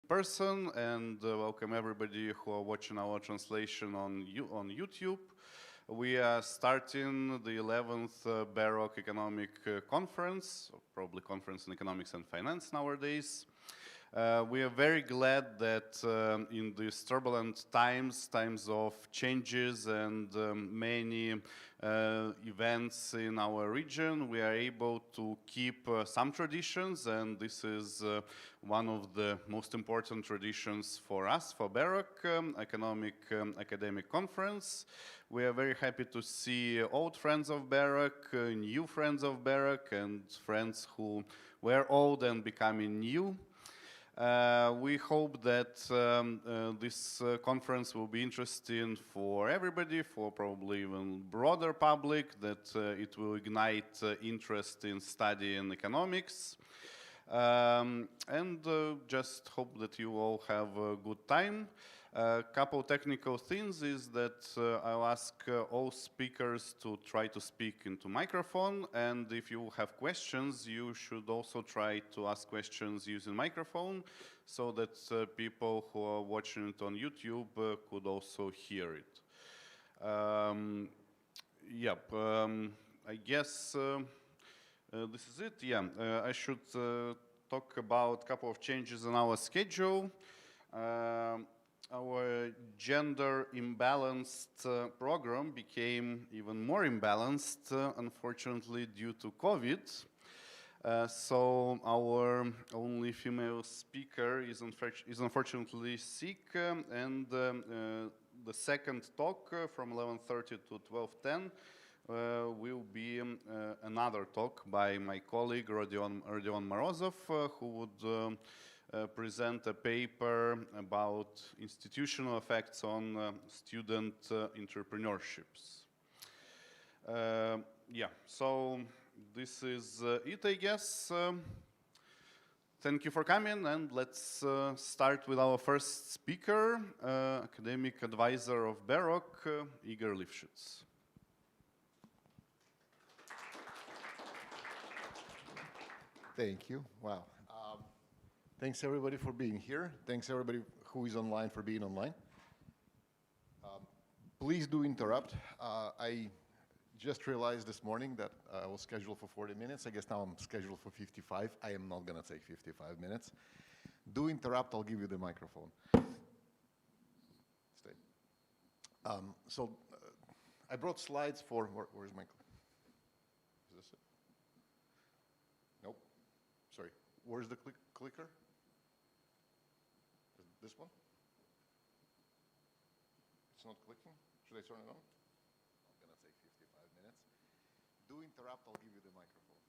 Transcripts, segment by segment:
person, and welcome everybody who are watching our translation on YouTube. We are starting the 11th BEROC Economic Conference, or probably Conference in Economics and Finance nowadays. We are very glad that in these turbulent times of changes and many events in our region, we are able to keep some traditions, and this is one of the most important traditions for us, for BEROC, Academic Conference. We are very happy to see old friends of BEROC, new friends of BEROC, and friends who were old and becoming new. We hope that this conference will be interesting for everybody, for probably even broader public, that it will ignite interest in studying economics. Just hope that you all have a good time. A couple technical things is that I'll ask all speakers to try to speak into microphone, and if you have questions, you should also try to ask questions using microphone so that people who are watching it on YouTube could also hear it. I guess this is it. I should talk about a couple of changes in our schedule. Our gender imbalanced program became even more imbalanced, unfortunately, due to COVID. So our only female speaker is unfortunately sick, and the second talk from 11:30 to 12:10 will be another talk by my colleague Rodion Morozov, who would present a paper about institutional effects on student entrepreneurships. So this is it, I guess. Thank you for coming, and let's start with our first speaker, academic advisor of BEROC, Igor Lifshitz. Thank you. Wow. Thanks everybody for being here. Thanks everybody who is online for being online. Please do interrupt. I just realized this morning that I was scheduled for 40 minutes. I guess now I'm scheduled for 55. I am not going to take 55 minutes. Do interrupt, I'll give you the microphone. Stay. I brought slides for, where's my, is this it? Nope, sorry. Where's the clicker? This one? It's not clicking? Should I turn it on? I'm going to take 55 minutes. Do interrupt, I'll give you the microphone.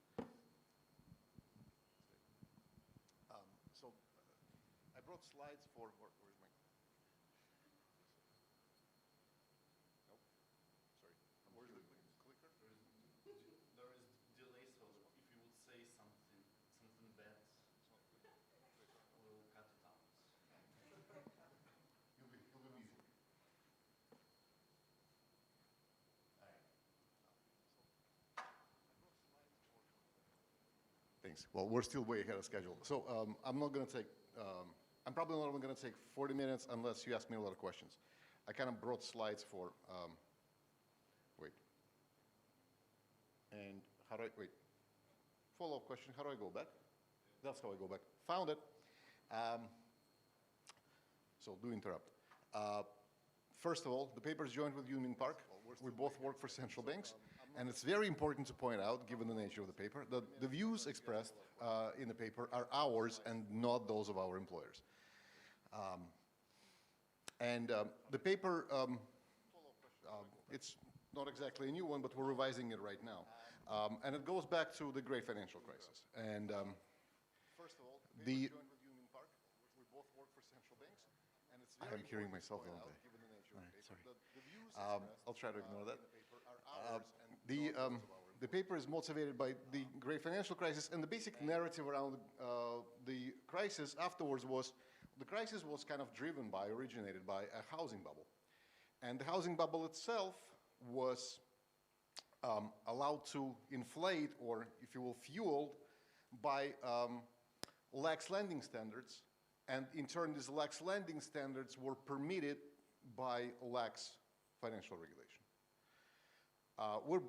I brought slides for, where's my, nope, sorry. Where's the clicker? There is delay, so if you would say something bad, we'll cut it out. You'll be busy. Thanks. Well, we're still way ahead of schedule. So I'm not going to take, I'm probably not going to take 40 minutes unless you ask me a lot of questions. I kind of brought slides for, wait. And how do I, wait. Follow-up question, how do I go back? That's how I go back. Found it. So do interrupt. First of all, the paper is joined with Union Park. We both work for central banks. And it's very important to point out, given the nature of the paper, that the views expressed in the paper are ours and not those of our employers. The paper, it's not exactly a new one, but we're revising it right now. And it goes back to the great financial crisis. And first of all, the joined with Union Park. We both work for central banks. And it's very I'm hearing myself, don't I? Given the nature of the paper. Sorry. The views I'll try to ignore that. The paper is motivated by the great financial crisis, and the basic narrative around the crisis afterwards was, the crisis was kind of originated by a housing bubble. And the housing bubble itself was allowed to inflate, or if you will, fueled by lax lending standards And in turn, these lax lending standards were permitted by lax financial regulation. We're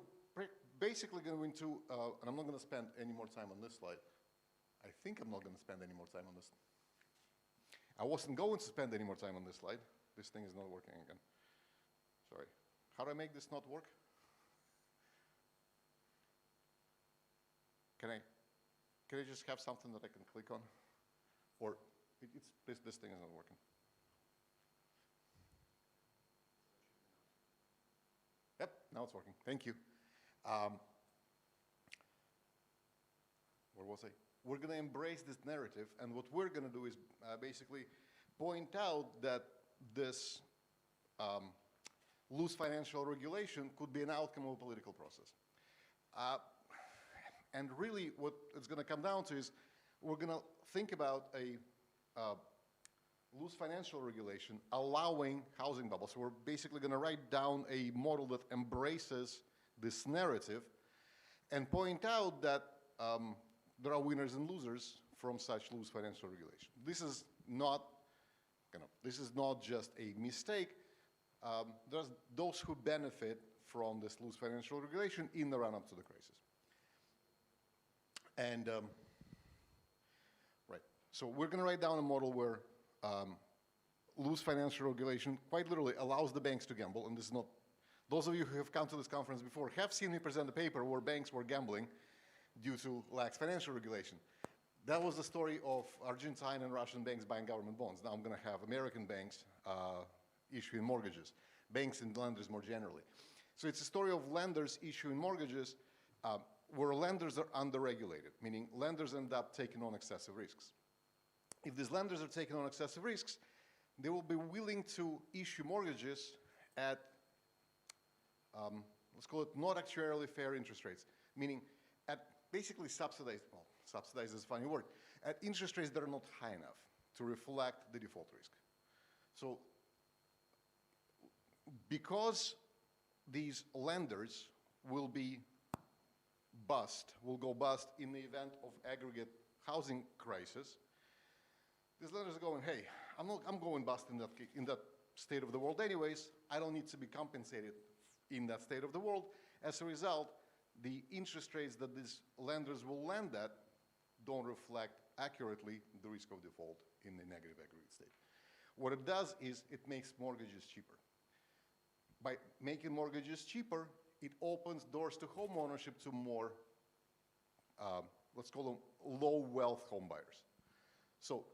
basically going to, and I'm not going to spend any more time on this slide. I think I'm not going to spend any more time on this. I wasn't going to spend any more time on this slide. This thing is not working again. Sorry. How do I make this not work? Can I just have something that I can click on? Or this thing is not working. Yep, now it's working. Thank you. Where was I? We're going to embrace this narrative, and what we're going to do is basically point out that this loose financial regulation could be an outcome of a political process. And really what it's going to come down to is we're going to think about a loose financial regulation allowing housing bubbles. So we're basically going to write down a model that embraces this narrative and point out that there are winners and losers from such loose financial regulation. This is not, just a mistake. There's those who benefit from this loose financial regulation in the run-up to the crisis. And right, so we're going to write down a model where loose financial regulation quite literally allows the banks to gamble, and this is not, those of you who have come to this conference before have seen me present a paper where banks were gambling due to lax financial regulation. That was the story of Argentine and Russian banks buying government bonds. Now I'm going to have American banks issuing mortgages, banks and lenders more generally. So it's a story of lenders issuing mortgages where lenders are underregulated, meaning lenders end up taking on excessive risks. If these lenders are taking on excessive risks, they will be willing to issue mortgages at, let's call it not actuarially fair interest rates, meaning at basically subsidized, well, subsidized is a funny word, at interest rates that are not high enough to reflect the default risk. So because these lenders will go bust in the event of aggregate housing crisis, these lenders are going, hey, I'm going bust in that state of the world anyways. I don't need to be compensated in that state of the world. As a result, the interest rates that these lenders will lend at don't reflect accurately the risk of default in the negative aggregate state. What it does is it makes mortgages cheaper. By making mortgages cheaper, it opens doors to home ownership to more, let's call them low-wealth home buyers. So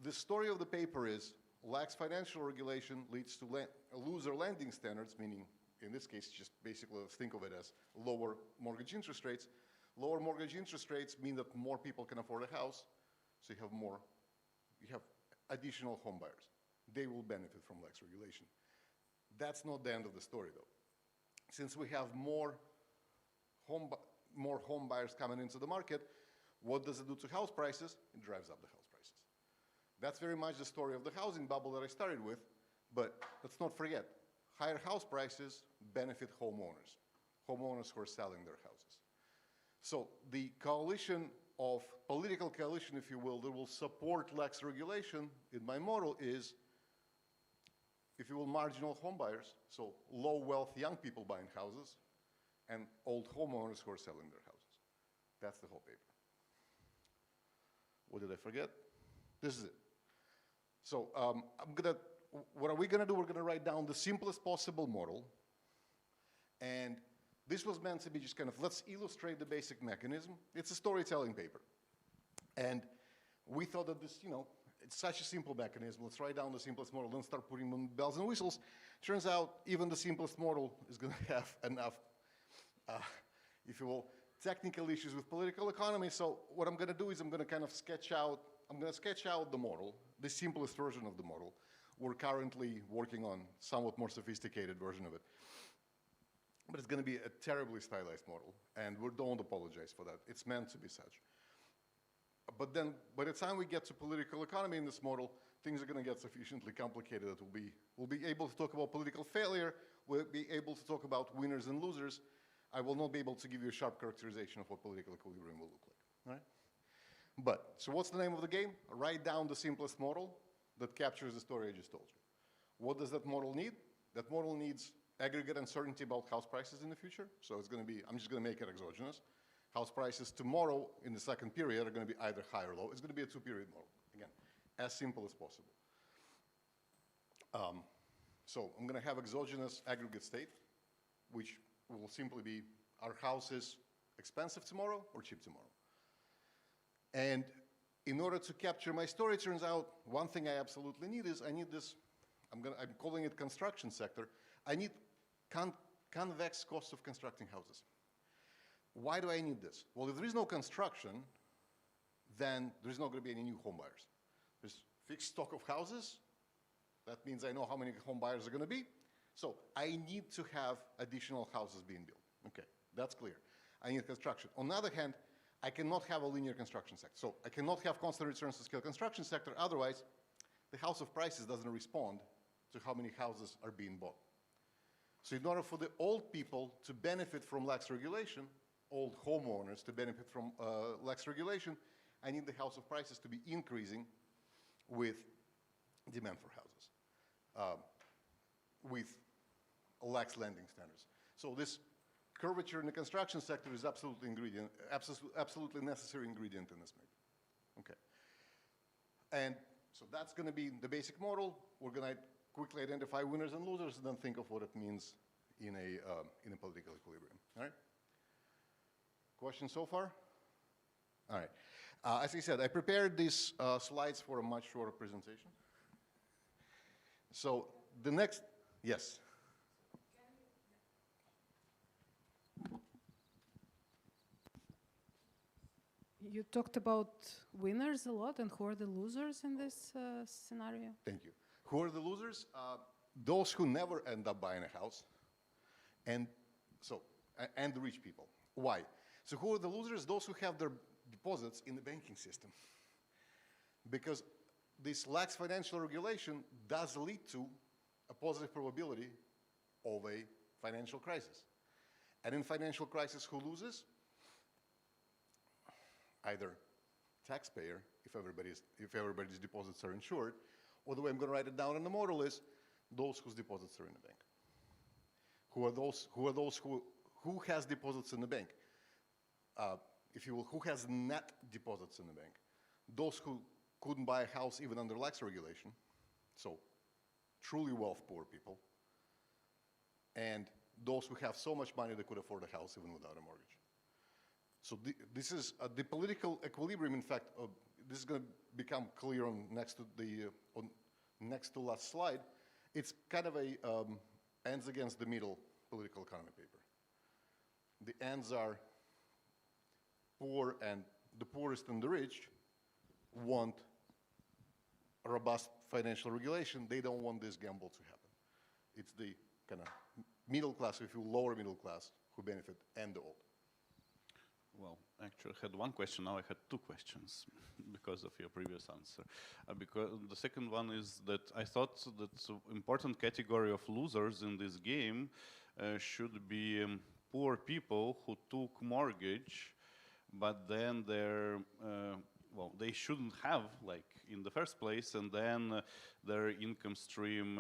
the story of the paper is lax financial regulation leads to looser lending standards, meaning in this case, just basically think of it as lower mortgage interest rates. Lower mortgage interest rates mean that more people can afford a house, so you have additional home buyers. They will benefit from lax regulation. That's not the end of the story, though. Since we have more home buyers coming into the market, what does it do to house prices? It drives up the house prices. That's very much the story of the housing bubble that I started with, but let's not forget, higher house prices benefit homeowners who are selling their houses. So the political coalition, if you will, that will support lax regulation in my model is, if you will, marginal home buyers, so low-wealth young people buying houses, and old homeowners who are selling their houses. That's the whole paper. What did I forget? This is it. So what are we going to do? We're going to write down the simplest possible model, and this was meant to be just kind of, let's illustrate the basic mechanism. It's a storytelling paper. And we thought that this, it's such a simple mechanism. Let's write down the simplest model and start putting on bells and whistles. Turns out even the simplest model is going to have enough, if you will, technical issues with political economy. So what I'm going to do is I'm going to sketch out the model, the simplest version of the model. We're currently working on somewhat more sophisticated version of it. But it's going to be a terribly stylized model, and we don't apologize for that. It's meant to be such. But then, by the time we get to political economy in this model, things are going to get sufficiently complicated that we'll be able to talk about political failure, we'll be able to talk about winners and losers. I will not be able to give you a sharp characterization of what political equilibrium will look like, all right? But, so what's the name of the game? Write down the simplest model that captures the story I just told you. What does that model need? That model needs aggregate uncertainty about house prices in the future. So it's going to be, I'm just going to make it exogenous. House prices tomorrow in the second period are going to be either high or low. It's going to be a two-period model. Again, as simple as possible. So I'm going to have exogenous aggregate state, which will simply be, are houses expensive tomorrow or cheap tomorrow? And in order to capture my story, it turns out one thing I absolutely need is I need this, I'm calling it construction sector. I need convex cost of constructing houses. Why do I need this? Well, if there is no construction, then there's not going to be any new home buyers. There's fixed stock of houses. That means I know how many home buyers are going to be. So I need to have additional houses being built. Okay, that's clear. I need construction. On the other hand, I cannot have a linear construction sector. So I cannot have constant returns to scale construction sector. Otherwise, the house of prices doesn't respond to how many houses are being bought. So in order for the old people to benefit from lax regulation, old homeowners to benefit from lax regulation, I need the house of prices to be increasing with demand for houses, with lax lending standards. So this curvature in the construction sector is absolutely necessary ingredient in this mix. Okay. And so that's going to be the basic model. We're going to quickly identify winners and losers and then think of what it means in a political equilibrium. All right? Questions so far? All right. As I said, I prepared these slides for a much shorter presentation. So the next, yes. You talked about winners a lot, and who are the losers in this scenario? Thank you. Who are the losers? Those who never end up buying a house, and the rich people. Why? So who are the losers? Those who have their deposits in the banking system. Because this lax financial regulation does lead to a positive probability of a financial crisis. And in financial crisis, who loses? Either taxpayer, if everybody's deposits are insured, or the way I'm going to write it down in the model is those whose deposits are in the bank. Who has deposits in the bank? If you will, who has net deposits in the bank? Those who couldn't buy a house even under lax regulation, so truly wealth poor people, and those who have so much money they could afford a house even without a mortgage. So this is the political equilibrium. In fact, this is going to become clear on next to last slide. It's kind of a ends against the middle political economy paper. The ends are poor, and the poorest and the rich want a robust financial regulation. They don't want this gamble to happen. It's the kind of middle class, if you will, lower middle class, who benefit, and the old. Well, actually, I had one question. Now I had two questions because of your previous answer. Because the second one is that I thought that important category of losers in this game should be poor people who took mortgage, but then they shouldn't have, like, in the first place, and then their income stream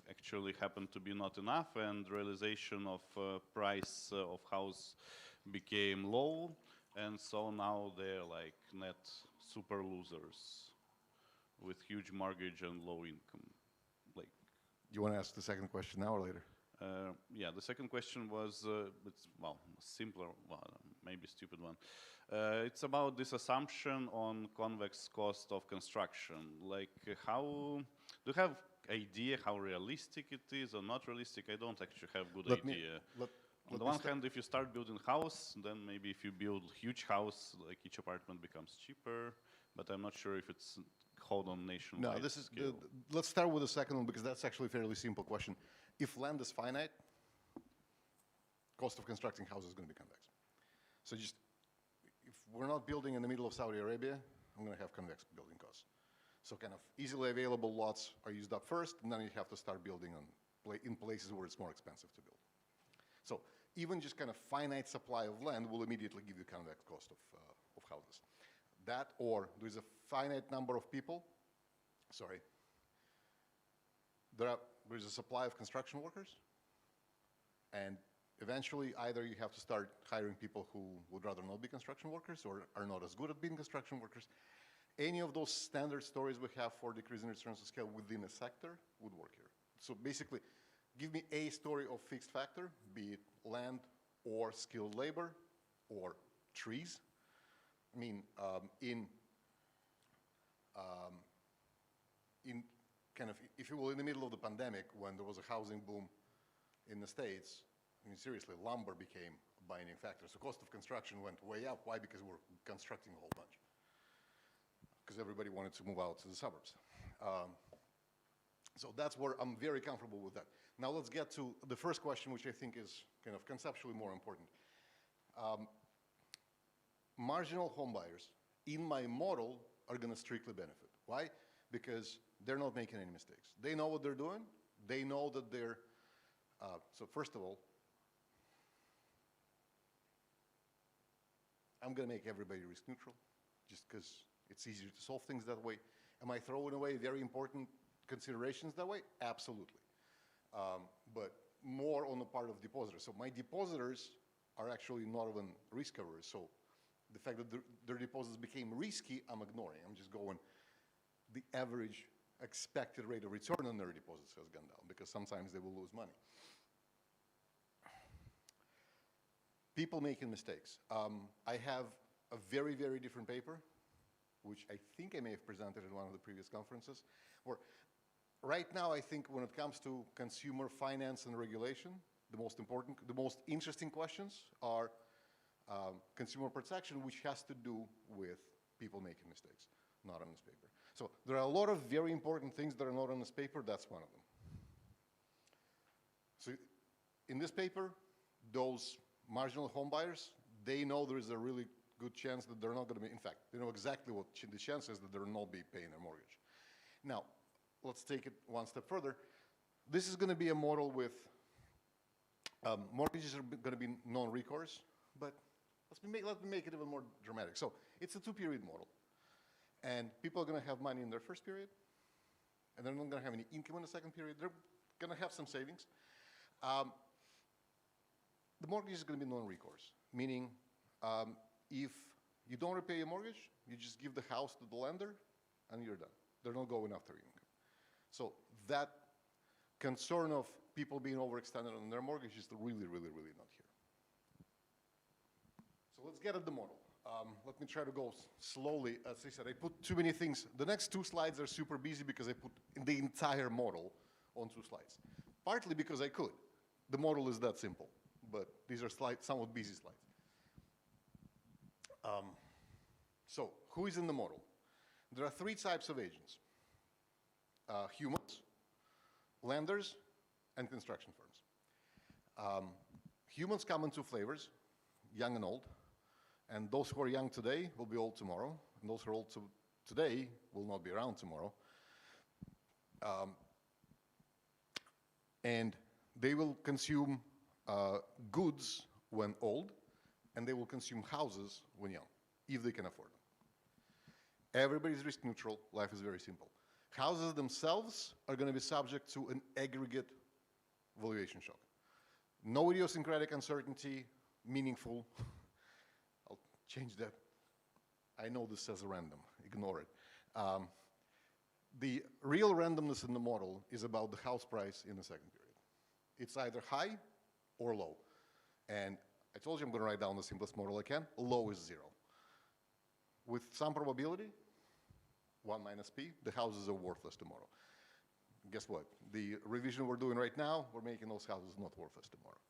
actually happened to be not enough, and realization of price of house became low, and so now they're like net super losers with huge mortgage and low income. Like, You want to ask the second question now or later? Yeah, the second question was, it's, well, simpler, well, maybe stupid one. It's about this assumption on convex cost of construction. Like, how, do you have idea how realistic it is or not realistic? I don't actually have good idea. On the one hand, if you start building house, then maybe if you build huge house, like each apartment becomes cheaper, but I'm not sure if it's held on nationwide. No, this is let's start with the second one because that's actually a fairly simple question. If land is finite, cost of constructing houses is going to be convex. So just, if we're not building in the middle of Saudi Arabia, I'm going to have convex building costs. So kind of easily available lots are used up first, and then you have to start building in places where it's more expensive to build. So even just kind of finite supply of land will immediately give you convex cost of houses. that, or there's a finite number of people, sorry, there's a supply of construction workers, and eventually either you have to start hiring people who would rather not be construction workers or are not as good at being construction workers. Any of those standard stories we have for decreasing returns to scale within a sector would work here. So basically, give me a story of fixed factor, be it land or skilled labor or trees. I mean, in kind of, if you will, in the middle of the pandemic, when there was a housing boom in the States, I mean, seriously, lumber became a binding factor. So cost of construction went way up. Why? Because we're constructing a whole bunch. Because everybody wanted to move out to the suburbs. So that's where I'm very comfortable with that. Now let's get to the first question, which I think is kind of conceptually more important. Marginal home buyers in my model are going to strictly benefit. Why? Because they're not making any mistakes. They know what they're doing. They know that they're, so first of all, I'm going to make everybody risk neutral just because it's easier to solve things that way. Am I throwing away very important considerations that way? Absolutely. But more on the part of depositors. So my depositors are actually not even risk averse. So the fact that their deposits became risky, I'm ignoring. I'm just going, the average expected rate of return on their deposits has gone down because sometimes they will lose money. People making mistakes. I have a very, very different paper, which I think I may have presented at one of the previous conferences, where right now I think when it comes to consumer finance and regulation, the most interesting questions are consumer protection, which has to do with people making mistakes, not on this paper. So there are a lot of very important things that are not on this paper. That's one of them. So in this paper, those marginal home buyers, they know there is a really good chance that they're not going to be, in fact, they know exactly what the chance is that they'll not be paying their mortgage. Now, let's take it one step further. This is going to be a model with mortgages are going to be non-recourse, but let me make it even more dramatic. So it's a two-period model, and people are going to have money in their first period, and they're not going to have any income in the second period. They're going to have some savings. The mortgage is going to be non-recourse, meaning if you don't repay your mortgage, you just give the house to the lender, and you're done. They're not going after your income. So that concern of people being overextended on their mortgage is really, really, really not here. So let's get at the model. Let me try to go slowly. As I said, I put too many things. The next two slides are super busy because I put the entire model on 2 slides. Partly because I could. The model is that simple. But these are somewhat busy slides. So who is in the model? There are 3 types of agents. Humans, lenders, and construction firms. Humans come in 2 flavors, young and old. And those who are young today will be old tomorrow. And those who are old today will not be around tomorrow. And they will consume goods when old, and they will consume houses when young, if they can afford them. Everybody's risk neutral. Life is very simple. Houses themselves are going to be subject to an aggregate valuation shock. No idiosyncratic uncertainty, meaningful. I'll change that. I know this says random. Ignore it. The real randomness in the model is about the house price in the second period. It's either high or low. And I told you I'm going to write down the simplest model I can. Low is 0. With some probability, 1 minus p, the houses are worthless tomorrow. Guess what? The revision we're doing right now, we're making those houses not worthless tomorrow,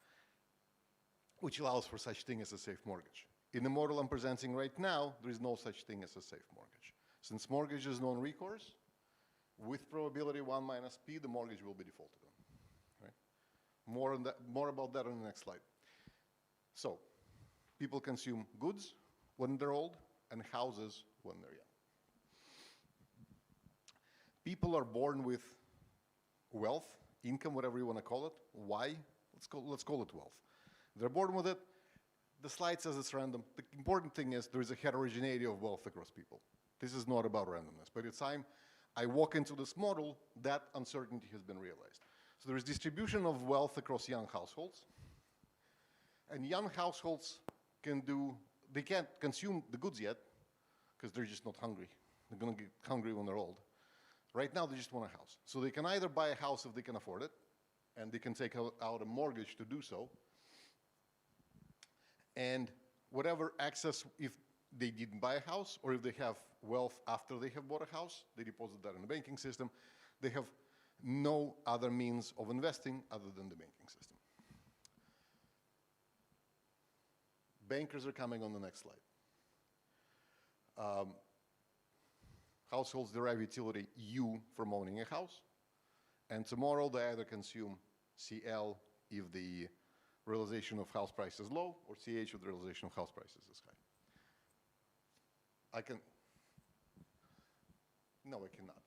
which allows for such thing as a safe mortgage. In the model I'm presenting right now, there is no such thing as a safe mortgage. Since mortgage is non-recourse, with probability 1 minus p, the mortgage will be defaulted on. Right? More about that on the next slide. So, people consume goods when they're old and houses when they're young. People are born with wealth, income, whatever you want to call it. Why? Let's call it wealth. They're born with it. The slide says it's random. The important thing is there is a heterogeneity of wealth across people. This is not about randomness. By the time I walk into this model, that uncertainty has been realized. So there is distribution of wealth across young households. And young households they can't consume the goods yet because they're just not hungry. They're going to get hungry when they're old. Right now, they just want a house. So they can either buy a house if they can afford it, and they can take out a mortgage to do so. And whatever excess, if they didn't buy a house, or if they have wealth after they have bought a house, they deposit that in the banking system. They have no other means of investing other than the banking system. Bankers are coming on the next slide. Households derive utility U from owning a house. And tomorrow they either consume CL if the realization of house price is low, or CH if the realization of house prices is high. No, I cannot.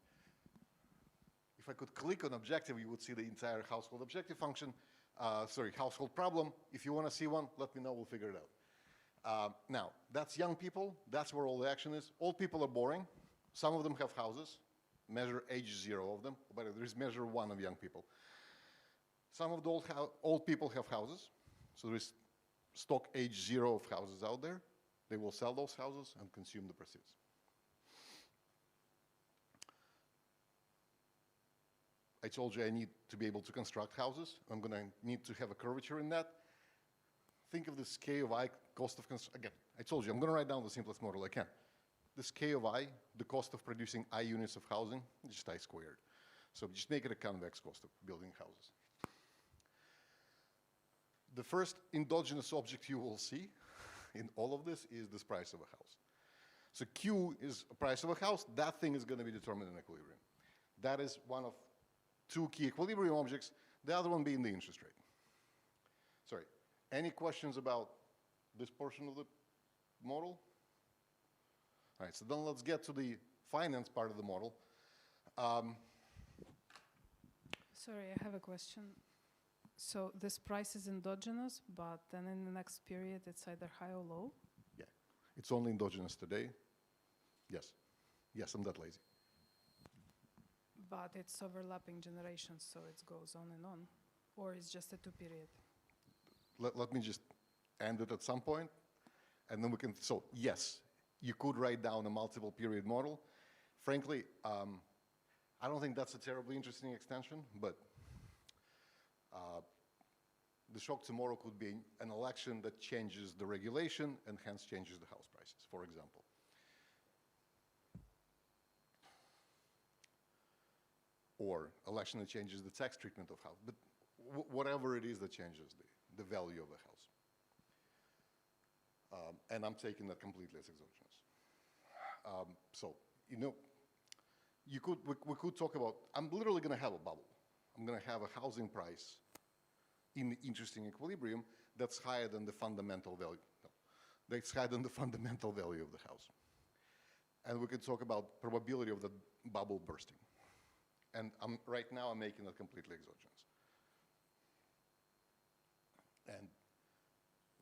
If I could click on objective, you would see the entire household objective function. Household problem. If you want to see one, let me know, we'll figure it out. Now, that's young people. That's where all the action is. Old people are boring. Some of them have houses. Measure age 0 of them, but there is measure 1 of young people. Some of the old people have houses, so there is stock age 0 of houses out there. They will sell those houses and consume the proceeds. I told you I need to be able to construct houses. I'm going to need to have a curvature in that. Think of this K of I, cost of construction. Again, I told you, I'm going to write down the simplest model I can. This K of I, the cost of producing I units of housing, just I squared. So just make it a convex cost of building houses. The first endogenous object you will see in all of this is this price of a house. So Q is a price of a house. That thing is going to be determined in equilibrium. That is one of 2 key equilibrium objects, the other one being the interest rate. Sorry, any questions about this portion of the model? All right, so then let's get to the finance part of the model. Sorry, I have a question. So this price is endogenous, but then in the next period it's either high or low? Yeah, it's only endogenous today. Yes, yes, I'm that lazy. But it's overlapping generations, so it goes on and on. Or it's just a 2-period? Let me just end it at some point, and then we can, so yes, you could write down a multiple period model. Frankly, I don't think that's a terribly interesting extension, but the shock tomorrow could be an election that changes the regulation and hence changes the house prices, for example. Or election that changes the tax treatment of house, but whatever it is that changes the value of the house. And I'm taking that completely as exogenous. So, you know, we could talk about, I'm literally going to have a bubble. I'm going to have a housing price in the interesting equilibrium that's higher than the fundamental value. No, that's higher than the fundamental value of the house. And we could talk about probability of the bubble bursting. And right now I'm making it completely exogenous. And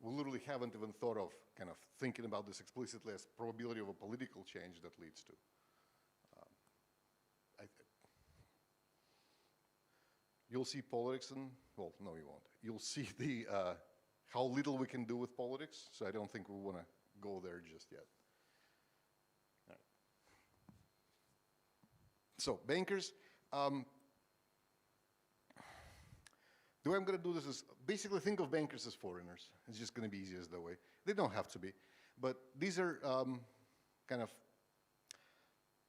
we literally haven't even thought of kind of thinking about this explicitly as probability of a political change that leads to. You'll see politics and, well, no, you won't. You'll see the how little we can do with politics, so I don't think we want to go there just yet. All right. So, bankers, the way I'm going to do this is basically think of bankers as foreigners. It's just going to be easiest that way. They don't have to be, but these are kind of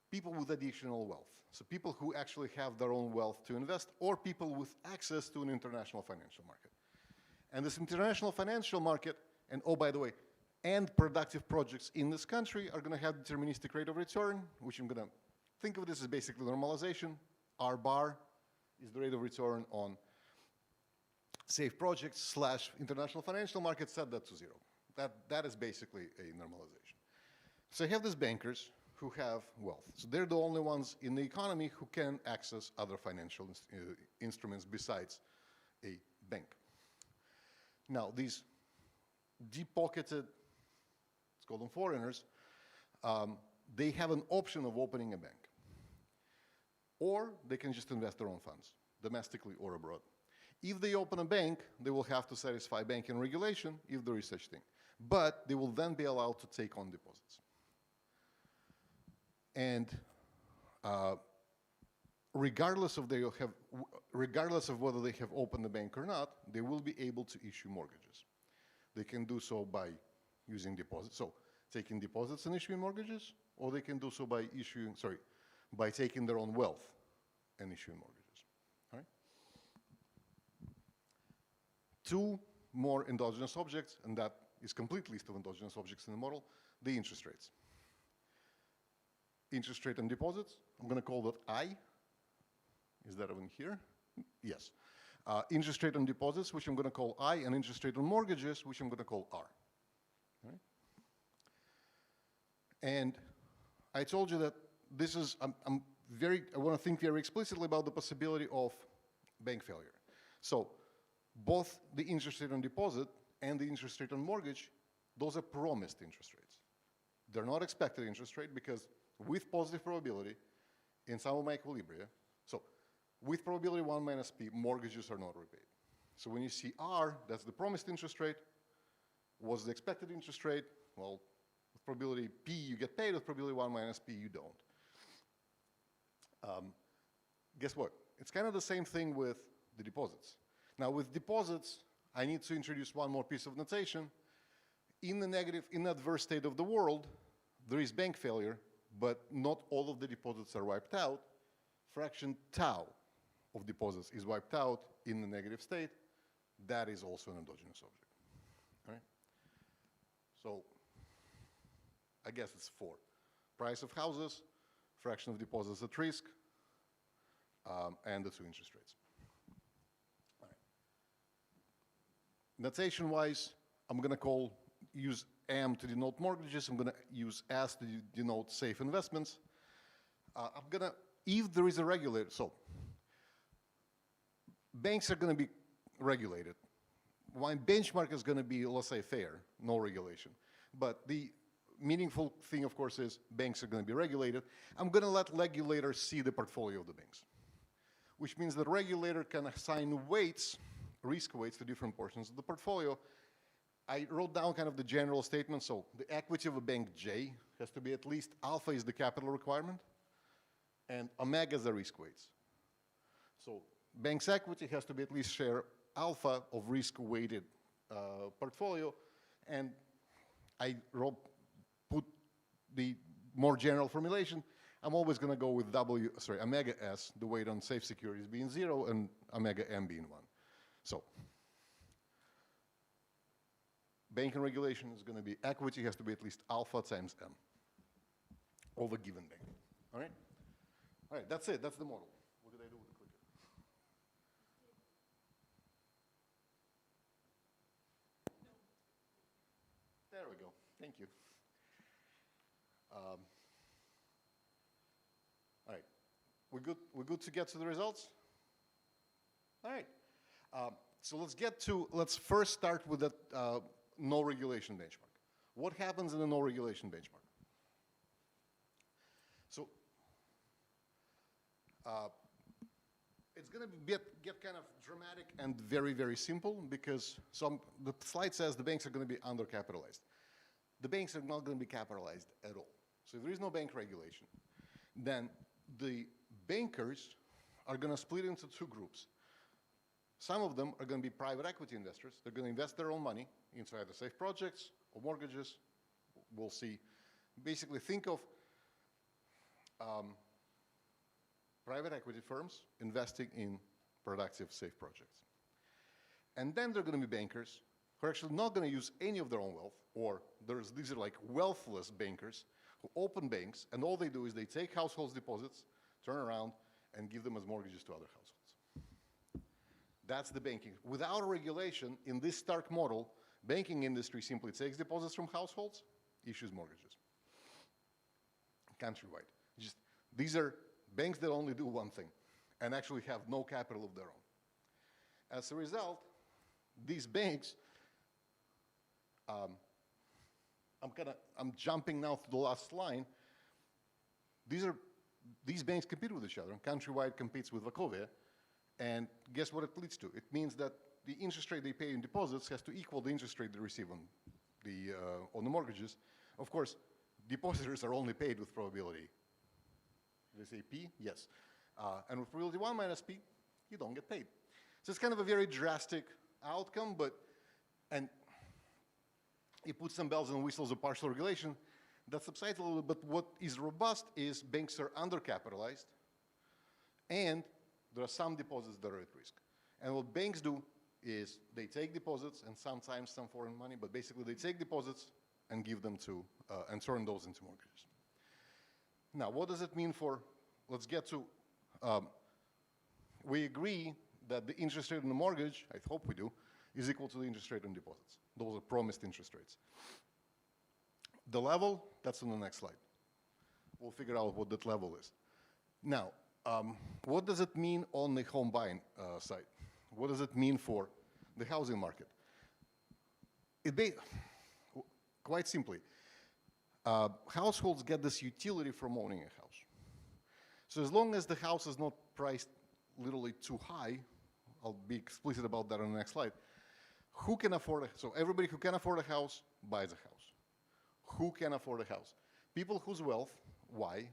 people with additional wealth. So people who actually have their own wealth to invest, or people with access to an international financial market. And this international financial market, and oh, by the way, and productive projects in this country are going to have deterministic rate of return, which I'm going to think of this as basically normalization. R bar is the rate of return on safe projects / international financial market, set that to 0. That is basically a normalization. So you have these bankers who have wealth. So they're the only ones in the economy who can access other financial instruments besides a bank. Now, these deep-pocketed, let's call them foreigners, they have an option of opening a bank. Or they can just invest their own funds, domestically or abroad. If they open a bank, they will have to satisfy banking regulation, if there is such thing. But they will then be allowed to take on deposits. And regardless of whether they have opened a bank or not, they will be able to issue mortgages. They can do so by using deposits, so taking deposits and issuing mortgages, or they can do so by by taking their own wealth and issuing mortgages. All right? Two more endogenous objects, and that is complete list of endogenous objects in the model, the interest rates. Interest rate on deposits, I'm going to call that I. Is that even here? Yes. Interest rate on deposits, which I'm going to call I, and interest rate on mortgages, which I'm going to call R. All right? And I told you that this is, I want to think very explicitly about the possibility of bank failure. So both the interest rate on deposit and the interest rate on mortgage, those are promised interest rates. They're not expected interest rate because with positive probability in some of my equilibria, so with probability 1 minus p, mortgages are not repaid. So when you see R, that's the promised interest rate. What's the expected interest rate? Well, with probability p, you get paid. With probability 1 minus p, you don't. Guess what? It's kind of the same thing with the deposits. Now, with deposits, I need to introduce one more piece of notation. In the negative, in adverse state of the world, there is bank failure, but not all of the deposits are wiped out. Fraction tau of deposits is wiped out in the negative state. That is also an endogenous object. All right? So I guess it's 4. Price of houses, fraction of deposits at risk, and the 2 interest rates. All right. Notation-wise, I'm going to use M to denote mortgages. I'm going to use S to denote safe investments. If there is a regulator, so banks are going to be regulated. One benchmark is going to be, let's say, fair, no regulation. But the meaningful thing, of course, is banks are going to be regulated. I'm going to let regulators see the portfolio of the banks, which means the regulator can assign weights, risk weights, to different portions of the portfolio. I wrote down kind of the general statement. So the equity of a bank J has to be at least alpha is the capital requirement, and omega is the risk weights. So bank's equity has to be at least share alpha of risk-weighted portfolio, and I put the more general formulation. I'm always going to go with omega S, the weight on safe securities being 0, and omega M being 1. So banking regulation is going to be equity has to be at least alpha times M of a given bank. All right? All right, that's it. That's the model. What did I do with the clicker? There we go. Thank you. All right. We're good to get to the results? All right. So let's first start with that no regulation benchmark. What happens in a no regulation benchmark? So it's going to get kind of dramatic and very, very simple because the slide says the banks are going to be undercapitalized. The banks are not going to be capitalized at all. So if there is no bank regulation, then the bankers are going to split into 2 groups. Some of them are going to be private equity investors. They're going to invest their own money into either safe projects or mortgages. We'll see. Basically, think of private equity firms investing in productive, safe projects. And then there are going to be bankers who are actually not going to use any of their own wealth, or these are like wealthless bankers who open banks, and all they do is they take households' deposits, turn around, and give them as mortgages to other households. That's the banking. Without a regulation, in this stark model, banking industry simply takes deposits from households, issues mortgages. Countrywide. These are banks that only do one thing and actually have no capital of their own. As a result, these banks I'm jumping now to the last line. These banks compete with each other. Countrywide competes with Wachovia, and guess what it leads to? It means that the interest rate they pay in deposits has to equal the interest rate they receive on the mortgages. Of course, depositors are only paid with probability. They say P? Yes. And with probability 1 minus P, you don't get paid. So it's kind of a very drastic outcome, and it puts some bells and whistles of partial regulation. That subsides a little bit, but what is robust is banks are undercapitalized, and there are some deposits that are at risk. And what banks do is they take deposits and sometimes some foreign money, but basically they take deposits and give them to, and turn those into mortgages. Now, what does it mean for, let's get to, we agree that the interest rate on the mortgage, I hope we do, is equal to the interest rate on deposits. Those are promised interest rates. The level, that's on the next slide. We'll figure out what that level is. Now, what does it mean on the home buying side? What does it mean for the housing market? Quite simply, households get this utility from owning a house. So as long as the house is not priced literally too high, I'll be explicit about that on the next slide, who can afford so everybody who can afford a house buys a house. Who can afford a house? People whose wealth, why,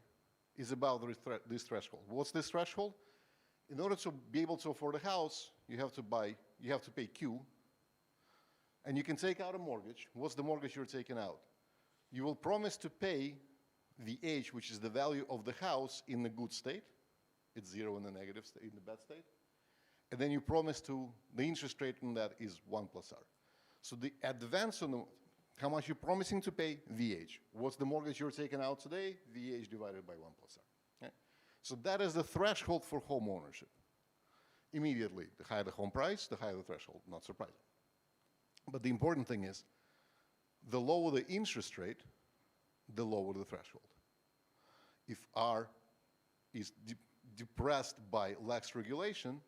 is about this threshold. What's this threshold? In order to be able to afford a house, you have to pay Q, and you can take out a mortgage. What's the mortgage you're taking out? You will promise to pay the H, which is the value of the house in the good state. It's 0 in the negative state, in the bad state. And then you promise to, the interest rate on that is 1 plus R. So the advance on how much you're promising to pay, VH. What's the mortgage you're taking out today? VH divided by 1 plus R. Okay? So that is the threshold for home ownership. Immediately, the higher the home price, the higher the threshold, not surprising. But the important thing is, the lower the interest rate, the lower the threshold. If R is depressed by lax regulation,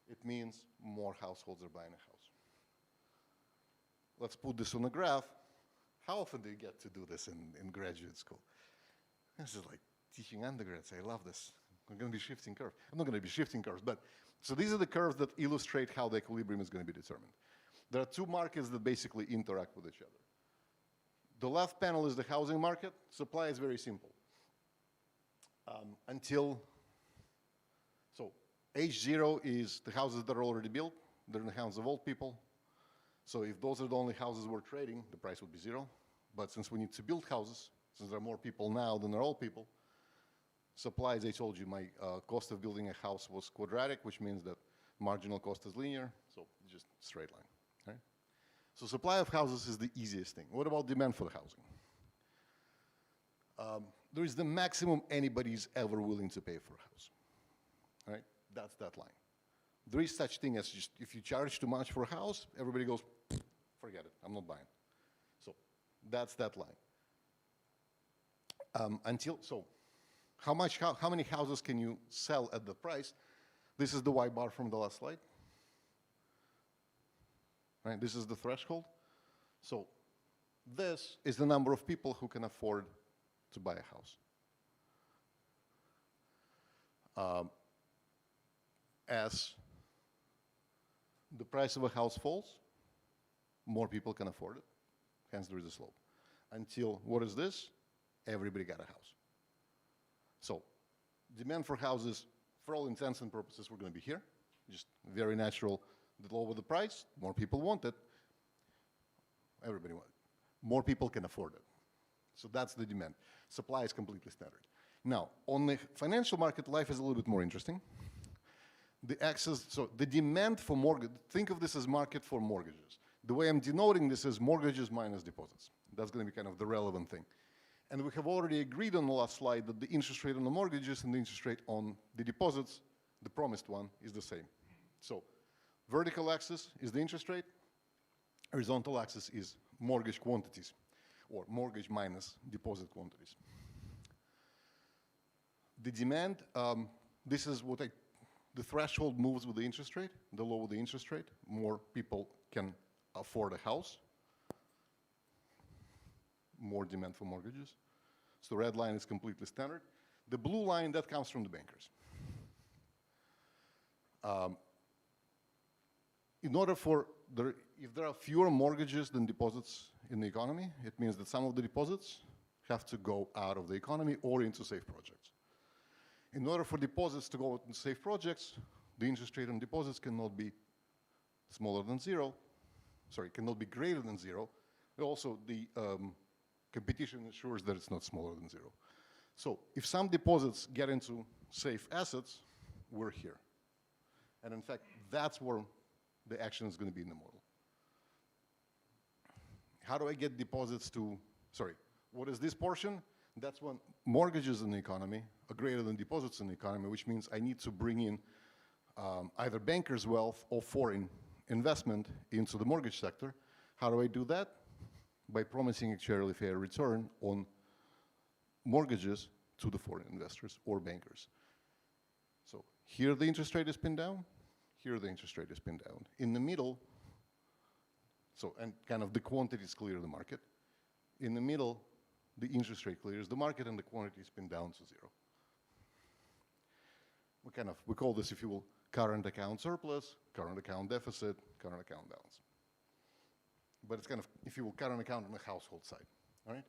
it means more households are buying a house. Let's put this on a graph. How often do you get to do this in graduate school? This is like teaching undergrads. I love this. I'm going to be shifting curves. I'm not going to be shifting curves, but so these are the curves that illustrate how the equilibrium is going to be determined. There are two markets that basically interact with each other. The left panel is the housing market. Supply is very simple. So H0 is the houses that are already built. They're in the hands of old people. So if those are the only houses we're trading, the price would be 0. But since we need to build houses, since there are more people now than there are old people, supply, as I told you, my cost of building a house was quadratic, which means that marginal cost is linear, so just straight line. Right? So supply of houses is the easiest thing. What about demand for the housing? There is the maximum anybody's ever willing to pay for a house. Right? That's that line. There is such thing as just, if you charge too much for a house, everybody goes, forget it, I'm not buying. So that's that line. How many houses can you sell at the price? This is the Y bar from the last slide. Right, this is the threshold. So this is the number of people who can afford to buy a house. As the price of a house falls, more people can afford it. Hence, there is a slope. Until, what is this? Everybody got a house. So, demand for houses, for all intents and purposes, we're going to be here. Just very natural. The lower the price, more people want it. Everybody wants it. More people can afford it. So that's the demand. Supply is completely standard. Now, on the financial market, life is a little bit more interesting. The demand for mortgage, think of this as market for mortgages. The way I'm denoting this is mortgages minus deposits. That's going to be kind of the relevant thing. And we have already agreed on the last slide that the interest rate on the mortgages and the interest rate on the deposits, the promised one, is the same. So vertical axis is the interest rate. Horizontal axis is mortgage quantities, or mortgage minus deposit quantities. The demand, this is what the threshold moves with the interest rate. The lower the interest rate, more people can afford a house. more demand for mortgages. So the red line is completely standard. The blue line, that comes from the bankers. In order for, if there are fewer mortgages than deposits in the economy, it means that some of the deposits have to go out of the economy or into safe projects. In order for deposits to go into safe projects, the interest rate on deposits cannot be smaller than zero, sorry, cannot be greater than zero. Also, the competition ensures that it's not smaller than zero. So if some deposits get into safe assets, we're here. And in fact, that's where the action is going to be in the model. How do I get deposits to, sorry, what is this portion? That's when mortgages in the economy are greater than deposits in the economy, which means I need to bring in either bankers' wealth or foreign investment into the mortgage sector. How do I do that? By promising actuarially fair return on mortgages to the foreign investors or bankers. So here the interest rate is pinned down, here the interest rate is pinned down. In the middle, so, and kind of the quantities clear the market. In the middle, the interest rate clears the market and the quantity is pinned down to zero. We call this, if you will, current account surplus, current account deficit, current account balance. But it's kind of, if you will, current account on the household side, all right?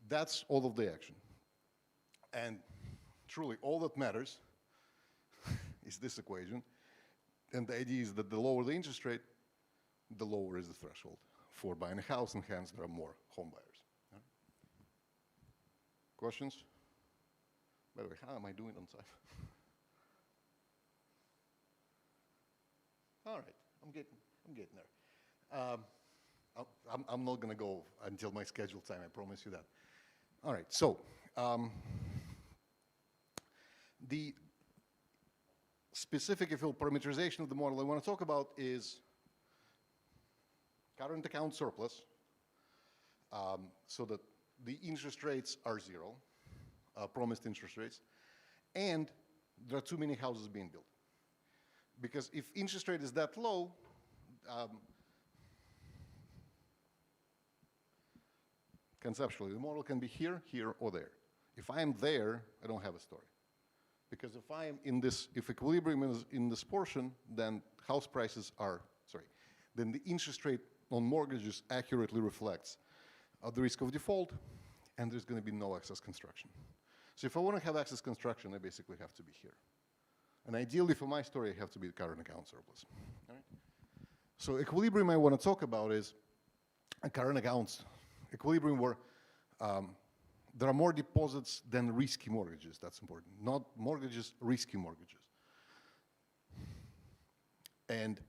That's all of the action. And truly, all that matters is this equation. And the idea is that the lower the interest rate, the lower is the threshold for buying a house, and hence there are more home buyers. All right? Questions? By the way, how am I doing on time? All right, I'm getting there. I'm not going to go until my scheduled time, I promise you that. All right, so the specific, if you will, parameterization of the model I want to talk about is current account surplus, so that the interest rates are zero, promised interest rates, and there are too many houses being built. Because if interest rate is that low, conceptually, the model can be here, here, or there. If I am there, I don't have a story. Because if I am in this, if equilibrium is in this portion, then house prices are, then the interest rate on mortgages accurately reflects the risk of default, and there's going to be no excess construction. So if I want to have excess construction, I basically have to be here. And ideally, for my story, I have to be the current account surplus. All right? So equilibrium I want to talk about is a current accounts equilibrium where there are more deposits than risky mortgages. That's important. Not mortgages, risky mortgages. And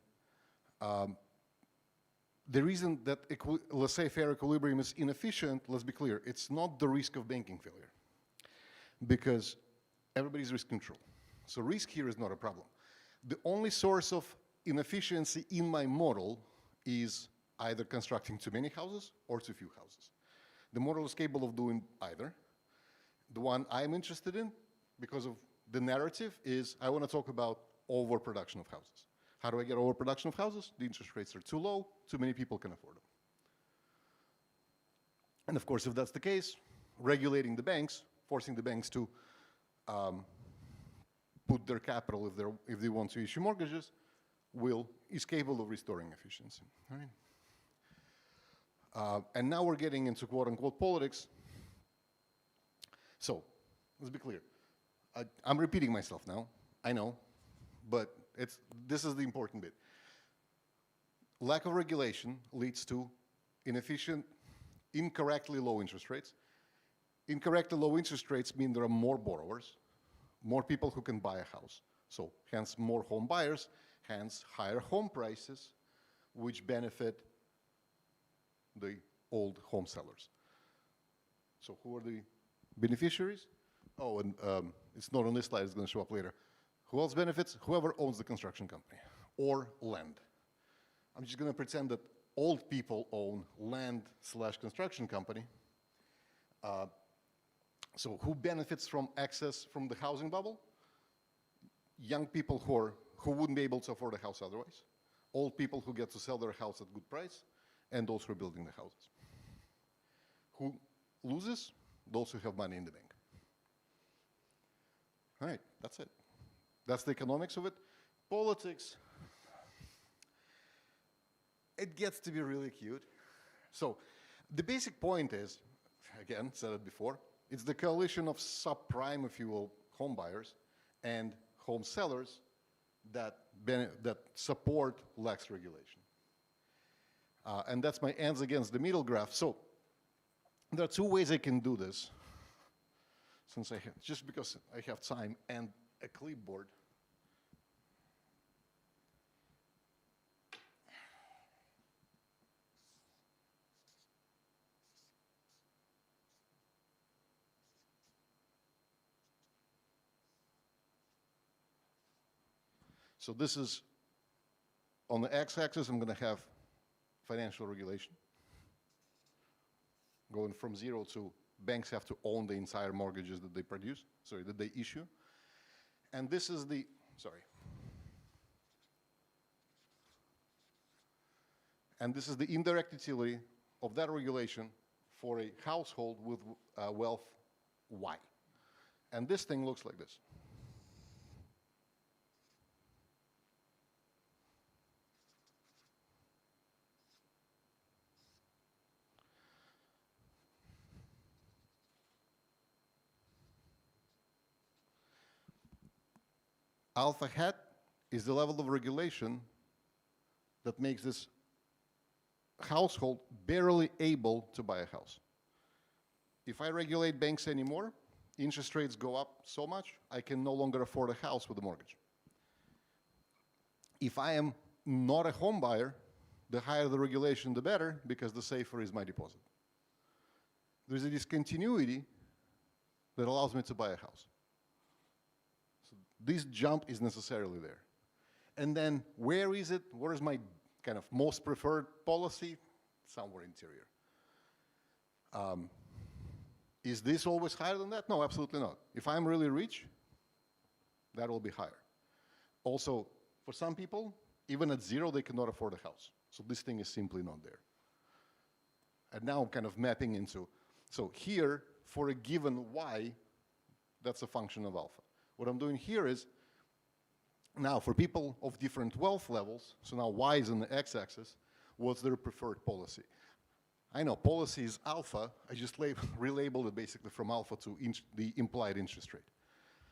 the reason that, let's say, fair equilibrium is inefficient, let's be clear, it's not the risk of banking failure, because everybody's risk control. So risk here is not a problem. The only source of inefficiency in my model is either constructing too many houses or too few houses. The model is capable of doing either. The one I'm interested in, because of the narrative, is I want to talk about overproduction of houses. How do I get overproduction of houses? The interest rates are too low, too many people can afford them. And of course, if that's the case, regulating the banks, forcing the banks to put their capital if they want to issue mortgages, is capable of restoring efficiency. All right? And now we're getting into quote-unquote politics. So, let's be clear. I'm repeating myself now, I know, but this is the important bit. Lack of regulation leads to inefficient, incorrectly low interest rates. Incorrectly low interest rates mean there are more borrowers, more people who can buy a house. So hence more home buyers, hence higher home prices, which benefit the old home sellers. So who are the beneficiaries? Oh, and it's not on this slide, it's going to show up later. Who else benefits? Whoever owns the construction company or land. I'm just going to pretend that old people own land/construction company. So who benefits from excess from the housing bubble? Young people who wouldn't be able to afford a house otherwise. Old people who get to sell their house at good price, and those who are building the houses. who loses? Those who have money in the bank. All right, that's it. That's the economics of it. Politics, it gets to be really cute. So the basic point is, again, said it before, it's the coalition of subprime, if you will, home buyers and home sellers that support lax regulation. And that's my ends against the middle graph. So there are two ways I can do this, since just because I have time and a clipboard. So this is, on the x-axis, I'm going to have financial regulation, going from 0 to banks have to own the entire mortgages that they produce, that they issue. And this is the, and this is the indirect utility of that regulation for a household with wealth Y. And this thing looks like this. Alpha hat is the level of regulation that makes this household barely able to buy a house. If I regulate banks anymore, interest rates go up so much, I can no longer afford a house with a mortgage. If I am not a home buyer, the higher the regulation, the better, because the safer is my deposit. There's a discontinuity that allows me to buy a house. This jump is necessarily there. And then where is it? Where is my kind of most preferred policy? Somewhere interior. Is this always higher than that? No, absolutely not. If I'm really rich, that will be higher. Also, for some people, even at 0, they cannot afford a house. So this thing is simply not there. And now I'm kind of mapping into, so here, for a given Y, that's a function of alpha. What I'm doing here is, now for people of different wealth levels, so now Y is on the x-axis, what's their preferred policy? I know policy is alpha, I just relabeled it basically from alpha to the implied interest rate.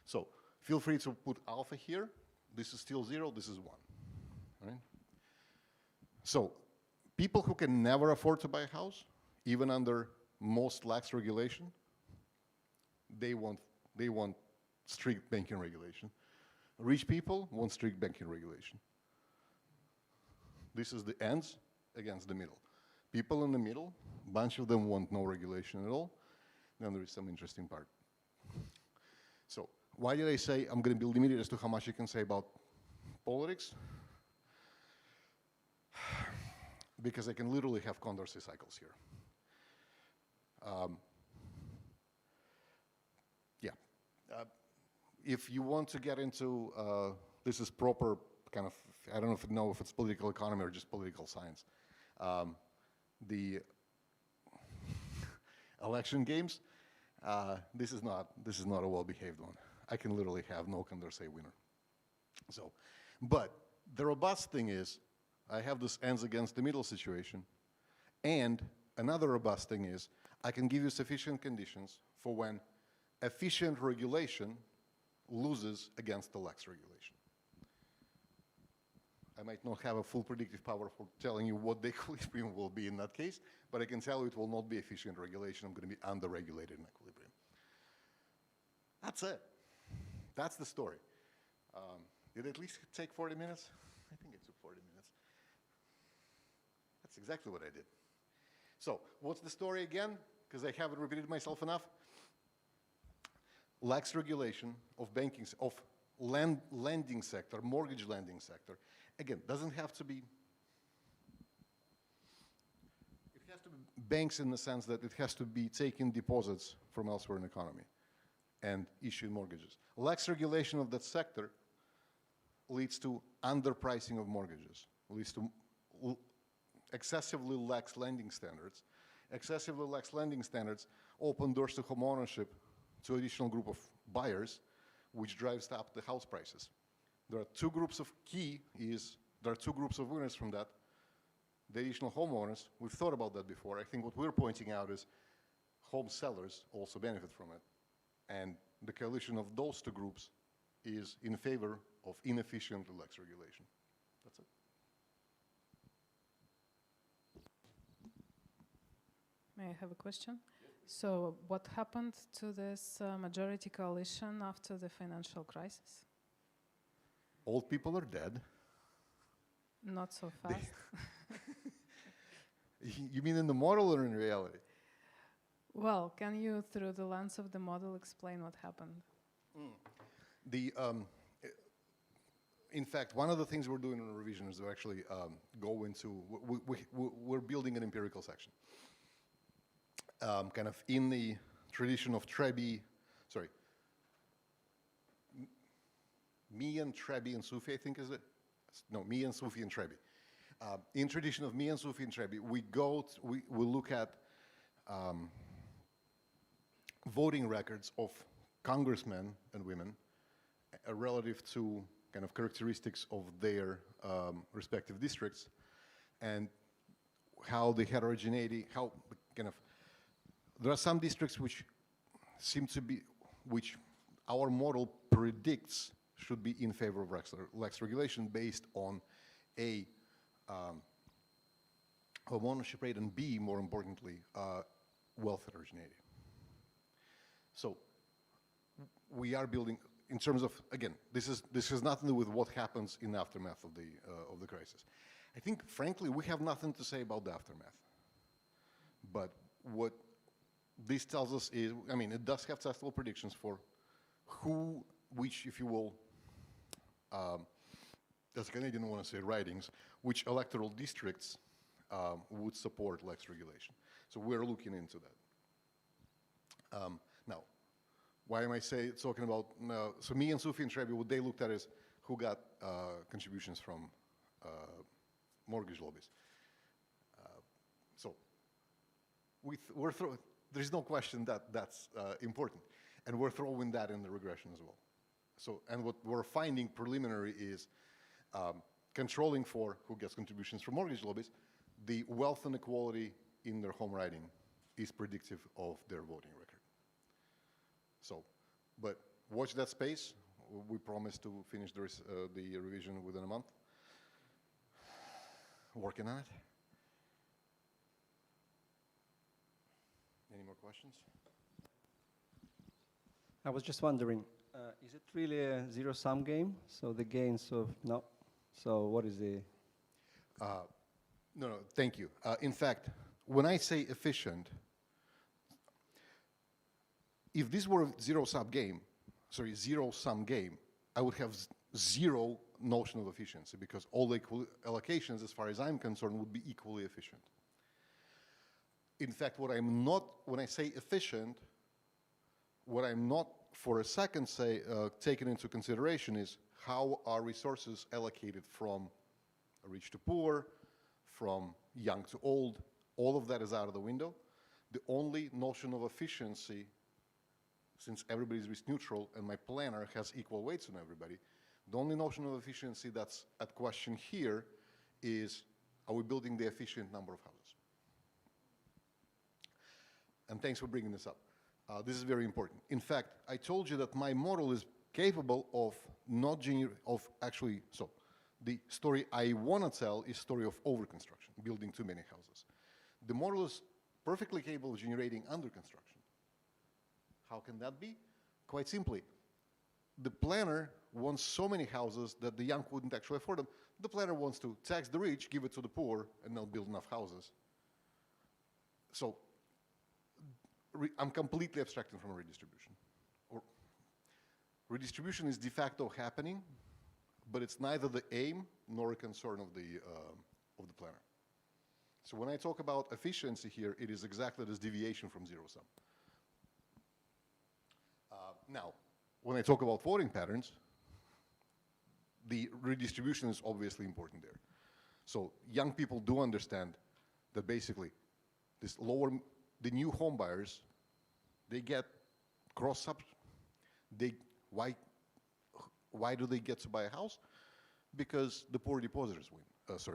So feel free to put alpha here, this is still 0, this is 1, all right? So people who can never afford to buy a house, even under most lax regulation, they want strict banking regulation. Rich people want strict banking regulation. This is the ends against the middle. People in the middle, a bunch of them want no regulation at all. Then there is some interesting part. So why did I say I'm going to be limited as to how much you can say about politics? Because I can literally have Condorcet cycles here. If you want to get into, this is proper kind of, I don't know if it's political economy or just political science. The election games, this is not a well-behaved one. I can literally have no Condorcet winner. So, but the robust thing is, I have this ends against the middle situation, and another robust thing is, I can give you sufficient conditions for when efficient regulation loses against the lax regulation. I might not have a full predictive power for telling you what the equilibrium will be in that case, but I can tell you it will not be efficient regulation. I'm going to be under-regulated in equilibrium. That's it. That's the story. Did it at least take 40 minutes? I think it took 40 minutes. That's exactly what I did. So what's the story again? Because I haven't repeated myself enough. Lax regulation of banking, of lending sector, mortgage lending sector. Again, doesn't have to be, it has to be banks in the sense that it has to be taking deposits from elsewhere in the economy and issuing mortgages. Lax regulation of that sector leads to underpricing of mortgages, leads to excessively lax lending standards, excessively lax lending standards open doors to home ownership to additional group of buyers, which drives up the house prices. There are two groups of winners from that. The additional homeowners, we've thought about that before. I think what we're pointing out is home sellers also benefit from it. And the coalition of those two groups is in favor of inefficient lax regulation. That's it. May I have a question? So what happened to this majority coalition after the financial crisis? Old people are dead. Not so fast. You mean in the model or in reality? Well, can you, through the lens of the model, explain what happened? In fact, one of the things we're doing in the revision is to actually go into, we're building an empirical section. Kind of in the tradition of Trebi, Mian, Trebi, and Sufi, I think is it? No, Mian, Sufi, and Trebi. In tradition of Mian, Sufi, and Trebi, we look at voting records of congressmen and women relative to kind of characteristics of their respective districts, and how the heterogeneity, there are some districts which seem to be, which our model predicts should be in favor of lax regulation based on A, home ownership rate, and B, more importantly, wealth heterogeneity. So we are building, in terms of, again, this has nothing to do with what happens in the aftermath of the crisis. I think, frankly, we have nothing to say about the aftermath. But what this tells us is, I mean, it does have testable predictions for which, if you will, as a Canadian, I want to say ridings, which electoral districts would support lax regulation. So we're looking into that. Now, why am I talking about, so me and Sufi and Trebi, what they looked at is who got contributions from mortgage lobbies. So there's no question that that's important. And we're throwing that in the regression as well. So, and what we're finding preliminary is controlling for who gets contributions from mortgage lobbies, the wealth inequality in their home riding is predictive of their voting record. So, but watch that space. We promise to finish the revision within a month. Working on it. Any more questions? I was just wondering, is it really a zero-sum game? So the gains of, no. So what is the? No, thank you. In fact, when I say efficient, if this were a zero-sum game, I would have zero notion of efficiency because all the allocations, as far as I'm concerned, would be equally efficient. In fact, when I say efficient, what I'm not for a second taking into consideration is how are resources allocated from rich to poor, from young to old. All of that is out of the window. The only notion of efficiency, since everybody's risk neutral and my planner has equal weights on everybody, the only notion of efficiency that's at question here is, are we building the efficient number of houses? And thanks for bringing this up. This is very important. In fact, I told you that my model is capable of so the story I want to tell is story of overconstruction, building too many houses. The model is perfectly capable of generating under-construction. How can that be? Quite simply, the planner wants so many houses that the young wouldn't actually afford them. The planner wants to tax the rich, give it to the poor, and they'll build enough houses. So I'm completely abstracting from redistribution. Redistribution is de facto happening, but it's neither the aim nor a concern of the planner. So when I talk about efficiency here, it is exactly this deviation from zero-sum. Now, when I talk about voting patterns, the redistribution is obviously important there. So young people do understand that basically the new home buyers, they get why do they get to buy a house? Because the poor depositors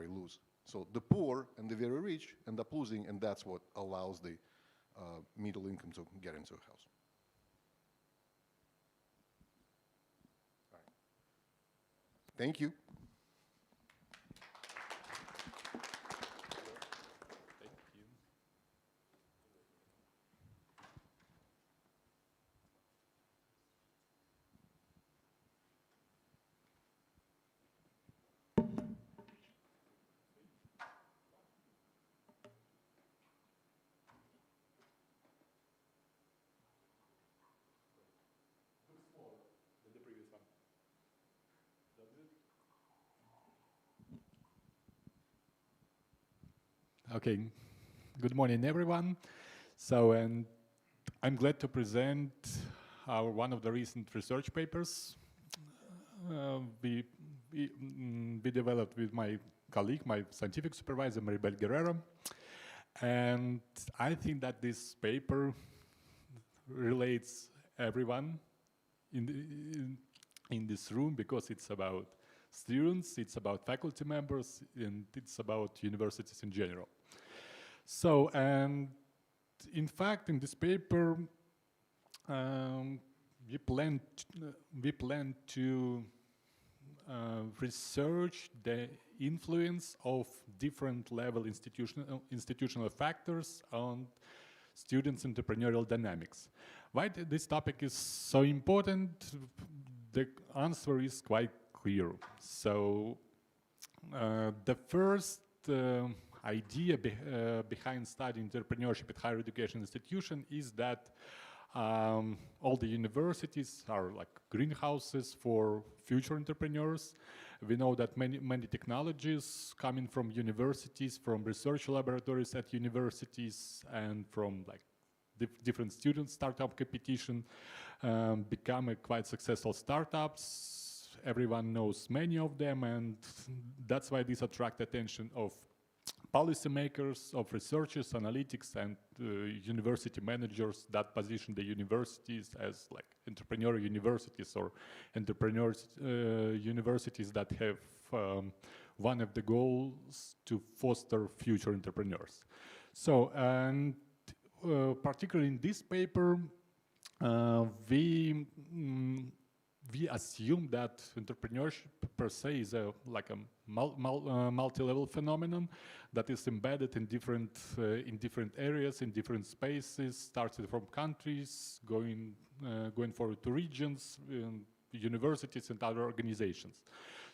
lose. So the poor and the very rich end up losing, and that's what allows the middle income to get into a house. All right. Thank you. Okay, good morning, everyone. So, and I'm glad to present one of the recent research papers we developed with my colleague, my scientific supervisor, Maribel Guerrero. And I think that this paper relates everyone in this room, because it's about students, it's about faculty members, and it's about universities in general. So, and in fact, in this paper, we plan to research the influence of different level institutional factors on students' entrepreneurial dynamics. Why this topic is so important? The answer is quite clear. So the first idea behind studying entrepreneurship at higher education institution is that all the universities are like greenhouses for future entrepreneurs. We know that many technologies coming from universities, from research laboratories at universities, and from like different student startup competition become quite successful startups. Everyone knows many of them, and that's why these attract attention of policymakers, of researchers, analytics, and university managers that position the universities as like entrepreneurial universities or entrepreneurs universities that have one of the goals to foster future entrepreneurs. So, and particularly in this paper, we assume that entrepreneurship per se is like a multi-level phenomenon that is embedded in different areas, in different spaces, starting from countries, going forward to regions, universities, and other organizations.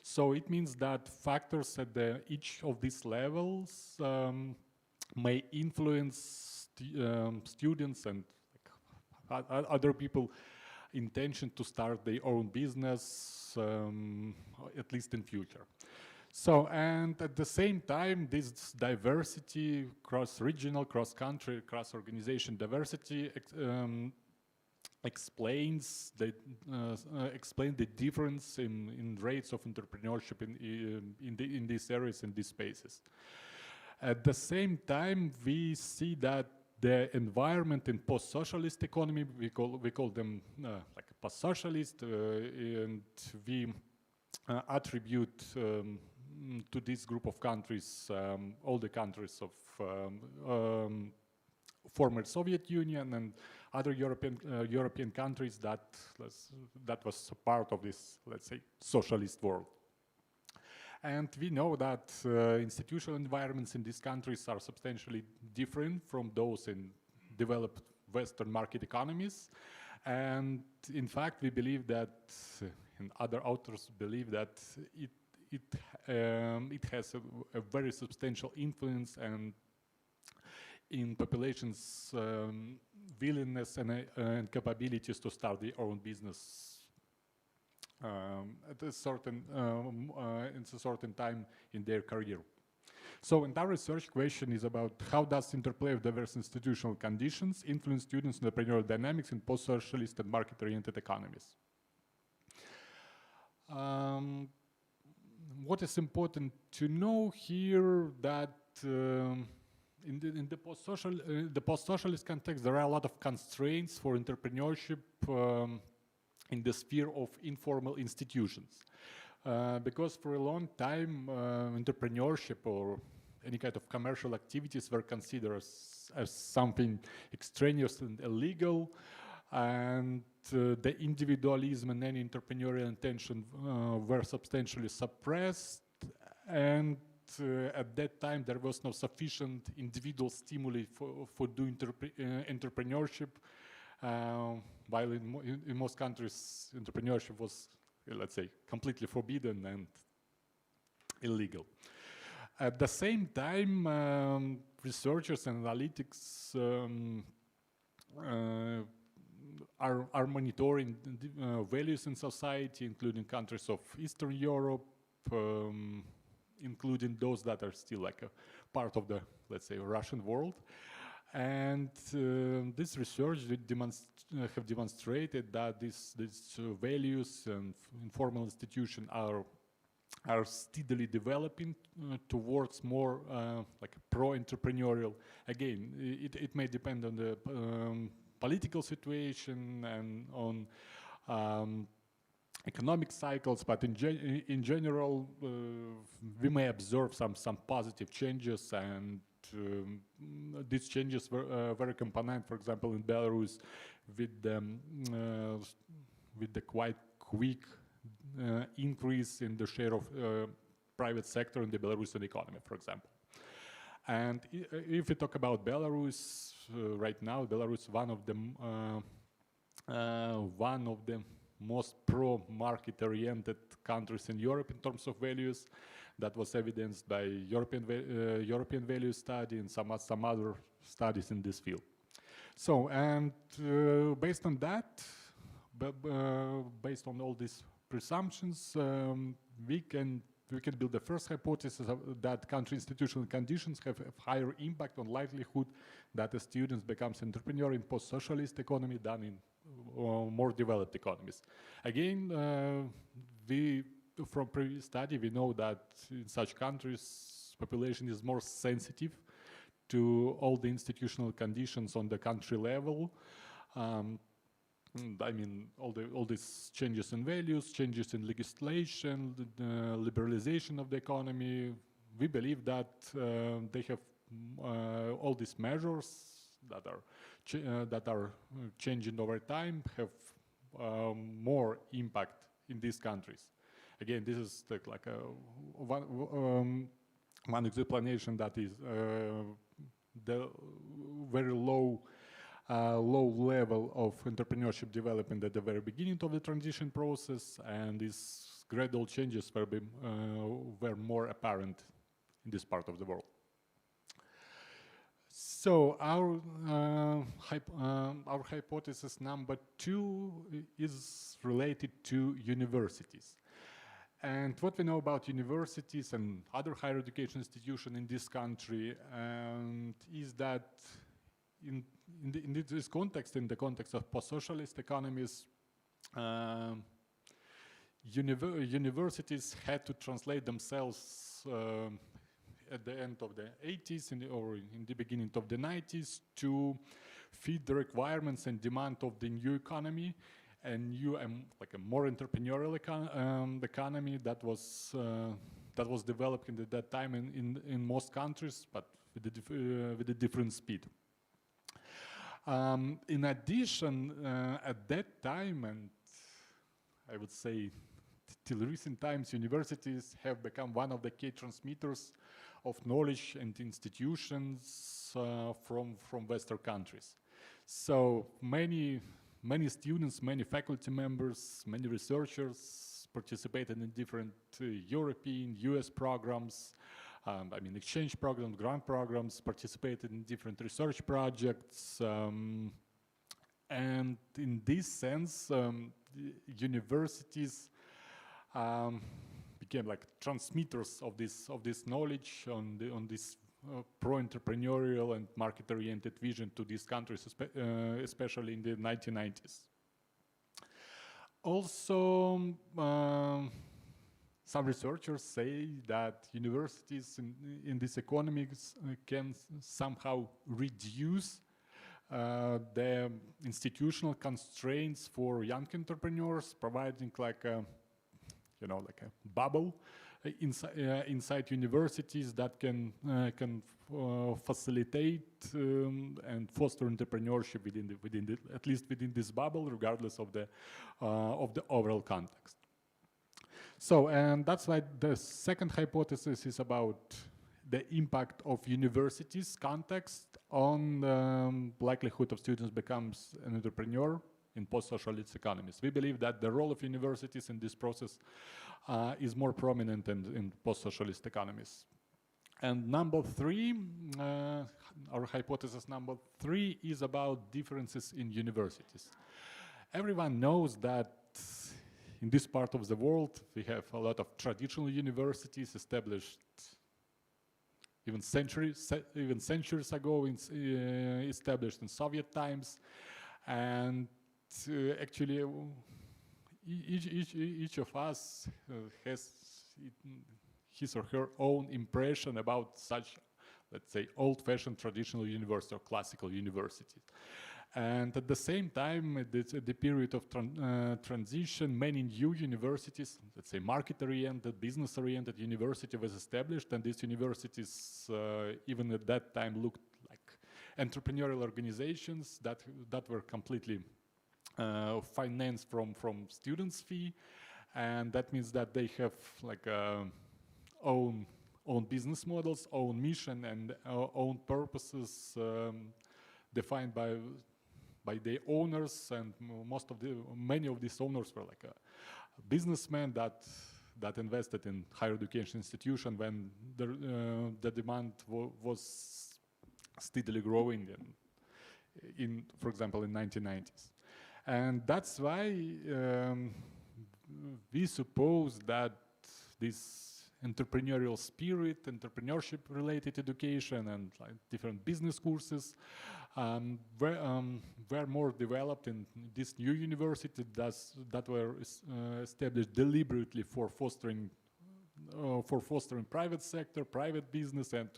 So it means that factors at each of these levels may influence students and other people intention to start their own business, at least in future. So, and at the same time, this diversity, cross-regional, cross-country, cross-organization diversity explains the difference in rates of entrepreneurship in these areas, in these spaces. At the same time, we see that the environment in post-socialist economy, we call them like post-socialist, and we attribute to this group of countries all the countries of former Soviet Union and other European countries that was part of this, let's say, socialist world. And we know that institutional environments in these countries are substantially different from those in developed Western market economies. And in fact, we believe that, and other authors believe that it has a very substantial influence and in populations' willingness and capabilities to start their own business at a certain time in their career. So, and our research question is about how does interplay of diverse institutional conditions influence students' entrepreneurial dynamics in post-socialist and market-oriented economies. What is important to know here that in the post-socialist context, there are a lot of constraints for entrepreneurship in the sphere of informal institutions. Because for a long time, entrepreneurship or any kind of commercial activities were considered as something extraneous and illegal, and the individualism and any entrepreneurial intention were substantially suppressed, and at that time there was no sufficient individual stimuli for doing entrepreneurship, while in most countries entrepreneurship was, let's say, completely forbidden and illegal. At the same time, researchers and analytics are monitoring values in society, including countries of Eastern Europe, including those that are still like a part of the, let's say, Russian world. And this research have demonstrated that these values and informal institutions are steadily developing towards more like pro-entrepreneurial. Again, it may depend on the political situation and on economic cycles, but in general, we may observe some positive changes, and these changes were very accompanied, for example, in Belarus, with the quite quick increase in the share of private sector in the Belarusian economy, for example. And if we talk about Belarus, right now, Belarus is one of the most pro-market-oriented countries in Europe in terms of values. That was evidenced by European value study and some other studies in this field. So, and based on that, based on all these presumptions, we can build the first hypothesis that country institutional conditions have a higher impact on likelihood that a student becomes entrepreneur in post-socialist economy than in more developed economies. Again, from previous study, we know that in such countries, population is more sensitive to all the institutional conditions on the country level. I mean, all these changes in values, changes in legislation, the liberalization of the economy. We believe that they have all these measures that are changing over time have more impact in these countries. Again, this is like one explanation, that is the very low level of entrepreneurship development at the very beginning of the transition process, and these gradual changes were more apparent in this part of the world. So our hypothesis number 2 is related to universities. And what we know about universities and other higher education institutions in this country is that in this context, in the context of post-socialist economies, universities had to translate themselves at the end of the 80s or in the beginning of the 90s to feed the requirements and demand of the new economy, and like a more entrepreneurial economy that was developed at that time in most countries, but with a different speed. In addition, at that time, and I would say till recent times, universities have become one of the key transmitters of knowledge and institutions from Western countries. So many students, many faculty members, many researchers participated in different European, US programs, exchange programs, grant programs, participated in different research projects. And in this sense, universities became like transmitters of this knowledge on this pro-entrepreneurial and market-oriented vision to these countries, especially in the 1990s. Also, some researchers say that universities in this economics can somehow reduce the institutional constraints for young entrepreneurs, providing like a, like a bubble inside universities that can facilitate and foster entrepreneurship at least within this bubble, regardless of the overall context. So, and that's why the second hypothesis is about the impact of universities context on the likelihood of students becomes an entrepreneur in post-socialist economies. We believe that the role of universities in this process is more prominent in post-socialist economies. And number three, our hypothesis number three is about differences in universities. Everyone knows that in this part of the world, we have a lot of traditional universities established even centuries ago, established in Soviet times, and actually each of us has his or her own impression about such, let's say, old-fashioned traditional university or classical universities. And at the same time, at the period of transition, many new universities, let's say market-oriented, business-oriented university was established, and these universities, even at that time, looked like entrepreneurial organizations that were completely financed from students' fee, and that means that they have like own business models, own mission, and own purposes defined by the owners, and many of these owners were like a businessmen that invested in higher education institution when the demand was steadily growing for example, in 1990s. And that's why we suppose that this entrepreneurial spirit, entrepreneurship-related education, and like different business courses were more developed in this new university that were established deliberately for fostering private sector, private business, and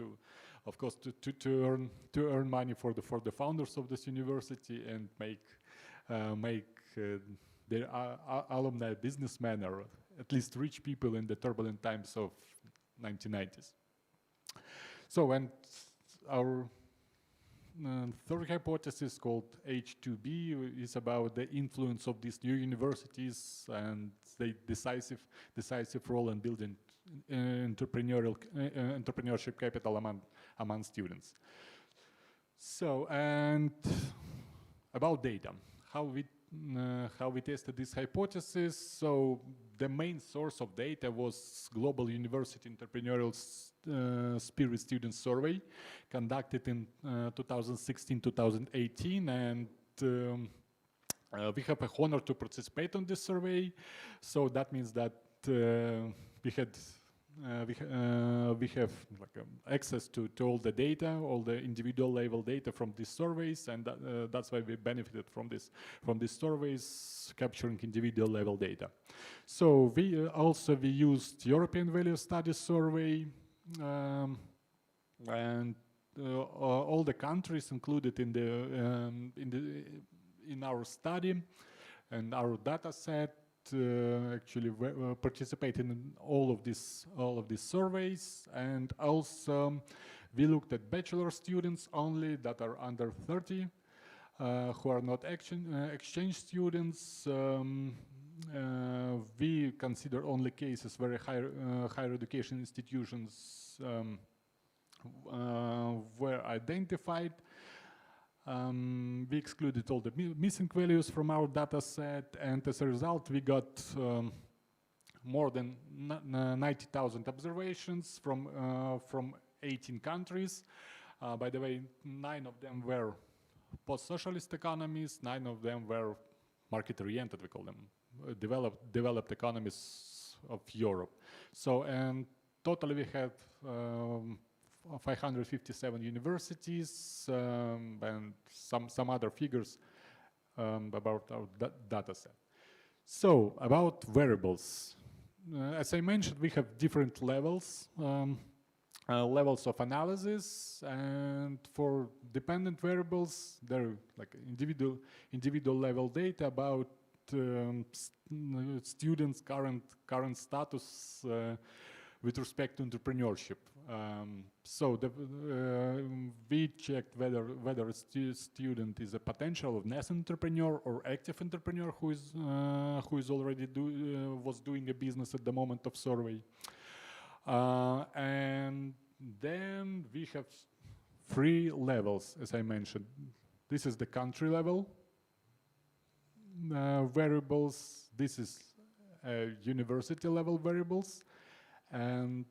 of course, to earn money for the founders of this university and make their alumni businessmen, or at least rich people in the turbulent times of 1990s. So, and our third hypothesis, called H2B, is about the influence of these new universities and their decisive role in building entrepreneurship capital among students. So, and about data, how we tested this hypothesis. So the main source of data was Global University Entrepreneurial Spirit Student Survey, conducted in 2016-2018, and we have a honor to participate on this survey. So that means that we have like, access to all the data, all the individual level data from these surveys, and that's why we benefited from these surveys, capturing individual level data. So we used European Value Studies Survey, and all the countries included in our study and our data set actually participated in all of these surveys. And also we looked at bachelor students only that are under 30, who are not exchange students. We consider only cases where higher education institutions were identified. We excluded all the missing values from our data set, and as a result we got more than 90,000 observations from 18 countries. By the way, 9 of them were post-socialist economies, 9 of them were market-oriented, we call them developed economies of Europe. So, and totally we had 557 universities and some other figures about our data set. So, about variables. as I mentioned, we have different levels. Levels of analysis, and for dependent variables, there are like individual level data about students' current status with respect to entrepreneurship. So we checked whether a student is a potential or nascent entrepreneur or active entrepreneur who is already was doing a business at the moment of survey. And then we have 3 levels, as I mentioned. This is the country level variables. This is university level variables, and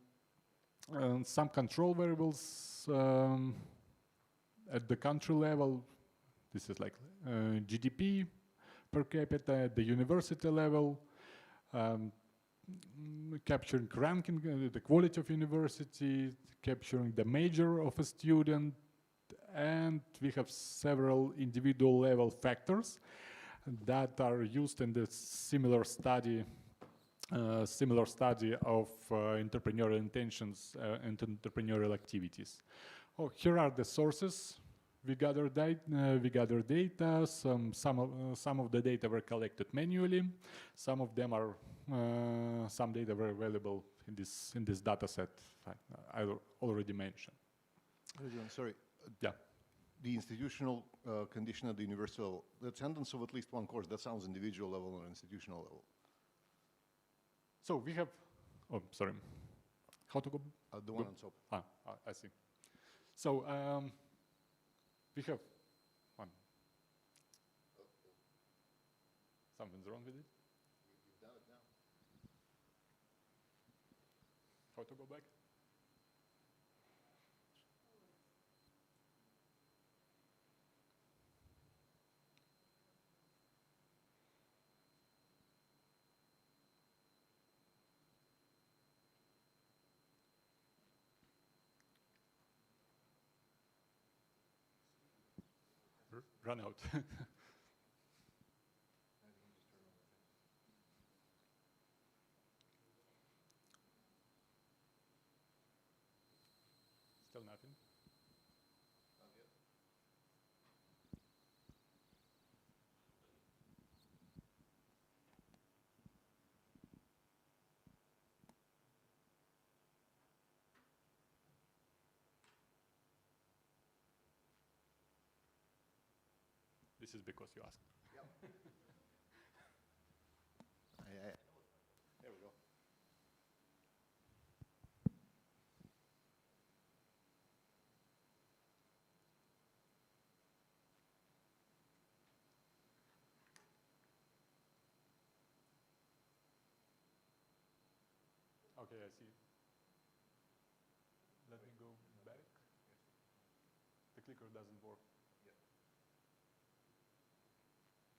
some control variables at the country level. This is like GDP per capita. At the university level, capturing ranking, the quality of university, capturing the major of a student, and we have several individual level factors that are used in the similar study of entrepreneurial intentions and entrepreneurial activities. Oh, here are the sources. We gather data. Some of the data were collected manually. Some of them are some data were available in this data set I already mentioned. Sorry. Yeah. The institutional condition at the university level, the attendance of at least one course, that sounds individual level or institutional level. So we have, oh, sorry. How to go? The one on top. I see. So we have one. Something's wrong with it? You've done it now. How to go back? Run out. Still nothing. This is because you asked. Yep. There we go. Okay, I see. Let me go back. The clicker doesn't work.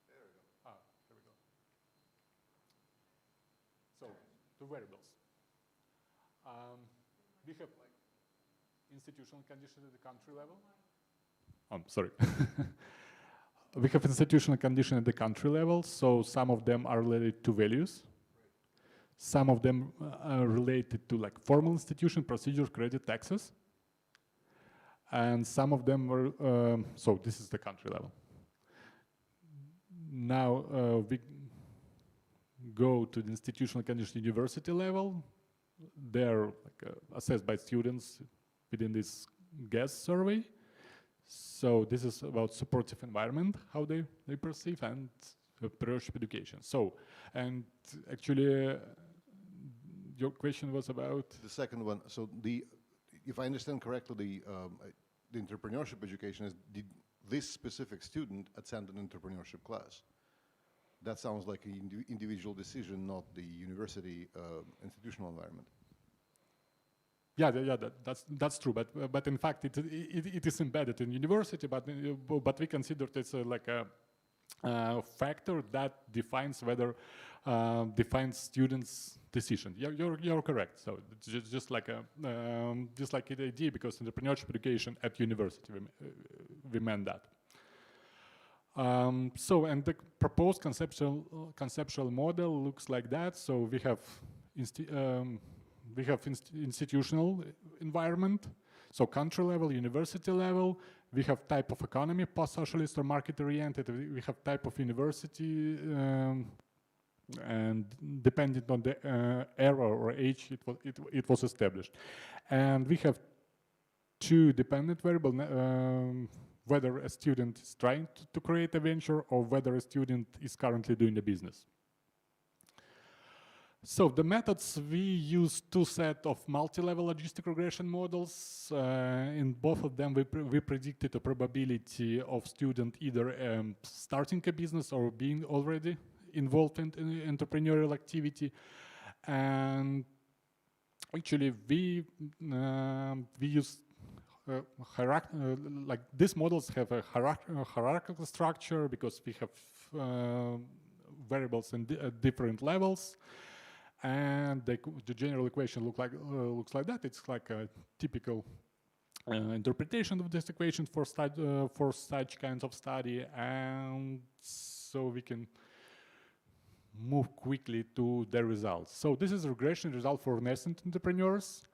There we go. Here we go. So, 2 variables. We have institutional condition at the country level. Sorry. We have institutional condition at the country level, so some of them are related to values. Some of them are related to like formal institution, procedures, credit, taxes. And some of them were, so this is the country level. Now we go to the institutional condition university level. They're like, assessed by students within this GAS survey. So this is about supportive environment, how they perceive, and entrepreneurship education. So, and actually, your question was about? The second one, so if I understand correctly, the entrepreneurship education is, did this specific student attend an entrepreneurship class? That sounds like an individual decision, not the university institutional environment. Yeah, that's true. But in fact, it is embedded in university. But we consider it like a factor that defines whether defines students' decision. You're correct. So it's just like the idea, because entrepreneurship education at university we meant that. So, and the proposed conceptual model looks like that. So we have institutional environment, so country level, university level. We have type of economy, post-socialist or market-oriented. We have type of university, and depending on the era or age, it was established. And we have two dependent variables, whether a student is trying to create a venture or whether a student is currently doing a business. So the methods, we use two sets of multi-level logistic regression models. In both of them, we predicted a probability of student either starting a business or being already involved in entrepreneurial activity. And actually, we use like these models have a hierarchical structure because we have variables at different levels. And the general equation looks like that. It's like a typical interpretation of this equation for such kinds of study, and so we can move quickly to the results. So this is a regression result for nascent entrepreneurs,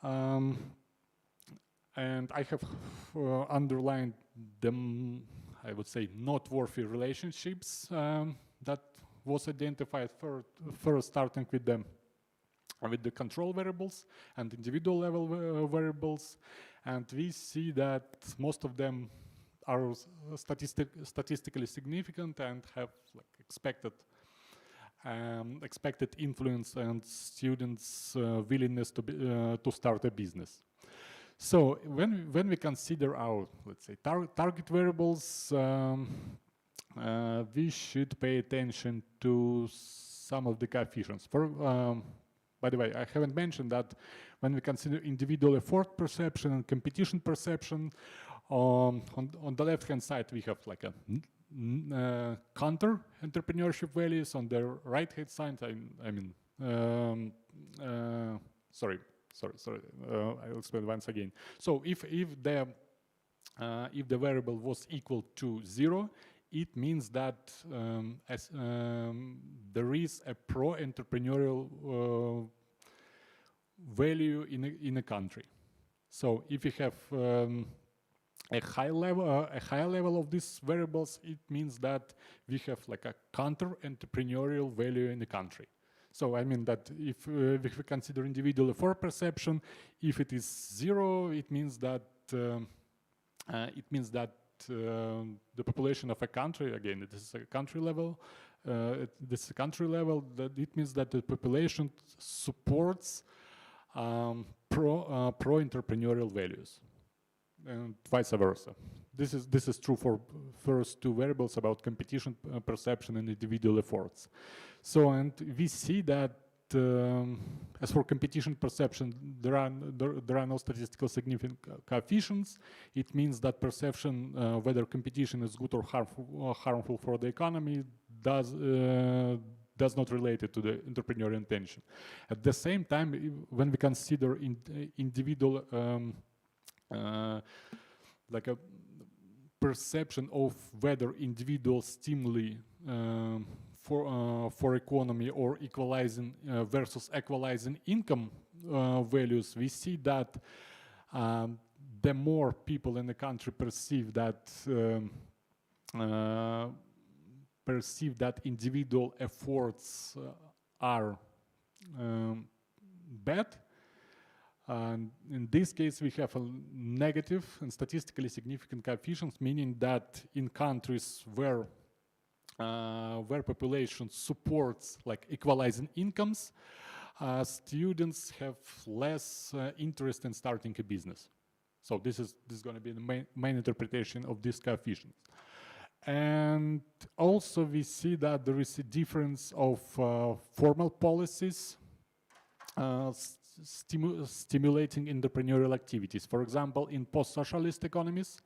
and I have underlined them, I would say, noteworthy relationships that was identified first starting with the control variables and individual level variables, and we see that most of them are statistically significant and have like expected influence and students' willingness to start a business. So when we consider our, let's say, target variables, we should pay attention to some of the coefficients. By the way, I haven't mentioned that when we consider individual effort perception and competition perception, on the left-hand side we have like a counter entrepreneurship values. On the right-hand side, I'll explain once again. So if the variable was equal to 0, it means that there is a pro-entrepreneurial value in a country. So if you have a higher level of these variables, it means that we have like a counter-entrepreneurial value in the country. So I mean that if we consider individual effort perception, if it is 0, it means that the population of a country, again, this is a country level. That it means that the population supports pro-entrepreneurial values, and vice versa. This is true for first two variables about competition perception and individual efforts. So, and we see that as for competition perception, there are no statistical significant coefficients. It means that perception, whether competition is good or harmful for the economy, does not relate it to the entrepreneurial intention. At the same time, when we consider individual like a perception of whether individual stimuli for economy or equalizing versus equalizing income values, we see that the more people in the country perceive that individual efforts are bad. And in this case, we have a negative and statistically significant coefficients, meaning that in countries where population supports like equalizing incomes, students have less interest in starting a business. So this is going to be the main interpretation of this coefficient. And also we see that there is a difference of formal policies stimulating entrepreneurial activities. For example, in post-socialist economies,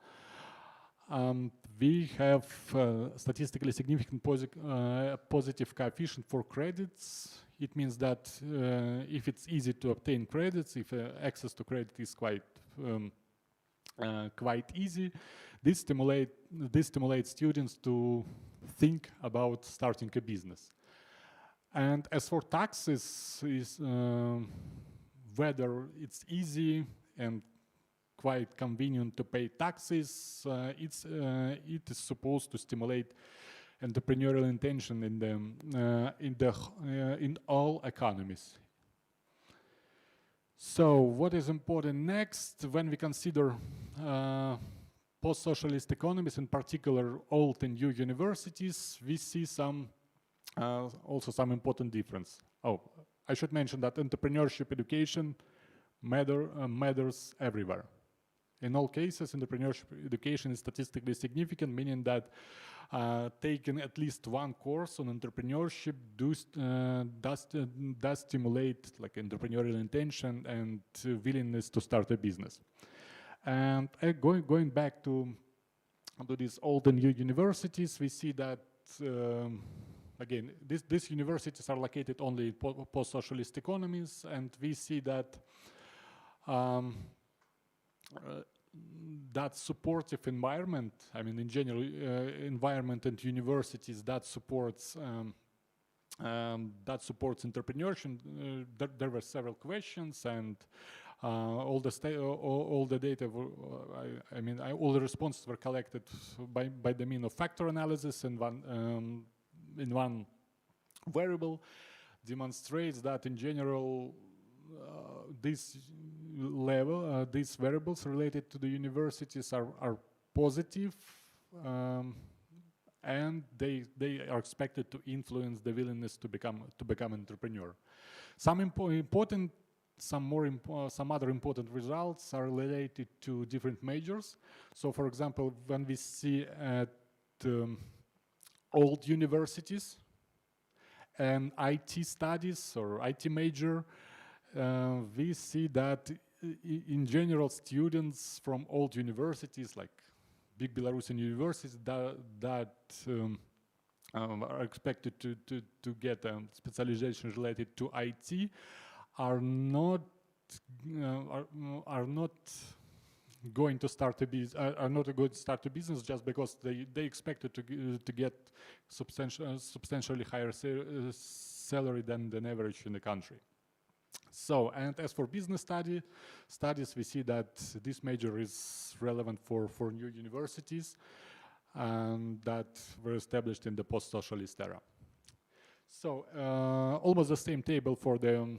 we have statistically significant positive coefficient for credits. It means that if it's easy to obtain credits, if access to credit is quite easy, this stimulates students to think about starting a business. And as for taxes, is whether it's easy and quite convenient to pay taxes, it is supposed to stimulate entrepreneurial intention in all economies. So what is important next when we consider post-socialist economies, in particular old and new universities, we see also some important difference. Oh, I should mention that entrepreneurship education matters everywhere. In all cases, entrepreneurship education is statistically significant, meaning that taking at least one course on entrepreneurship does stimulate like entrepreneurial intention and willingness to start a business. And going back to these old and new universities, we see that again, these universities are located only in post-socialist economies, and we see that that supportive environment, I mean, in general, environment and universities that supports entrepreneurship. There were several questions, and all the data, all the responses were collected by the means of factor analysis, and one variable demonstrates that in general these variables related to the universities are positive, and they are expected to influence the willingness to become entrepreneur. Some other important results are related to different majors. So, for example, when we see at old universities and IT studies or IT major, we see that in general students from old universities like big Belarusian universities that are expected to get specialization related to IT are not going to start a business just because they expected to get substantially higher salary than average in the country. So, and as for business studies, we see that this major is relevant for new universities that were established in the post-socialist era. So, almost the same table for the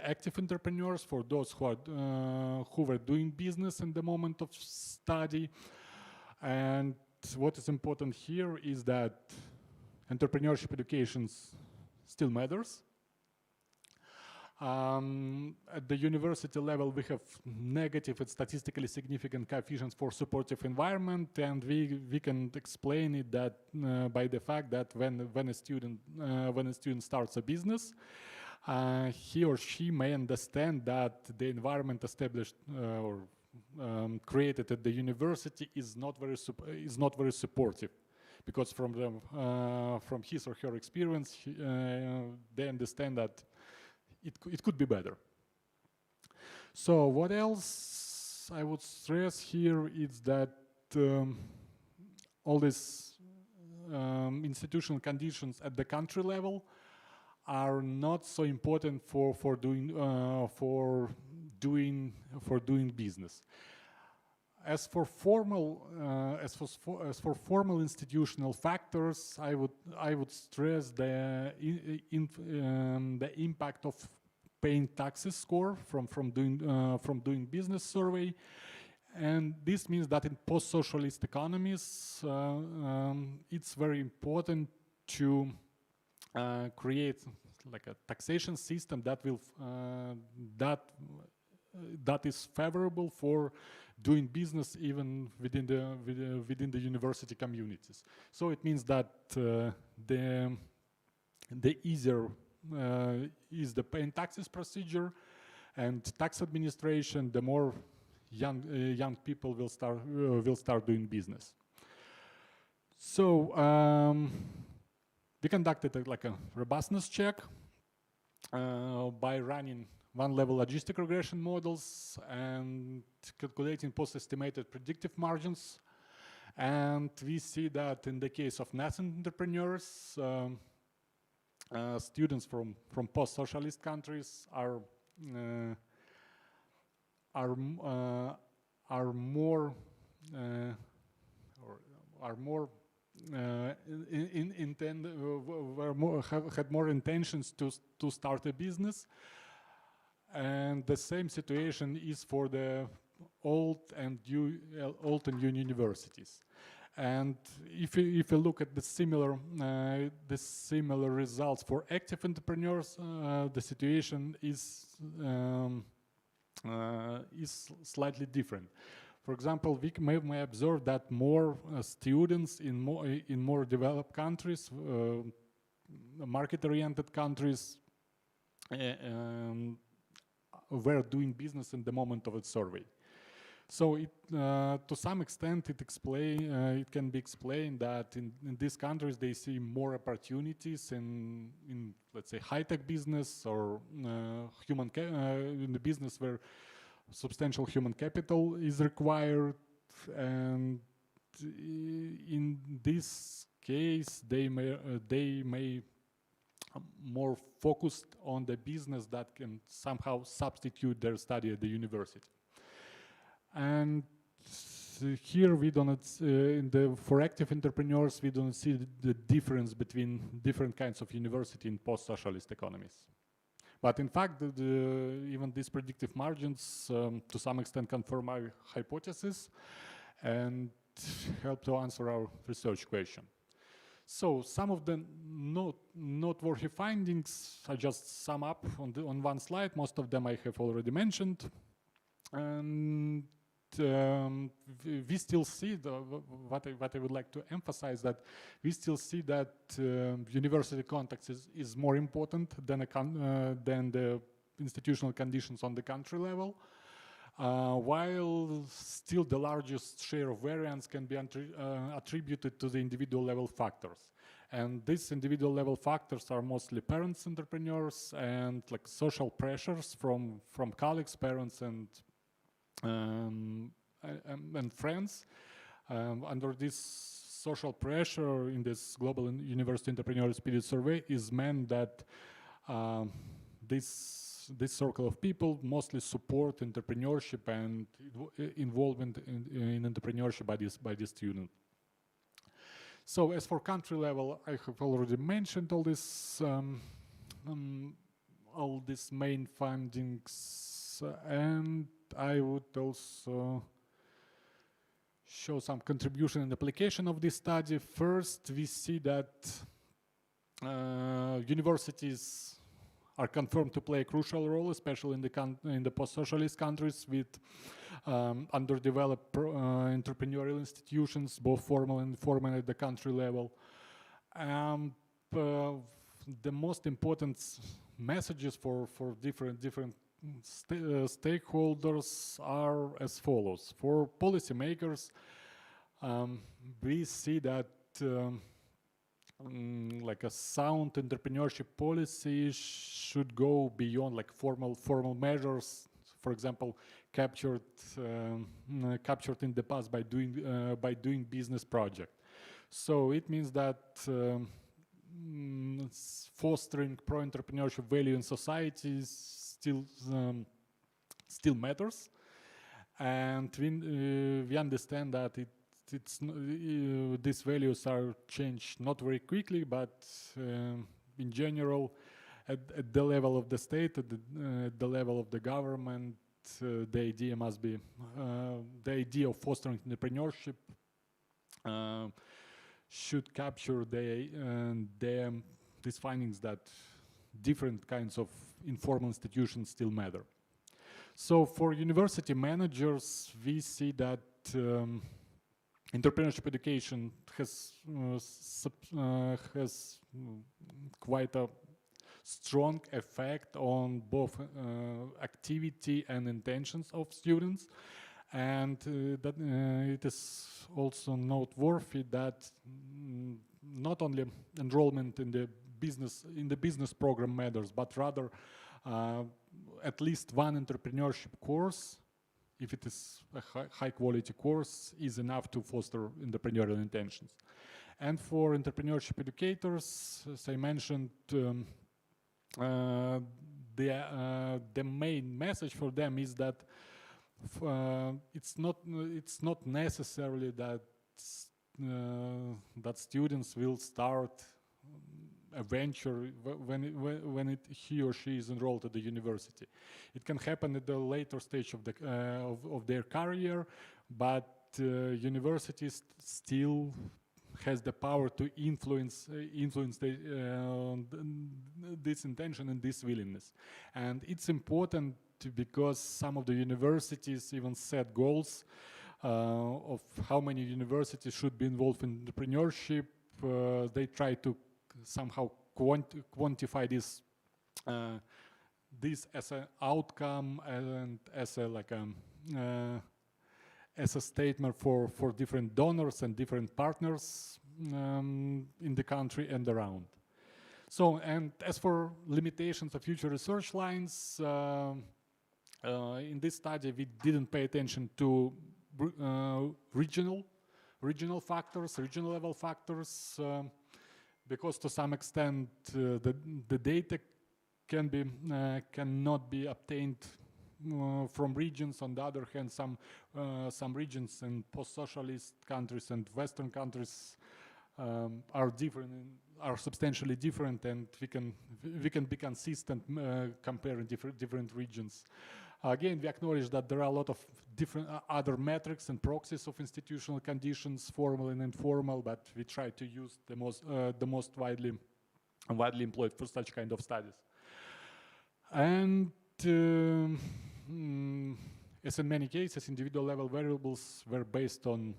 active entrepreneurs, for those who were doing business in the moment of study. And what is important here is that entrepreneurship education still matters. At the university level, we have negative and statistically significant coefficients for supportive environment, and we can explain it that by the fact that when a student starts a business, he or she may understand that the environment established or created at the university is not very supportive, because from his or her experience, they understand that it could be better. So what else I would stress here is that all these institutional conditions at the country level are not so important for doing business. As for formal institutional factors, I would stress the impact of paying taxes score from doing business survey, and this means that in post-socialist economies, it's very important to create like a taxation system that will that is favorable for doing business even within the university communities. So it means that the easier is the paying taxes procedure and tax administration, the more young people will start doing business. So we conducted a robustness check by running one-level logistic regression models and calculating post-estimated predictive margins. And we see that in the case of nascent entrepreneurs, students from post-socialist countries are more had more intentions to start a business, and the same situation is for the old and new universities. And if you look at the similar results for active entrepreneurs, the situation is slightly different. For example, we may observe that more students in more developed countries, market-oriented countries, were doing business in the moment of a survey. So to some extent, it can be explained that in these countries they see more opportunities in let's say high-tech business or in the business where substantial human capital is required, and in this case they may more focused on the business that can somehow substitute their study at the university. And here we don't for active entrepreneurs we don't see the difference between different kinds of university in post-socialist economies. But in fact, even these predictive margins to some extent confirm our hypothesis and help to answer our research question. So some of the noteworthy findings I just sum up on one slide. Most of them I have already mentioned. And we still see what I would like to emphasize, that we still see that university context is more important than the institutional conditions on the country level, while still the largest share of variance can be attributed to the individual level factors. And these individual level factors are mostly parents, entrepreneurs, and like social pressures from colleagues, parents, and friends. Under this social pressure in this Global University Entrepreneurial Spirit Survey is meant that this circle of people mostly support entrepreneurship and involvement in entrepreneurship by the student. So as for country level, I have already mentioned all these main findings, and I would also show some contribution and application of this study. First, we see that universities are confirmed to play a crucial role, especially in the post-socialist countries with underdeveloped entrepreneurial institutions, both formal and informal at the country level. The most important messages for different stakeholders are as follows. For policymakers, we see that like a sound entrepreneurship policy should go beyond like formal measures, for example, captured in the past by doing business project. So it means that fostering pro-entrepreneurship value in society still matters, and we understand that these values are changed not very quickly, but in general, at the level of the state, at the level of the government, the idea must be the idea of fostering entrepreneurship should capture these findings that different kinds of informal institutions still matter. So for university managers, we see that entrepreneurship education has quite a strong effect on both activity and intentions of students, and that it is also noteworthy that not only enrollment in the business program matters, but rather at least one entrepreneurship course if it is a high quality course, is enough to foster entrepreneurial intentions. And for entrepreneurship educators, as I mentioned, the main message for them is that it's not necessarily that that students will start a venture when he or she is enrolled at the university. It can happen at the later stage of their career, but universities still has the power to influence this intention and this willingness. And it's important because some of the universities even set goals of how many universities should be involved in entrepreneurship. They try to somehow quantify this as an outcome and as a statement for different donors and different partners in the country and around. So, and as for limitations of future research lines, in this study we didn't pay attention to regional factors, regional level factors, because to some extent the data cannot be obtained from regions. On the other hand, some regions in post-socialist countries and Western countries are substantially different, and we can be consistent comparing different regions. Again, we acknowledge that there are a lot of different other metrics and proxies of institutional conditions, formal and informal, but we try to use the most widely employed for such kind of studies. And as in many cases, individual level variables were based on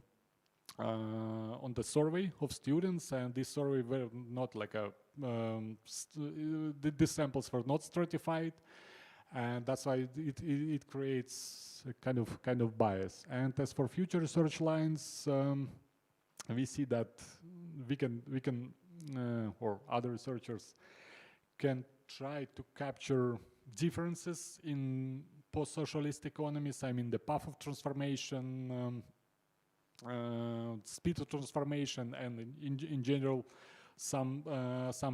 the survey of students, and this survey were not like the samples were not stratified, and that's why it creates a kind of bias. And as for future research lines, we see that we can or other researchers can try to capture differences in post-socialist economies. I mean, the path of transformation, speed of transformation, and in general some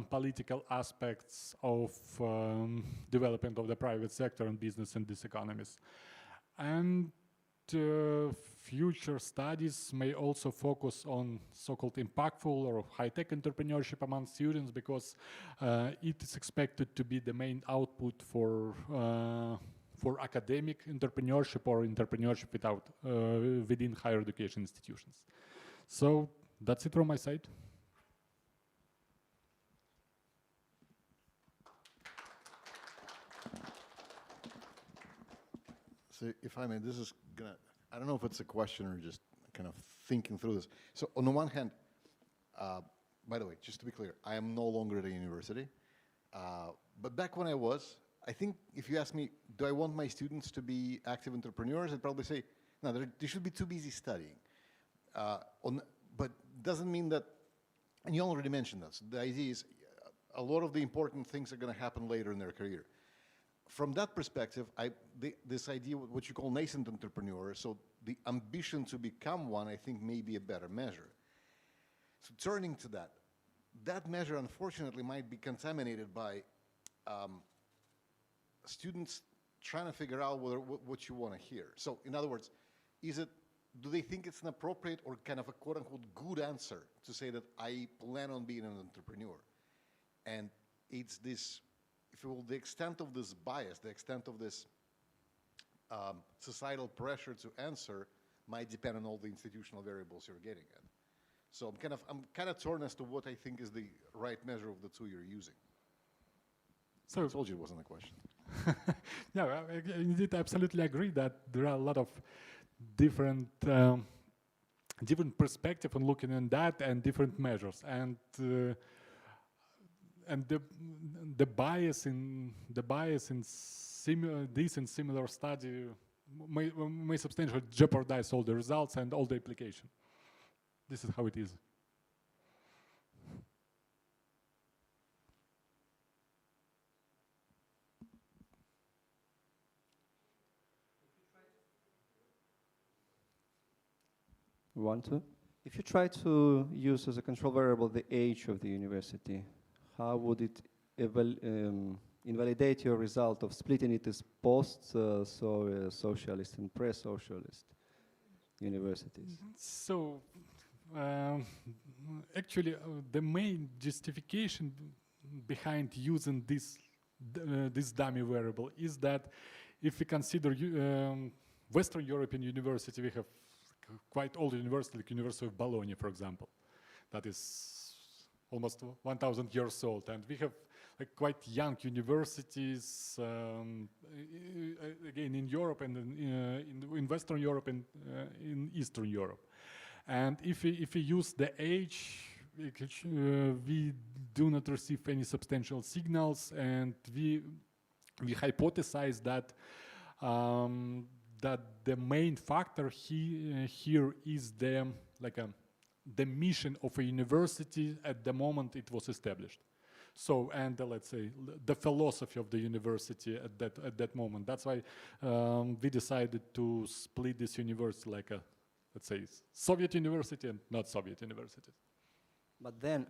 political aspects of development of the private sector and business in these economies. And future studies may also focus on so-called impactful or high-tech entrepreneurship among students, because it is expected to be the main output for academic entrepreneurship or entrepreneurship within higher education institutions. So that's it from my side. So if I may, this is gonna, I don't know if it's a question or just kind of thinking through this. So on the one hand, by the way, just to be clear, I am no longer at a university. But back when I was, I think if you ask me, do I want my students to be active entrepreneurs, I'd probably say, no, they should be too busy studying. But doesn't mean that, and you already mentioned this, the idea is a lot of the important things are going to happen later in their career. From that perspective, this idea, what you call nascent entrepreneur, so the ambition to become one, I think may be a better measure. So turning to that measure, unfortunately, might be contaminated by students trying to figure out what you want to hear. So in other words, do they think it's an appropriate or kind of a quote-unquote good answer to say that I plan on being an entrepreneur? And it's this, if you will, the extent of this bias, the extent of this societal pressure to answer might depend on all the institutional variables you're getting at. So I'm kind of torn as to what I think is the right measure of the two you're using. So I told you it wasn't a question. Yeah, I indeed absolutely agree that there are a lot of different perspectives on looking at that and different measures, and the bias in similar study may substantially jeopardize all the results and all the application. This is how it is. want to. If you try to use as a control variable the age of the university, how would it invalidate your result of splitting it as socialist and pre-socialist universities? So, actually, the main justification behind using this dummy variable is that if we consider Western European university, we have quite old university, like University of Bologna, for example, that is almost 1,000 years old, and we have like quite young universities again in Europe and in Western Europe and in Eastern Europe. And if we use the age, we do not receive any substantial signals, and we hypothesize that that the main factor here is the mission of a university at the moment it was established. So, and let's say the philosophy of the university at that moment. That's why we decided to split this university like a, let's say, Soviet university and not Soviet university. But then,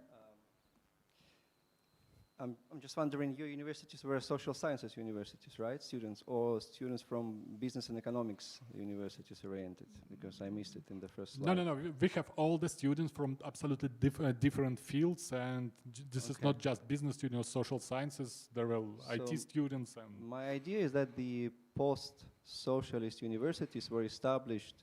I'm just wondering, your universities were social sciences universities, right? Students, or students from business and economics universities oriented? Because I missed it in the first slide. No. We have all the students from absolutely different fields, and this is not just business students, social sciences. There are IT students. And my idea is that the post-socialist universities were established.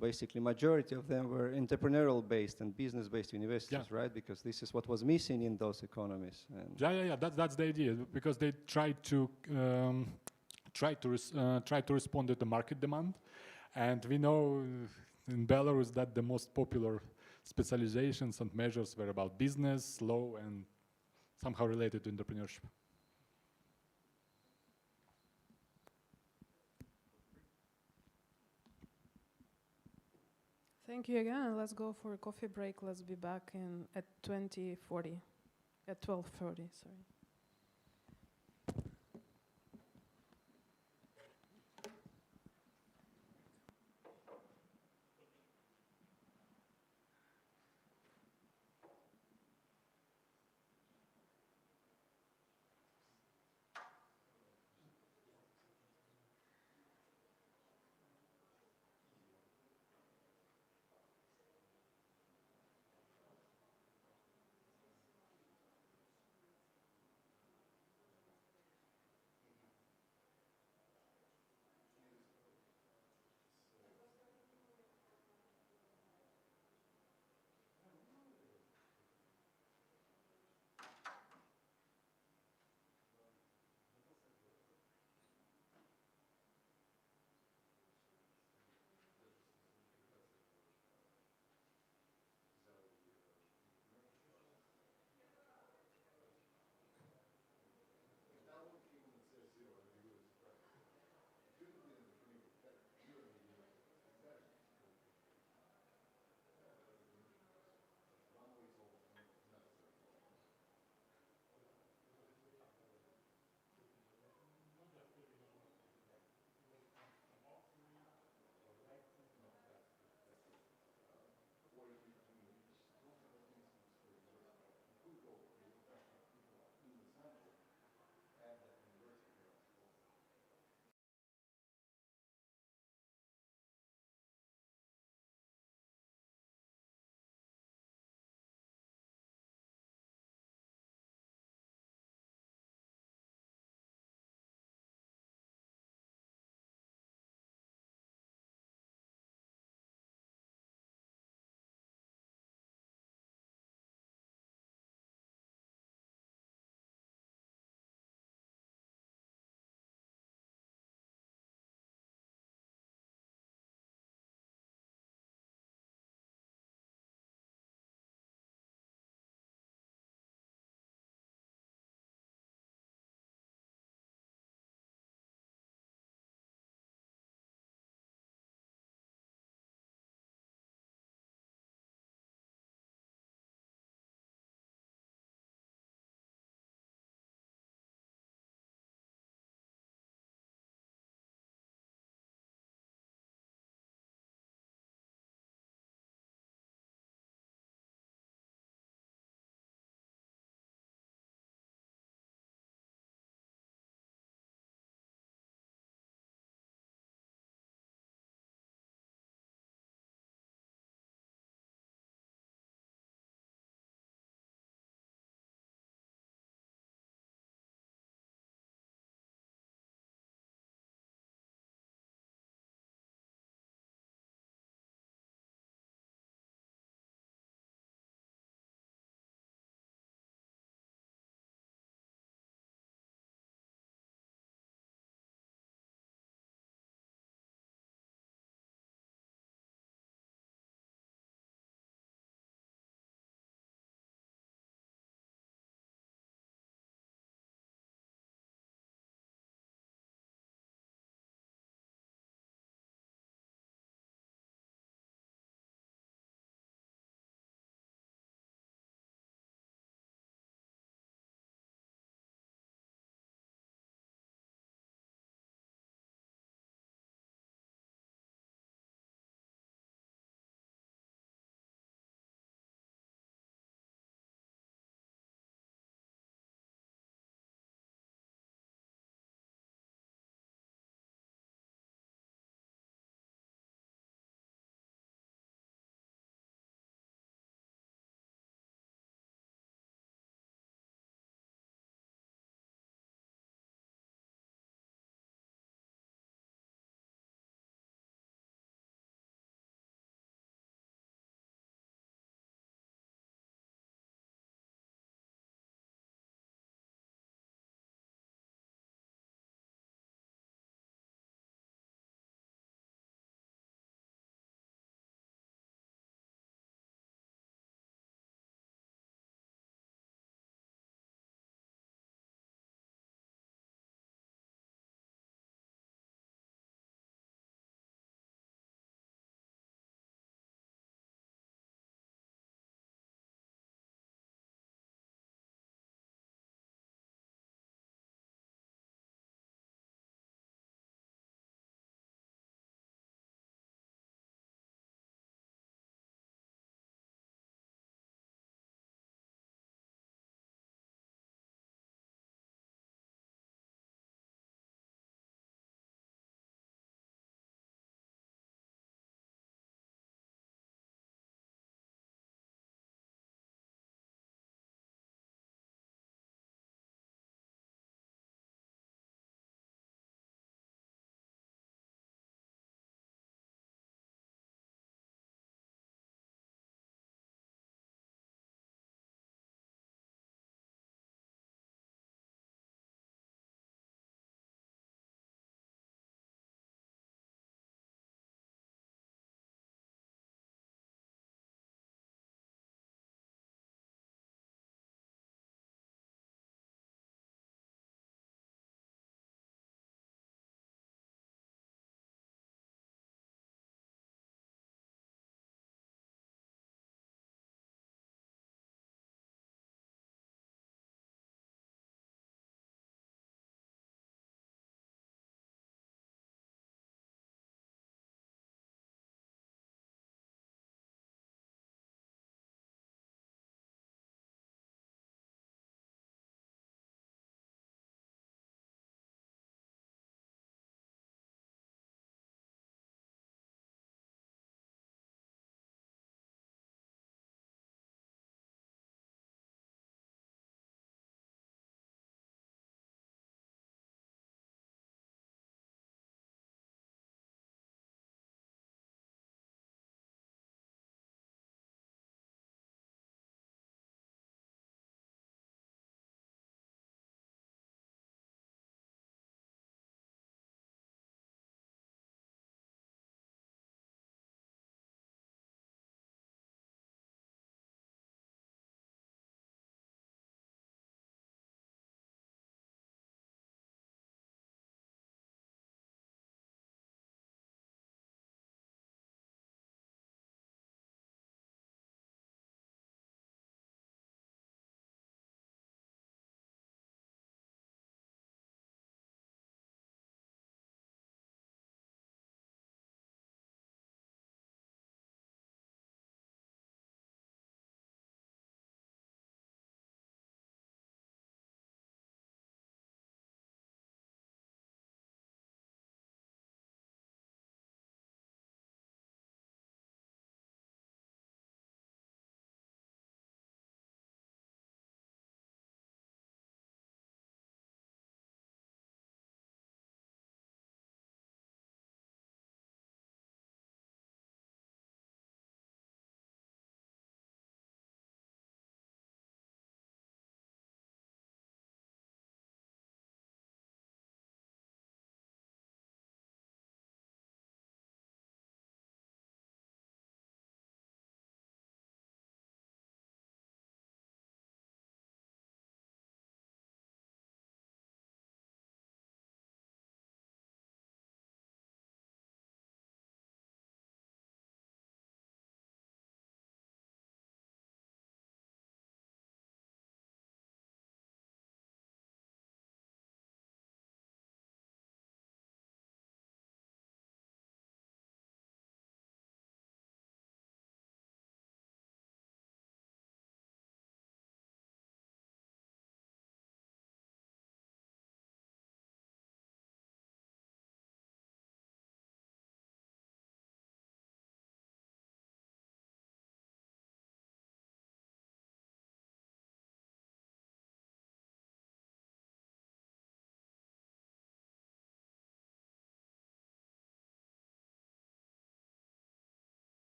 Basically, majority of them were entrepreneurial-based and business-based universities, right? Because this is what was missing in those economies. And yeah. That's the idea, because they tried to respond to the market demand, and we know in Belarus that the most popular specializations and measures were about business, law, and somehow related to entrepreneurship. Thank you again, and let's go for a coffee break. Let's be back at 12:40, sorry.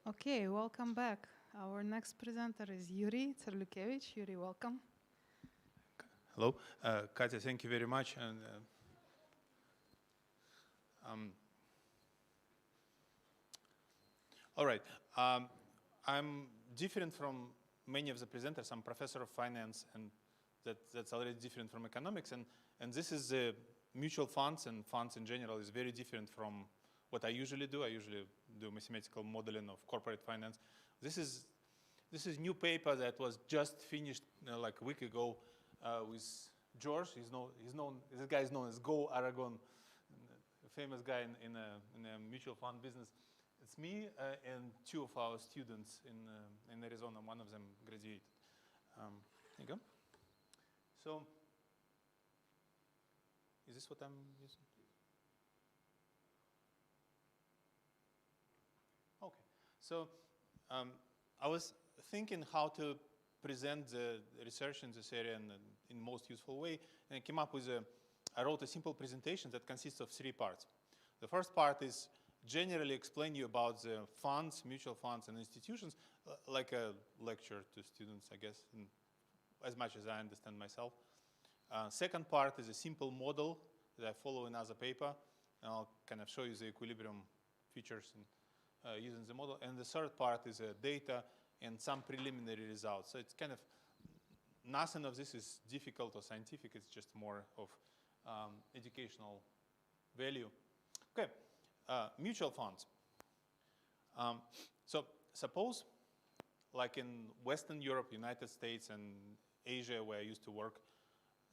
Okay, welcome back. Our next presenter is Yuri Tserlukevich. Yuri, welcome. Hello, Katya, thank you very much. And all right, I'm different from many of the presenters. I'm professor of finance, and that's already different from economics. And this is mutual funds and funds in general is very different from what I usually do. I usually do mathematical modeling of corporate finance. This is new paper that was just finished like a week ago with George. This guy is known as Go Aragon, a famous guy in a mutual fund business. It's me and two of our students in Arizona. One of them graduated. There you go. So, is this what I'm using? Okay. So, I was thinking how to present the research in this area in the most useful way, and I came up with I wrote a simple presentation that consists of 3 parts. The first part is generally explain you about the funds, mutual funds, and institutions, like a lecture to students, I guess, as much as I understand myself. Second part is a simple model that I follow in another paper, and I'll kind of show you the equilibrium features using the model. And the third part is data and some preliminary results. So it's kind of, nothing of this is difficult or scientific, it's just more of educational value. Okay, mutual funds. So suppose, like in Western Europe, United States, and Asia, where I used to work,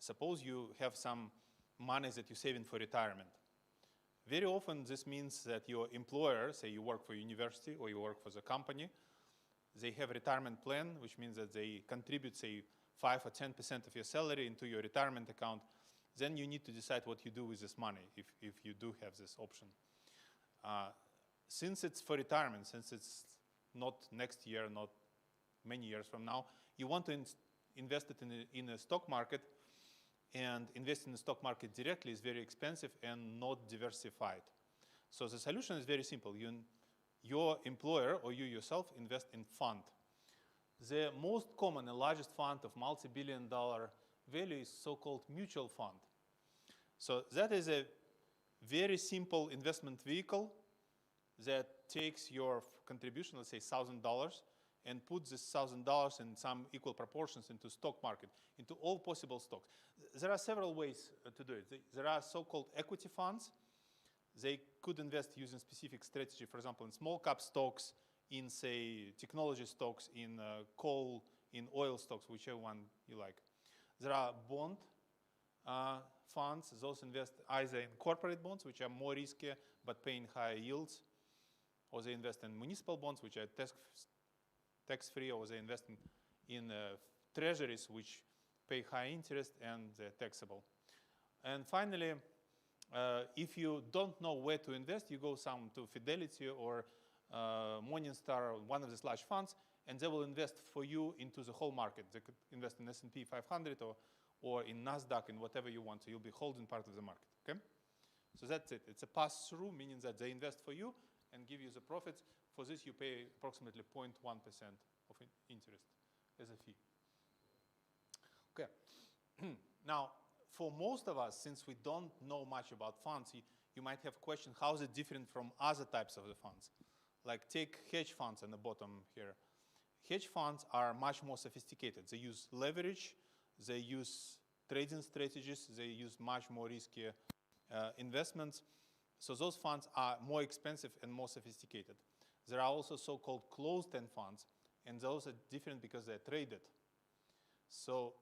suppose you have some money that you're saving for retirement. Very often this means that your employer, say you work for university or you work for the company, they have a retirement plan, which means that they contribute, say, 5 or 10% of your salary into your retirement account. Then you need to decide what you do with this money, if you do have this option. Since it's for retirement, since it's not next year, not many years from now, you want to invest it in a stock market, and invest in the stock market directly is very expensive and not diversified. So the solution is very simple. Your employer or you yourself invest in fund. The most common and largest fund of multi-billion-dollar value is so-called mutual fund. So that is a very simple investment vehicle that takes your contribution, let's say $1,000, and puts this $1,000 in some equal proportions into stock market, into all possible stocks. There are several ways to do it. There are so-called equity funds. They could invest using specific strategy, for example, in small cap stocks, in, say, technology stocks, in coal, in oil stocks, whichever one you like. There are bond funds. Those invest either in corporate bonds, which are more risky but paying higher yields, or they invest in municipal bonds, which are tax-free, or they invest in treasuries, which pay high interest and they're taxable. And finally, if you don't know where to invest, you go to Fidelity or Morningstar, or one of these large funds, and they will invest for you into the whole market. They could invest in S&P 500 or in NASDAQ, in whatever you want. So you'll be holding part of the market, okay? So that's it. It's a pass-through, meaning that they invest for you and give you the profits. For this, you pay approximately 0.1% of interest as a fee. Okay. Now, for most of us, since we don't know much about funds, you might have questions, how is it different from other types of the funds? Like take hedge funds on the bottom here. Hedge funds are much more sophisticated. They use leverage, they use trading strategies, they use much more risky investments. So those funds are more expensive and more sophisticated. There are also so-called closed-end funds, and those are different because they're traded. So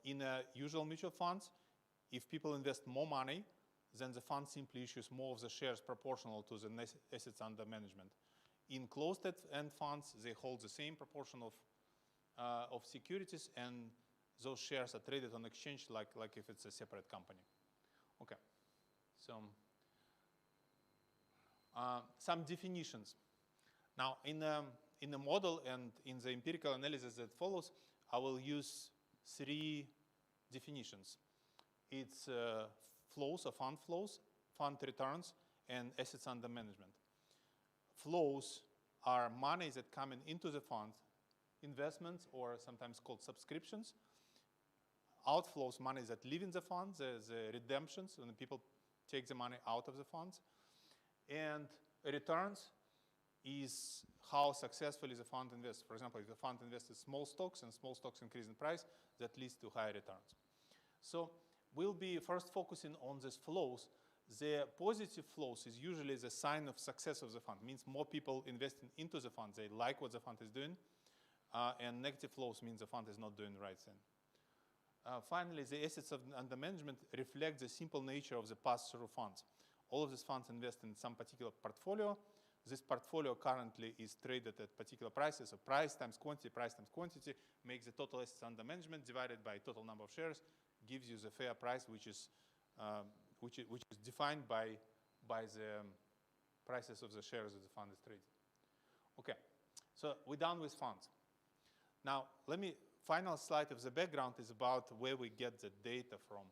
in usual mutual funds, if people invest more money, then the fund simply issues more of the shares proportional to the assets under management. In closed-end funds, they hold the same proportion of securities, and those shares are traded on exchange like if it's a separate company. Okay, so some definitions. Now, in the model and in the empirical analysis that follows, I will use 3 definitions. It's flows or fund returns, and assets under management. Flows are monies that come into the fund, investments or sometimes called subscriptions. Outflows, monies that live in the funds, the redemptions, when people take the money out of the funds. And returns is how successfully the fund invests. For example, if the fund invests in small stocks and small stocks increase in price, that leads to higher returns. So we'll be first focusing on these flows. The positive flows is usually the sign of success of the fund. It means more people investing into the fund. They like what the fund is doing. And negative flows means the fund is not doing the right thing. Finally, the assets under management reflect the simple nature of the pass-through funds. All of these funds invest in some particular portfolio. This portfolio currently is traded at particular prices. So price times quantity makes the total assets under management divided by total number of shares, gives you the fair price, which is defined by the prices of the shares that the fund is trading. Okay, so we're done with funds. Now, final slide of the background is about where we get the data from.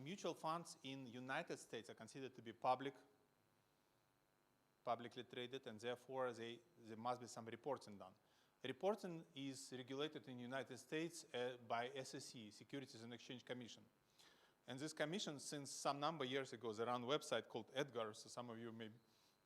Mutual funds in United States are considered to be publicly traded, and therefore there must be some reporting done. Reporting is regulated in the United States by SEC, Securities and Exchange Commission. And this commission, since some number of years ago, is around a website called EDGAR, so some of you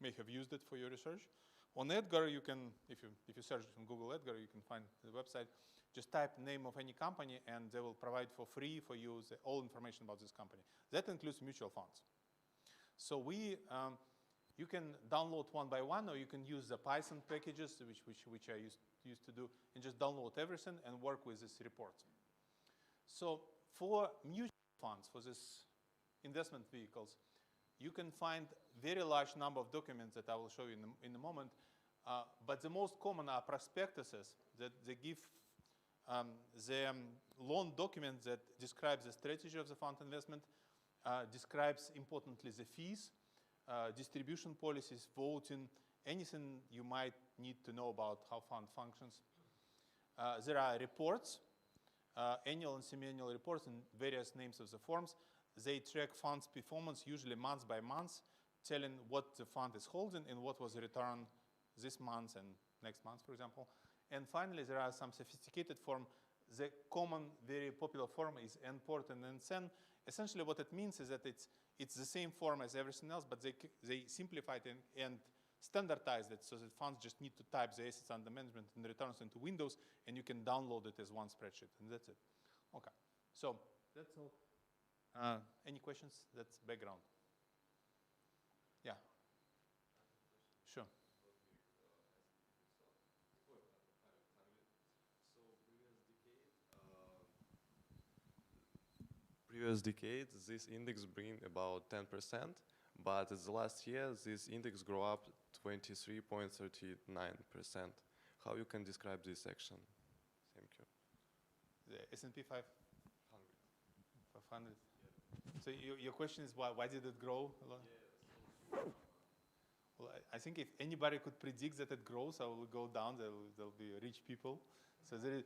may have used it for your research. On EDGAR, you can, if you search on Google EDGAR, you can find the website. Just type name of any company, and they will provide for free for you all information about this company. That includes mutual funds. So you can download one by one, or you can use the Python packages, which I used to do, and just download everything and work with these reports. So for mutual funds, for these investment vehicles, you can find very large number of documents that I will show you in a moment. But the most common are prospectuses that they give the loan document that describes the strategy of the fund investment, describes importantly the fees, distribution policies, voting, anything you might need to know about how fund functions. There are reports, annual and semi-annual reports in various names of the forms. They track funds performance, usually month by month, telling what the fund is holding and what was the return this month and next month, for example. And finally, there are some sophisticated form. The common, very popular form is NPORT and NSEN. Essentially, what it means is that it's the same form as everything else, but they simplified and standardized it so that funds just need to type the assets under management and returns into Windows, and you can download it as one spreadsheet, and that's it. Okay, so that's all. Any questions? That's background. Yeah. Sure. Previous decade, this index bring about 10%, but in the last year, this index grew up 23.39%. How you can describe this action? Thank you. The S&P 500. So your question is why did it grow a lot? Yeah. Well, I think if anybody could predict that it grows, I will go down. There'll be rich people. So there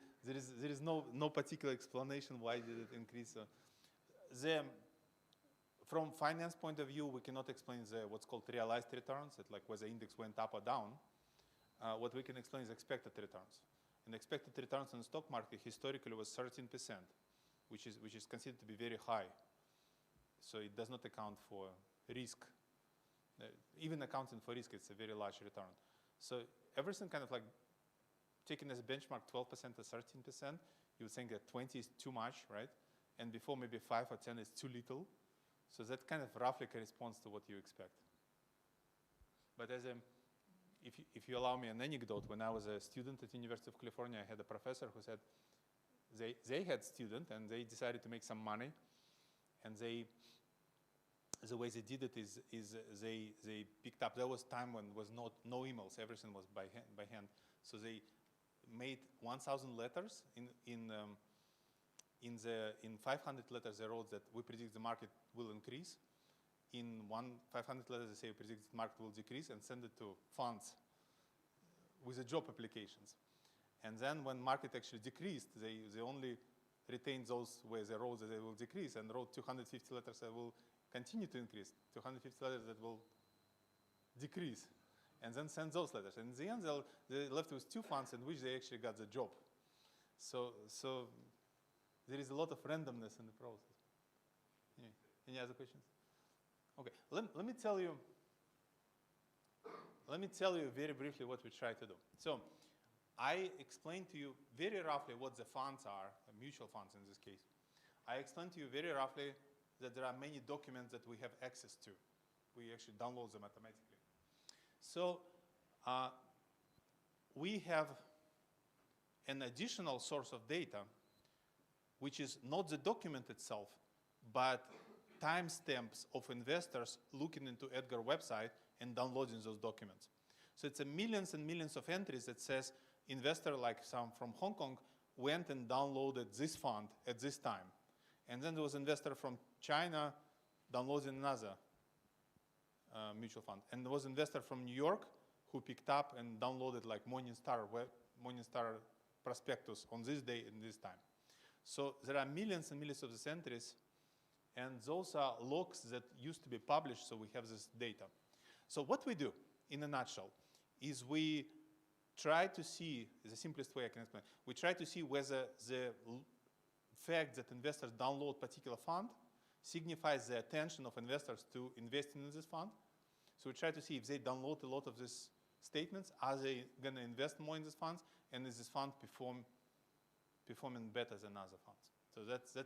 is no particular explanation why did it increase. From finance point of view, we cannot explain what's called realized returns, that like whether the index went up or down. What we can explain is expected returns. And expected returns in the stock market historically was 13%, which is considered to be very high. So it does not account for risk. Even accounting for risk, it's a very large return. So everything kind of like taken as a benchmark, 12% to 13%, you would think that 20 is too much, right? And before maybe 5 or 10 is too little. So that kind of roughly corresponds to what you expect. But if you allow me an anecdote, when I was a student at the University of California, I had a professor who said they had students and they decided to make some money. And the way they did it is they picked up, there was time when there was no emails, everything was by hand. So they made 1,000 letters. In 500 letters, they wrote that we predict the market will increase. In 500 letters, they say we predict the market will decrease, and send it to funds with the job applications. And then when market actually decreased, they only retained those where they wrote that they will decrease, and wrote 250 letters that will continue to increase, 250 letters that will decrease. and then send those letters. And in the end, they left with 2 funds in which they actually got the job. So there is a lot of randomness in the process. Any other questions? Okay, let me tell you very briefly what we try to do. So I explained to you very roughly what the funds are, mutual funds in this case. I explained to you very roughly that there are many documents that we have access to. We actually download them automatically. So we have an additional source of data, which is not the document itself, but timestamps of investors looking into Edgar website and downloading those documents. So it's millions and millions of entries that says investor like some from Hong Kong went and downloaded this fund at this time. And then there was investor from China downloading another mutual fund. And there was investor from New York who picked up and downloaded like Morningstar prospectus on this day and this time. So there are millions and millions of these entries, and those are logs that used to be published, so we have this data. So what we do, in a nutshell, is we try to see, the simplest way I can explain, we try to see whether the fact that investors download particular fund signifies the attention of investors to investing in this fund. So we try to see if they download a lot of these statements, are they going to invest more in these funds, and is this fund performing better than other funds? So that's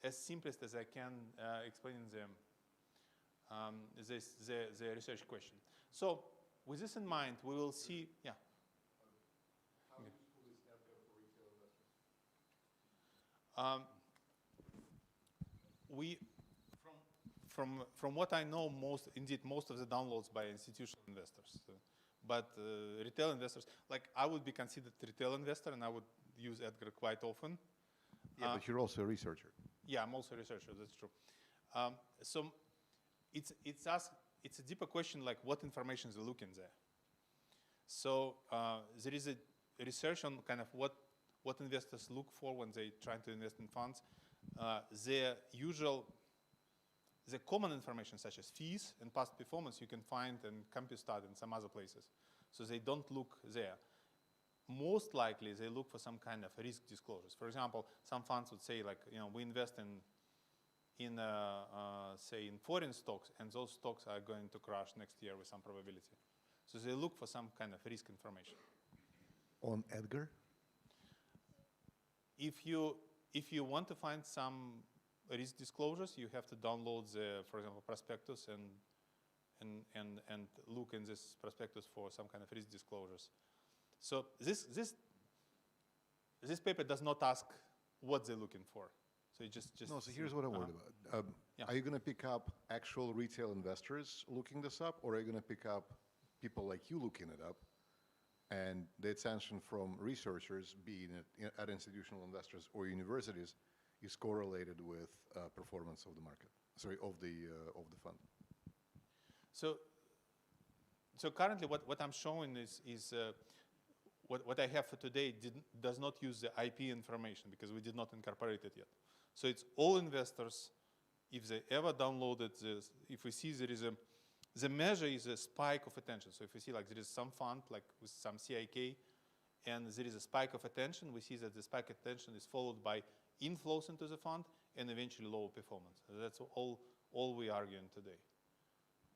as simplest as I can explain the research question. So with this in mind, we will see, yeah. How useful is Edgar for retail investors? From what I know, most of the downloads by institutional investors. But retail investors, like I would be considered a retail investor and I would use Edgar quite often. Yeah, but you're also a researcher. Yeah, I'm also a researcher, that's true. So it's a deeper question like what information is looking there. So there is a research on kind of what investors look for when they try to invest in funds. The common information such as fees and past performance you can find in CompuStat and some other places. So they don't look there. Most likely they look for some kind of risk disclosures. For example, some funds would say like, we invest in foreign stocks and those stocks are going to crash next year with some probability. So they look for some kind of risk information. On Edgar? If you want to find some risk disclosures, you have to download the, for example, prospectus and look in this prospectus for some kind of risk disclosures. So this paper does not ask what they're looking for. So it just No, so here's what I'm worried about. Yeah. Are you going to pick up actual retail investors looking this up, or are you going to pick up people like you looking it up, and the attention from researchers, being at institutional investors or universities, is correlated with performance of the market, of the fund? So currently what I'm showing is what I have for today does not use the IP information because we did not incorporate it yet. So it's all investors, if they ever downloaded this, if we see there is the measure is a spike of attention. So if we see like there is some fund like with some CIK and there is a spike of attention, we see that the spike of attention is followed by inflows into the fund and eventually lower performance. So that's all we are arguing today.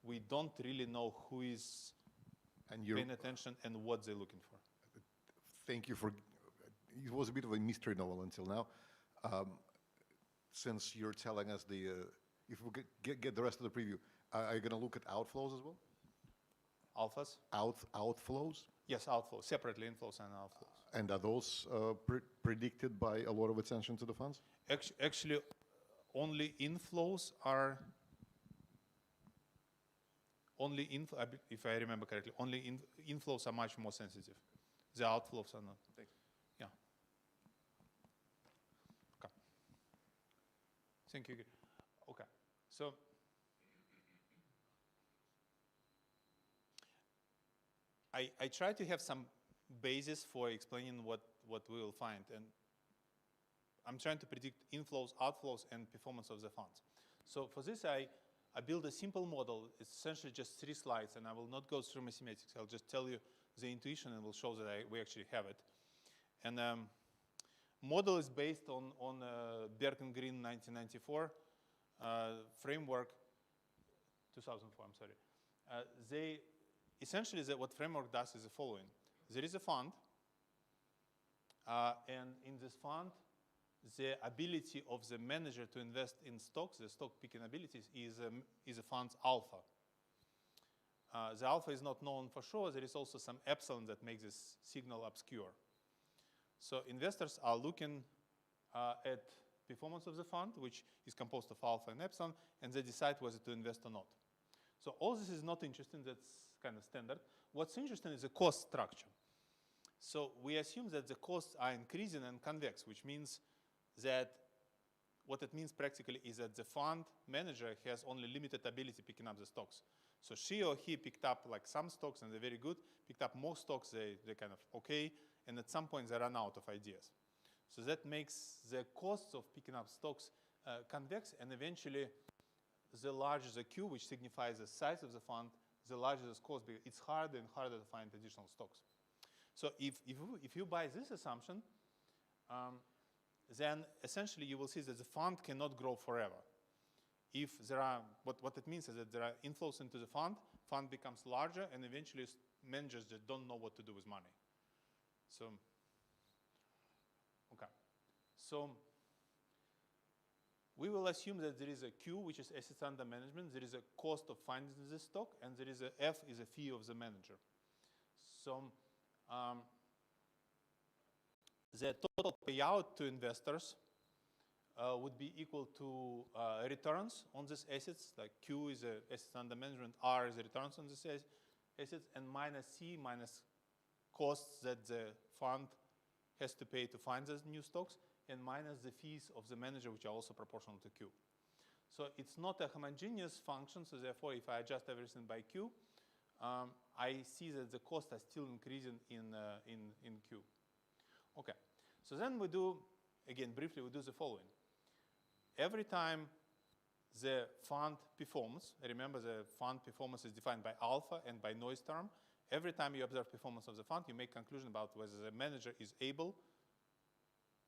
We don't really know who is paying attention and what they're looking for. Thank you for, it was a bit of a mystery novel until now. Since you're telling us if we get the rest of the preview, are you going to look at outflows as well? Alphas? Outflows? Yes, outflows, separately inflows and outflows. And are those predicted by a lot of attention to the funds? Actually, only inflows are, if I remember correctly, only inflows are much more sensitive. The outflows are not. Thanks. Yeah. Okay. Thank you. Okay. So I try to have some basis for explaining what we will find, and I'm trying to predict inflows, outflows, and performance of the funds. So for this, I I built a simple model. It's essentially just 3 slides, and I will not go through mathematics. I'll just tell you the intuition, and will show that we actually have it. And model is based on Berg and Green 1994 framework, 2004, I'm sorry. Essentially, what framework does is the following. There is a fund, and in this fund, the ability of the manager to invest in stocks, the stock picking abilities, is a fund's alpha. The alpha is not known for sure. There is also some epsilon that makes this signal obscure. So investors are looking at performance of the fund, which is composed of alpha and epsilon, and they decide whether to invest or not. So all this is not interesting. That's kind of standard. What's interesting is the cost structure. So we assume that the costs are increasing and convex, which means that what it means practically is that the fund manager has only limited ability picking up the stocks. So she or he picked up like some stocks and they're very good, picked up more stocks, they're kind of okay, and at some point they run out of ideas. So that makes the costs of picking up stocks convex, and eventually the larger the Q, which signifies the size of the fund, the larger the cost, because it's harder and harder to find additional stocks. So if you buy this assumption, then essentially you will see that the fund cannot grow forever. If there are, what it means is that there are inflows into the fund becomes larger, and eventually managers just don't know what to do with money. So, okay. So we will assume that there is a Q, which is assets under management. There is a cost of finding this stock, and there is a F is a fee of the manager. So the total payout to investors would be equal to returns on these assets, like Q is assets under management, R is the returns on these assets, and minus C minus costs that the fund has to pay to find those new stocks, and minus the fees of the manager, which are also proportional to Q. So it's not a homogeneous function, so therefore if I adjust everything by Q, I see that the costs are still increasing in Q. Okay, so then we do, again, briefly, we do the following. Every time the fund performs, remember the fund performance is defined by alpha and by noise term. Every time you observe performance of the fund, you make conclusion about whether the manager is able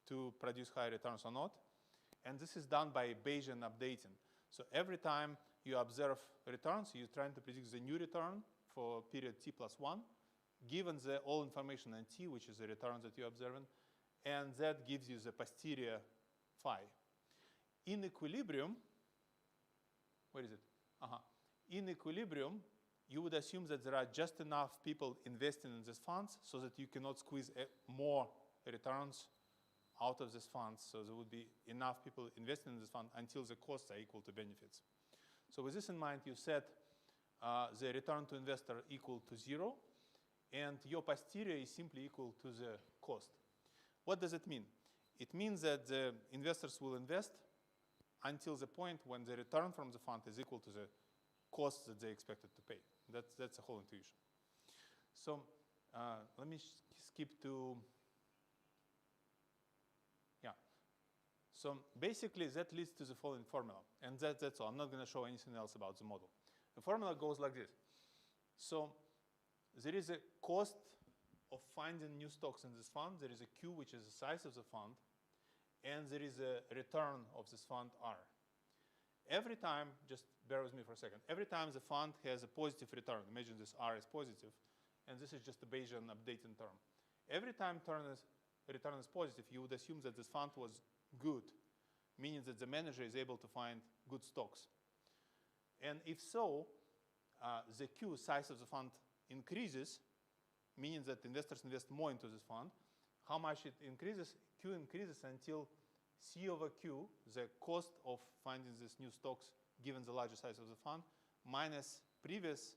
to produce high returns or not. And this is done by Bayesian updating. So every time you observe returns, you're trying to predict the new return for period t+1, given the all information in t, which is the returns that you're observing, and that gives you the posterior phi. In equilibrium, where is it? In equilibrium, you would assume that there are just enough people investing in these funds so that you cannot squeeze more returns out of these funds. So there would be enough people investing in this fund until the costs are equal to benefits. So with this in mind, you set the return to investor equal to 0, and your posterior is simply equal to the cost. What does it mean? It means that the investors will invest until the point when the return from the fund is equal to the costs that they expected to pay. That's the whole intuition. So let me skip to, yeah. So basically that leads to the following formula, and that's all. I'm not going to show anything else about the model. The formula goes like this. So there is a cost of finding new stocks in this fund. There is a Q, which is the size of the fund, and there is a return of this fund, R. Every time, just bear with me for a second, every time the fund has a positive return, imagine this R is positive, and this is just a Bayesian updating term. Every time return is positive, you would assume that this fund was good, meaning that the manager is able to find good stocks. And if so, the Q, size of the fund, increases, meaning that investors invest more into this fund. How much it increases? Q increases until C over Q, the cost of finding these new stocks given the larger size of the fund, minus previous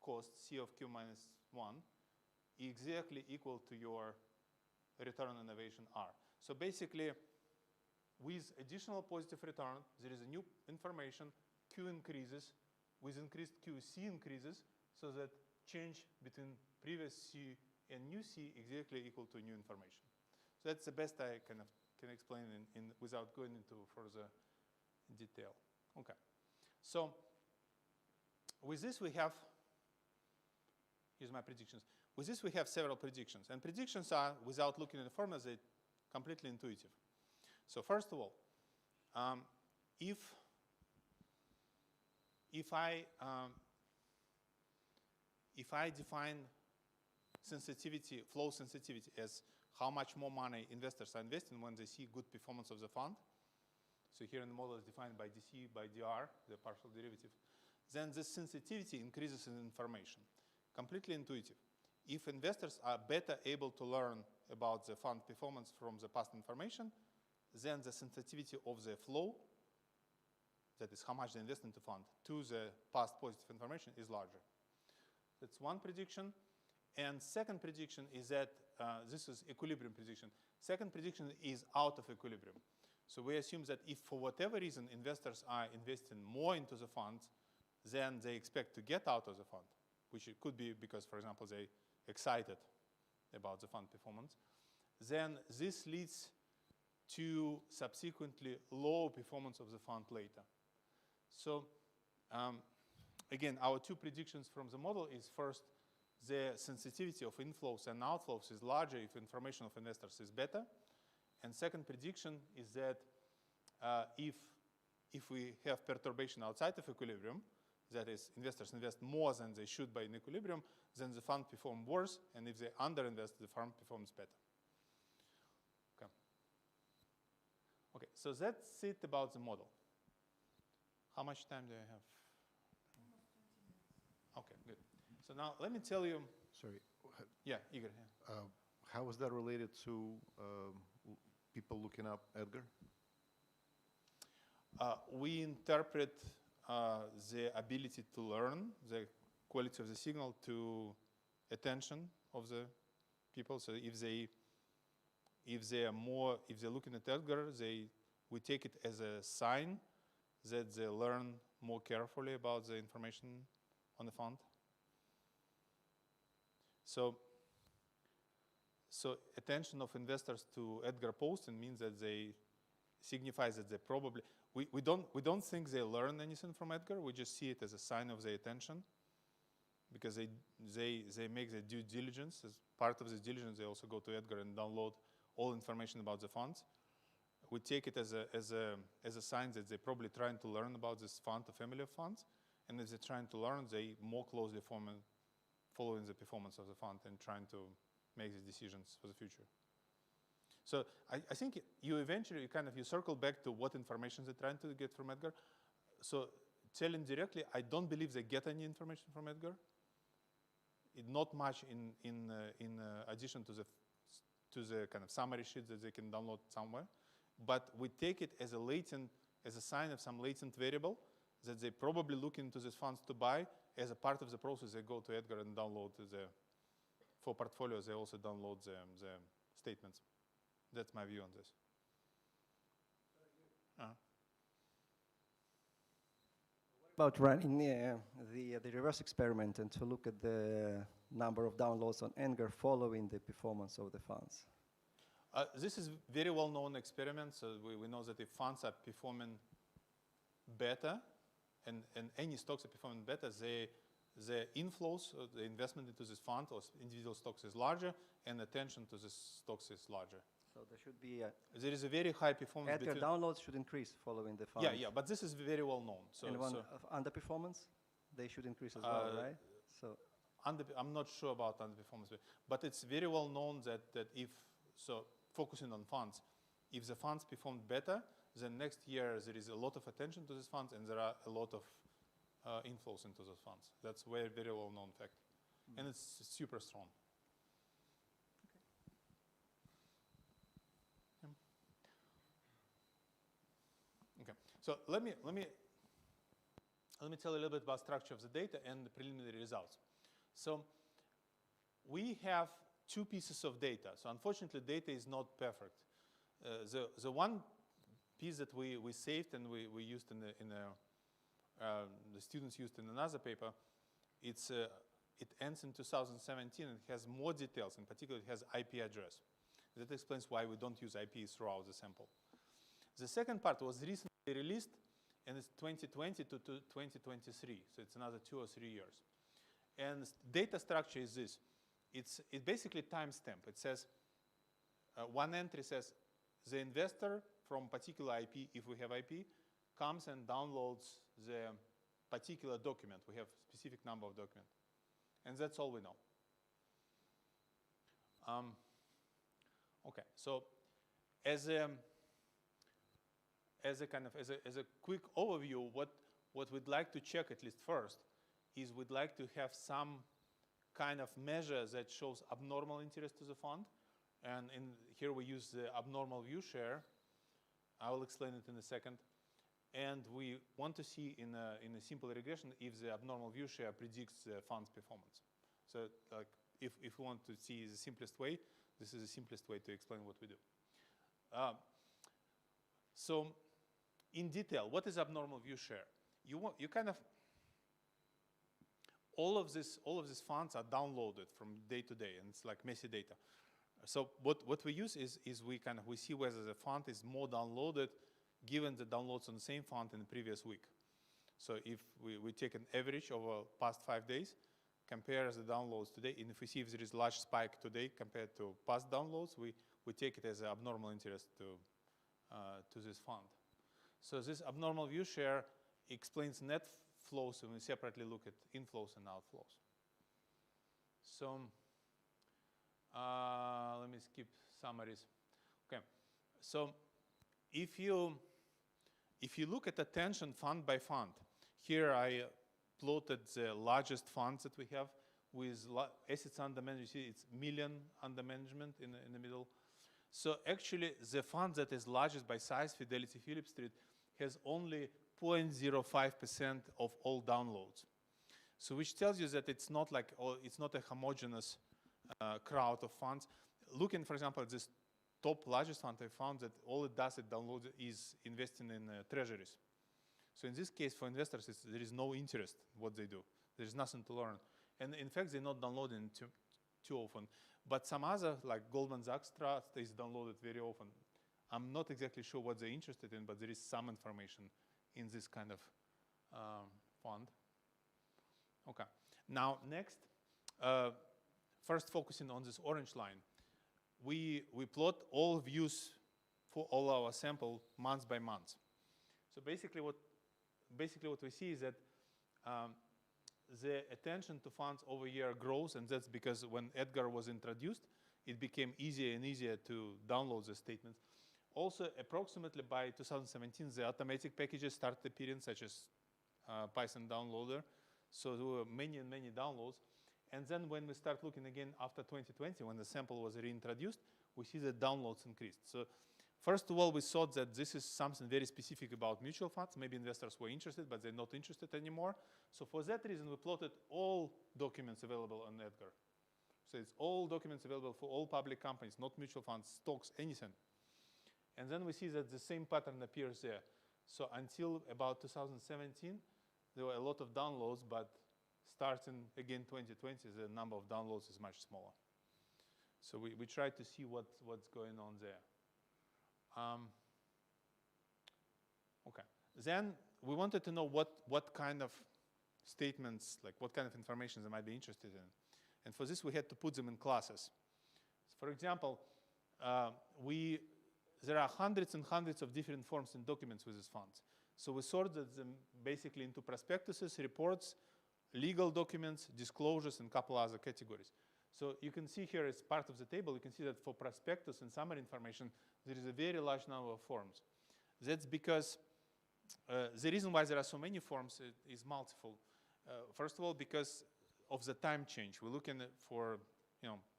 cost, C of Q minus 1, exactly equal to your return on innovation R. So basically, with additional positive return, there is a new information, Q increases. With increased Q, C increases, so that change between previous C and new C exactly equal to new information. So that's the best I can explain without going into further detail. Okay. So with this we have, here's my predictions. With this we have several predictions. And predictions are, without looking at the formulas, they're completely intuitive. So first of all, if I define sensitivity, flow sensitivity as how much more money investors are investing when they see good performance of the fund, so here in the model is defined by dc by dr, the partial derivative, then this sensitivity increases in information. Completely intuitive. If investors are better able to learn about the fund performance from the past information, then the sensitivity of the flow, that is how much they invest into fund, to the past positive information is larger. That's one prediction. And second prediction is that, this is equilibrium prediction. Second prediction is out of equilibrium. So we assume that if for whatever reason investors are investing more into the funds than they expect to get out of the fund, which it could be because, for example, they're excited about the fund performance, then this leads to subsequently low performance of the fund later. So again, our two predictions from the model is first, the sensitivity of inflows and outflows is larger if information of investors is better. And second prediction is that if we have perturbation outside of equilibrium, that is, investors invest more than they should by in equilibrium, then the fund performs worse, and if they underinvest, the fund performs better. Okay. Okay, so that's it about the model. How much time do I have? Okay, good. So now let me tell you. Sorry. Yeah, Igor. Yeah. How is that related to people looking up Edgar? We interpret the ability to learn, the quality of the signal, to attention of the people. So if they're looking at Edgar, we take it as a sign that they learn more carefully about the information on the fund. So attention of investors to Edgar posting means that signifies that they probably, we don't think they learn anything from Edgar. We just see it as a sign of their attention, because they make their due diligence. As part of this diligence, they also go to Edgar and download all information about the funds. We take it as a sign that they're probably trying to learn about this fund or family of funds, and as they're trying to learn, they more closely following the performance of the fund and trying to make these decisions for the future. So I think you eventually you circle back to what information they're trying to get from Edgar. So telling directly, I don't believe they get any information from Edgar. Not much in addition to the kind of summary sheet that they can download somewhere. But we take it as a sign of some latent variable that they probably look into these funds to buy. As a part of the process, they go to Edgar and download for portfolios, they also download the statements. That's my view on this. About running the reverse experiment and to look at the number of downloads on Edgar following the performance of the funds. This is very well-known experiment. So we know that if funds are performing better, and any stocks are performing better, the inflows, the investment into this fund or individual stocks is larger, and attention to the stocks is larger. So there should be there is a very high performance. Edgar downloads should increase following the fund. Yeah, but this is very well known. So, and underperformance, they should increase as well, right? So I'm not sure about underperformance, but it's very well known that if focusing on funds, if the funds perform better, then next year there is a lot of attention to these funds, and there are a lot of inflows into those funds. That's a very, very well-known fact. And it's super strong. Okay. So let me tell you a little bit about structure of the data and the preliminary results. So we have two pieces of data. So unfortunately, data is not perfect. The one piece that we saved and we used the students used in another paper, it ends in 2017 and has more details. In particular, it has IP address. That explains why we don't use IP throughout the sample. The second part was recently released, and it's 2020 to 2023, so it's another 2 or 3 years. And data structure is this. It's basically timestamp. It says, one entry says, the investor from particular IP, if we have IP, comes and downloads the particular document. We have specific number of document. And that's all we know. Okay, so as a quick overview, what we'd like to check at least first is we'd like to have some kind of measure that shows abnormal interest to the fund. And here we use the abnormal view share. I will explain it in a second. And we want to see in a simple regression if the abnormal view share predicts the fund's performance. So like if we want to see the simplest way, this is the simplest way to explain what we do. So in detail, what is abnormal view share? You kind of, all of these funds are downloaded from day to day, and it's like messy data. So what we use is we see whether the fund is more downloaded given the downloads on the same fund in the previous week. So if we take an average over past 5 days, compare the downloads today, and if we see if there is a large spike today compared to past downloads, we take it as an abnormal interest to this fund. So this abnormal view share explains net flows, and we separately look at inflows and outflows. So let me skip summaries. Okay, so if you look at attention fund by fund, here I plotted the largest funds that we have with assets under management. You see it's million under management in the middle. So actually the fund that is largest by size, Fidelity Phillip Street, has only 0.05% of all downloads. So which tells you that it's not like, it's not a homogeneous crowd of funds. Looking, for example, at this top largest fund, I found that all it does, it downloads, is investing in treasuries. So in this case, for investors, there is no interest in what they do. There's nothing to learn. And in fact, they're not downloading too often. But some other, like Goldman Sachs Trust, is downloaded very often. I'm not exactly sure what they're interested in, but there is some information in this kind of fund. Okay. Now, next, first focusing on this orange line. We plot all views for all our sample month by month. So basically what we see is that the attention to funds over year grows, and that's because when Edgar was introduced, it became easier and easier to download the statements. Also, approximately by 2017, the automatic packages started appearing, such as Python downloader. So there were many and many downloads. And then when we start looking again after 2020, when the sample was reintroduced, we see that downloads increased. So first of all, we thought that this is something very specific about mutual funds. Maybe investors were interested, but they're not interested anymore. So for that reason, we plotted all documents available on Edgar. So it's all documents available for all public companies, not mutual funds, stocks, anything. And then we see that the same pattern appears there. So until about 2017, there were a lot of downloads, but starting again 2020, the number of downloads is much smaller. So we try to see what's going on there. Okay. Then we wanted to know what kind of statements, like what kind of information they might be interested in. And for this, we had to put them in classes. For example, there are hundreds and hundreds of different forms and documents with these funds. So we sorted them basically into prospectuses, reports, legal documents, disclosures, and a couple other categories. So you can see here as part of the table, you can see that for prospectus and summary information, there is a very large number of forms. That's because the reason why there are so many forms is multiple. First of all, because of the time change. We're looking at for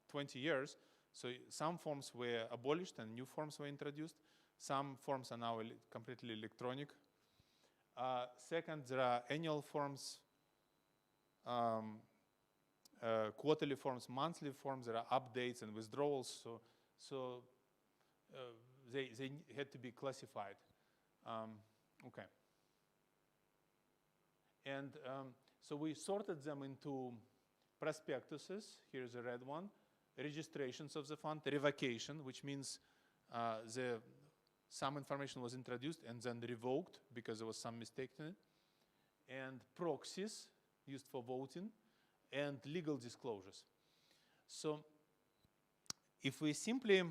20 years. So some forms were abolished and new forms were introduced. Some forms are now completely electronic. Second, there are annual forms, quarterly forms, monthly forms. There are updates and withdrawals. So they had to be classified. Okay. And so we sorted them into prospectuses. Here's the red one. Registrations of the fund, revocation, which means the some information was introduced and then revoked because there was some mistake in it, and proxies used for voting, and legal disclosures. So if we simply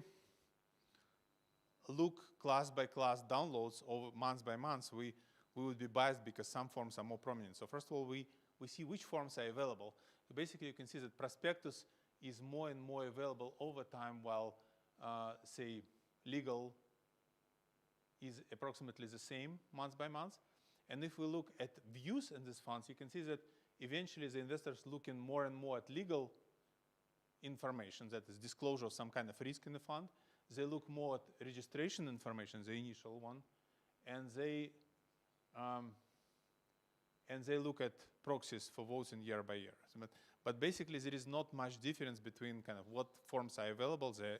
look class by class downloads over month by month, we would be biased because some forms are more prominent. So first of all, we see which forms are available. So basically, you can see that prospectus is more and more available over time, while, say, legal is approximately the same month by month. And if we look at views in these funds, you can see that eventually the investors looking more and more at legal information, that is disclosure of some kind of risk in the fund. They look more at registration information, the initial one, and they look at proxies for voting year by year. But basically, there is not much difference between kind of what forms are available there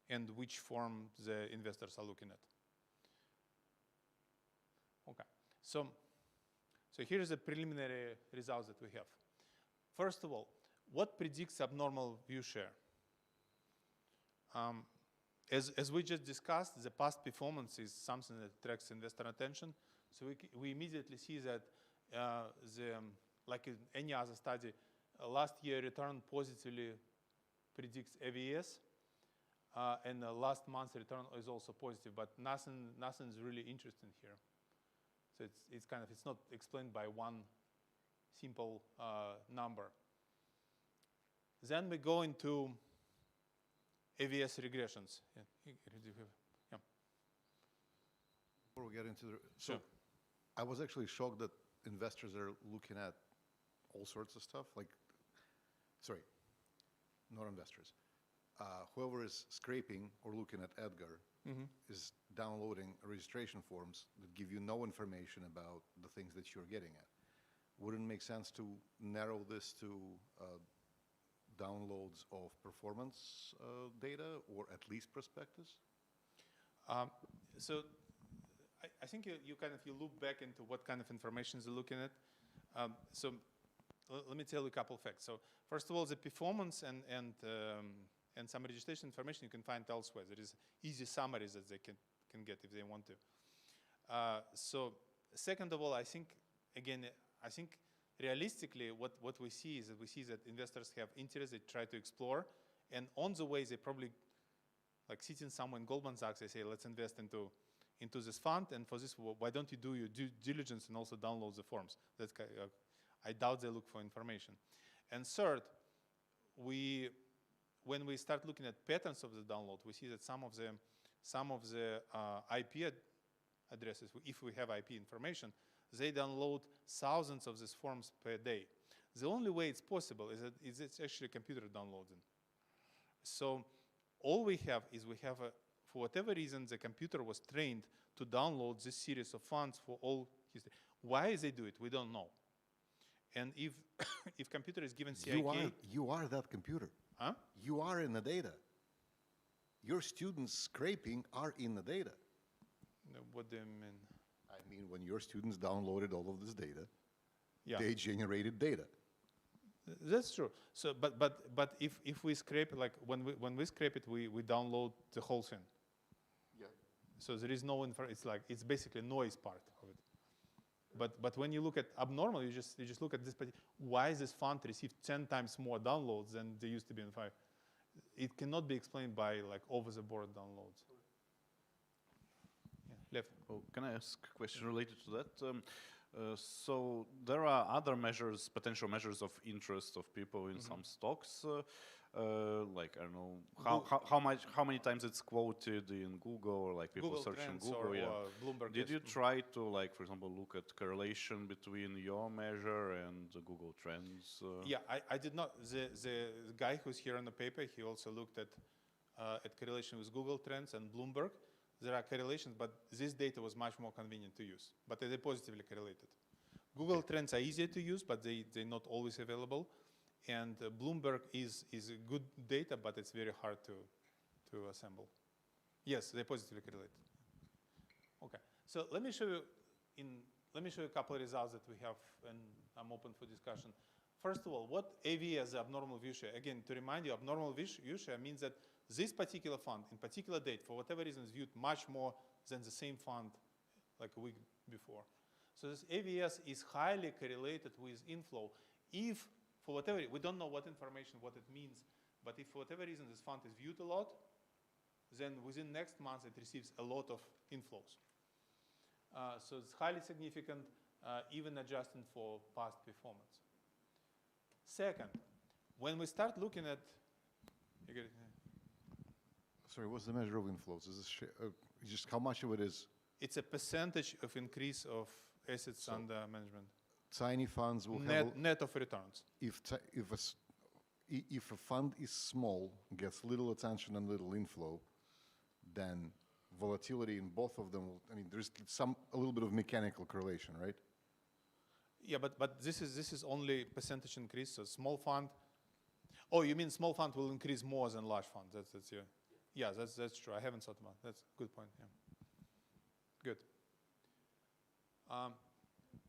and which form the investors are looking at. Okay, so here's the preliminary results that we have. First of all, what predicts abnormal view share? As we just discussed, the past performance is something that attracts investor attention. So we immediately see that like in any other study, last year return positively predicts AVS, and last month's return is also positive, but nothing's really interesting here. So it's not explained by one simple number. Then we go into AVS regressions. Yeah. Before we get into the, so Sure. I was actually shocked that investors are looking at all sorts of stuff. Like, sorry, not investors. Whoever is scraping or looking at Edgar is downloading registration forms that give you no information about the things that you're getting at. Wouldn't it make sense to narrow this to downloads of performance data, or at least prospectus? So I think you loop back into what kind of information they're looking at. So let me tell you a couple of facts. So first of all, the performance and some registration information you can find elsewhere. There is easy summaries that they can get if they want to. So second of all, I think realistically what we see is that investors have interest, they try to explore, and on the way they probably, like sitting somewhere in Goldman Sachs, they say, let's invest into this fund, and for this, why don't you do your due diligence and also download the forms? That's I doubt they look for information. And third, when we start looking at patterns of the download, we see that some of the IP addresses, if we have IP information, they download thousands of these forms per day. The only way it's possible is that it's actually a computer downloading. So all we have is for whatever reason, the computer was trained to download this series of funds for all history. Why they do it, we don't know. And if computer is given CIK... You are that computer. Huh? You are in the data. Your students scraping are in the data. What do you mean? I mean, when your students downloaded all of this data, Yeah. they generated data. That's true. So, but if we scrape, like when we scrape it, we download the whole thing. Yeah. So there is no it's basically noise part of it. But when you look at abnormal, you just look at this. Why this fund received 10 times more downloads than they used to be in 5? It cannot be explained by like over-the-board downloads. Yeah, Lev. Oh, can I ask a question related to that? So there are other measures, potential measures of interest of people in some stocks, like I don't know how many times it's quoted in Google, or like people Google searching Trends Google. or Bloomberg. Did you try to, like, for example, look at correlation between your measure and the Google Trends? Yeah, I did not. The guy who's here on the paper, he also looked at correlation with Google Trends and Bloomberg. There are correlations, but this data was much more convenient to use. But they're positively correlated. Google Trends are easier to use, but they're not always available. And Bloomberg is a good data, but it's very hard to assemble. Yes, they're positively correlated. Okay, so let me show you a couple of results that we have, and I'm open for discussion. First of all, what AV is abnormal view share? Again, to remind you, abnormal view share means that this particular fund in particular date, for whatever reason, is viewed much more than the same fund like a week before. So this AVS is highly correlated with inflow. If, for whatever, we don't know what information, what it means, but if for whatever reason this fund is viewed a lot, then within next month it receives a lot of inflows. So it's highly significant, even adjusting for past performance. Second, when we start looking at, Sorry, what's the measure of inflows? Is this just how much of it is? it's a percentage of increase of assets under management. Tiny funds will have Net of returns. if a fund is small, gets little attention and little inflow, then volatility in both of them will, I mean, there's a little bit of mechanical correlation, right? Yeah, but this is only percentage increase. So small fund. Oh, you mean small fund will increase more than large fund? That's your. Yeah, that's true. I haven't thought about it. That's a good point. Yeah. Good.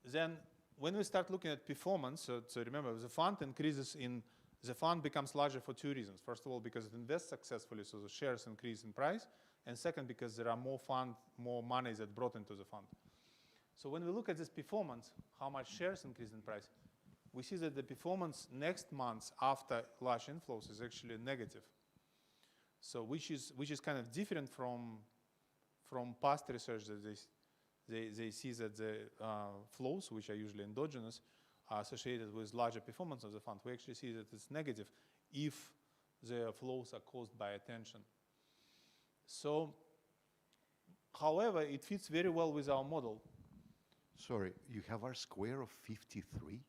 Then when we start looking at performance, so remember the fund increases in. The fund becomes larger for two reasons. First of all, because it invests successfully, so the shares increase in price. And second, because there are more money that brought into the fund. So when we look at this performance, how much shares increase in price, we see that the performance next month after large inflows is actually negative. So which is kind of different from past research that they see that the flows, which are usually endogenous, are associated with larger performance of the fund. We actually see that it's negative if the flows are caused by attention. So, however, it fits very well with our model. Sorry, you have R square of 53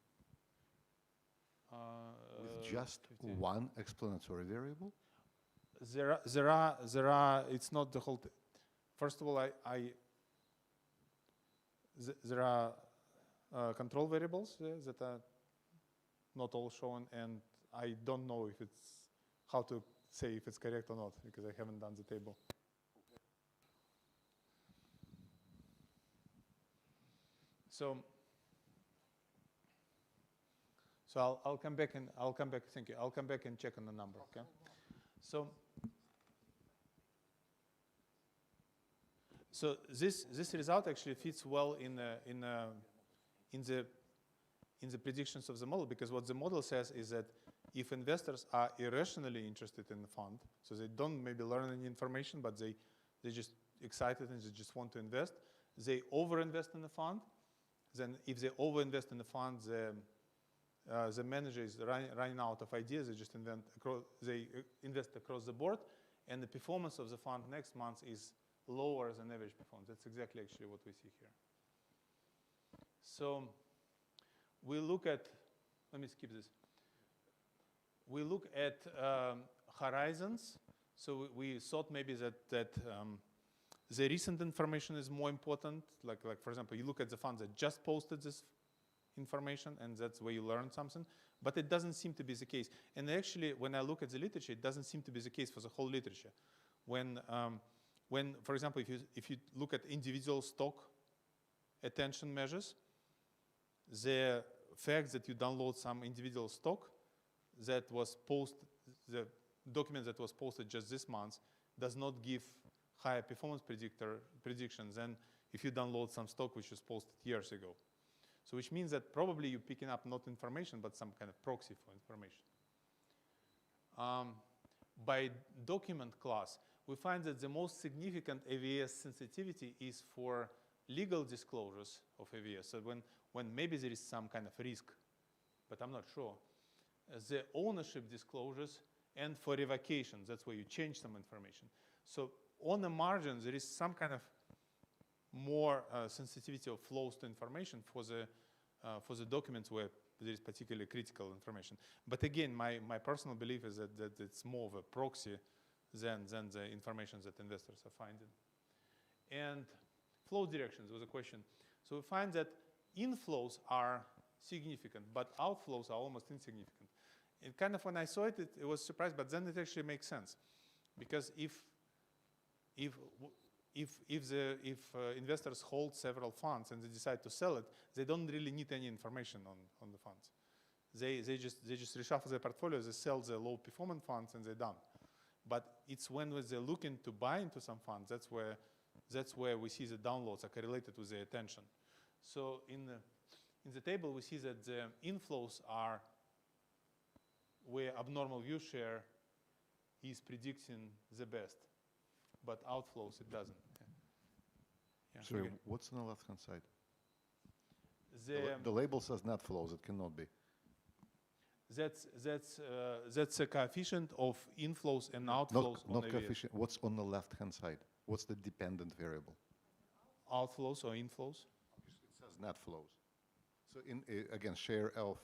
with just 50. one explanatory variable? There are. It's not the whole. First of all, there are control variables that are not all shown, and I don't know if it's how to say if it's correct or not because I haven't done the table. So I'll come back and thank you. I'll come back and check on the number. Okay. So this result actually fits well in the predictions of the model, because what the model says is that if investors are irrationally interested in the fund, so they don't maybe learn any information, but they're just excited and they just want to invest, they overinvest in the fund. Then if they overinvest in the fund, the manager is running out of ideas. They just invest across the board, and the performance of the fund next month is lower than average performance. That's exactly actually what we see here. So we look at, let me skip this. We look at horizons. So we thought maybe that the recent information is more important. Like for example, you look at the funds that just posted this information, and that's where you learn something. But it doesn't seem to be the case. And actually, when I look at the literature, it doesn't seem to be the case for the whole literature. When for example, if you look at individual stock attention measures, the fact that you download some individual stock that was the document that was posted just this month does not give higher performance predictions than if you download some stock which was posted years ago. So which means that probably you're picking up not information, but some kind of proxy for information. By document class, we find that the most significant AVS sensitivity is for legal disclosures of AVS. So when maybe there is some kind of risk, but I'm not sure. The ownership disclosures and for revocations, that's where you change some information. So on the margin, there is some kind of more sensitivity of flows to information for the documents where there is particularly critical information. But again, my personal belief is that it's more of a proxy than the information that investors are finding. And flow directions was a question. So we find that inflows are significant, but outflows are almost insignificant. And kind of when I saw it, it was surprised, but then it actually makes sense, because if investors hold several funds and they decide to sell it, they don't really need any information on the funds. They just reshuffle their portfolios, they sell the low performing funds, and they're done. But it's when they're looking to buy into some funds, that's where we see the downloads are correlated with the attention. So in the table, we see that the inflows are where abnormal view share is predicting the best, but outflows it doesn't. Yeah. Sorry, Okay. what's on the left-hand side? The, The label says net flows. It cannot be. that's a coefficient of inflows and outflows on Not AVS. coefficient. What's on the left-hand side? What's the dependent variable? Outflows or inflows. It says net flows. So again, share of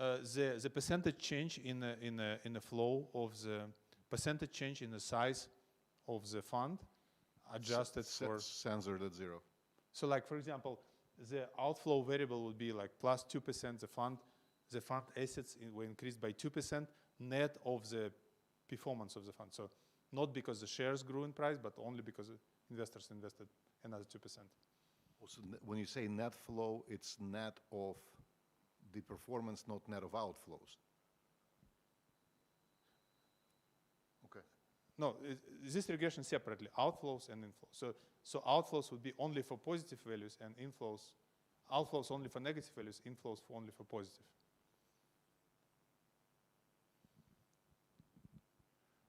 The percentage change in the flow of the percentage change in the size of the fund adjusted for. censored at 0. So like, for example, the outflow variable would be like plus 2%. The fund assets were increased by 2% net of the performance of the fund. So not because the shares grew in price, but only because investors invested another 2%. Also, when you say net flow, it's net of the performance, not net of outflows. Okay. No, this regression separately, outflows and inflows. So outflows would be only for positive values and outflows only for negative values, inflows only for positive.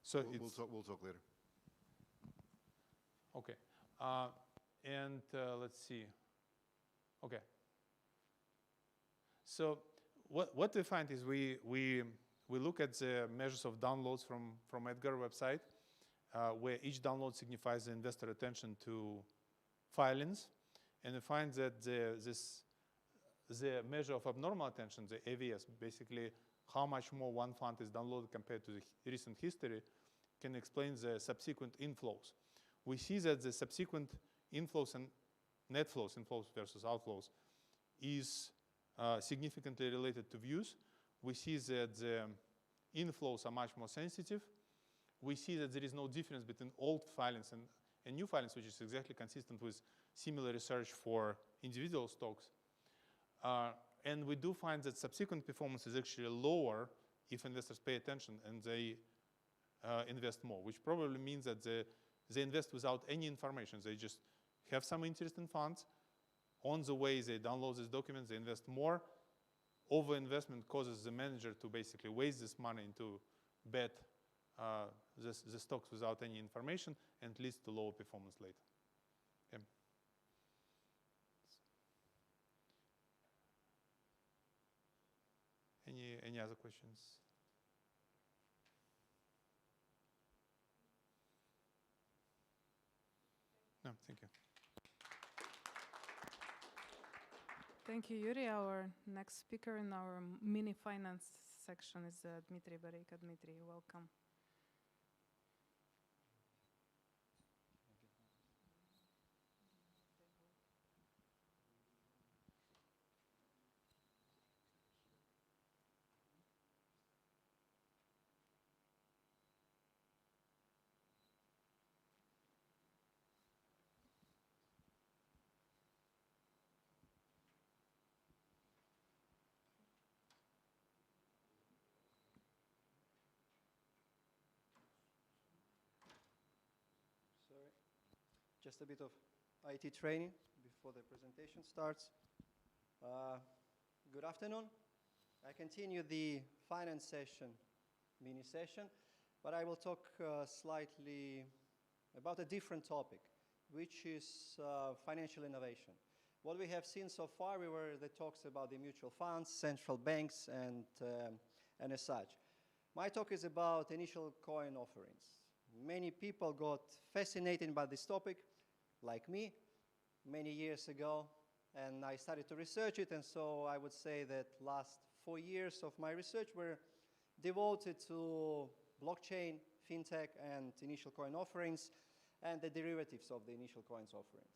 So We'll talk later. Okay. And let's see. Okay. So what we find is we look at the measures of downloads from Edgar website, where each download signifies the investor attention to filings, and we find that the measure of abnormal attention, the AVS, basically how much more one fund is downloaded compared to the recent history, can explain the subsequent inflows. We see that the subsequent inflows and net flows, inflows versus outflows, is significantly related to views. We see that the inflows are much more sensitive. We see that there is no difference between old filings and new filings, which is exactly consistent with similar research for individual stocks. And we do find that subsequent performance is actually lower if investors pay attention and they invest more, which probably means that they invest without any information. They just have some interest in funds. On the way, they download these documents, they invest more. Overinvestment causes the manager to basically waste this money into bet the stocks without any information and leads to lower performance later. Okay. Any other questions? No, thank you. Thank you, Yuri. Our next speaker in our mini finance section is Dmitry Bereika. Dmitry, welcome. Just a bit of IT training before the presentation starts. Good afternoon. I continue the finance session, mini session, but I will talk slightly about a different topic, which is financial innovation. What we have seen so far were the talks about the mutual funds, central banks, and as such. My talk is about initial coin offerings. Many people got fascinated by this topic, like me, many years ago, and I started to research it, and so I would say that last 4 years of my research were devoted to blockchain, fintech, and initial coin offerings, and the derivatives of the initial coins offerings.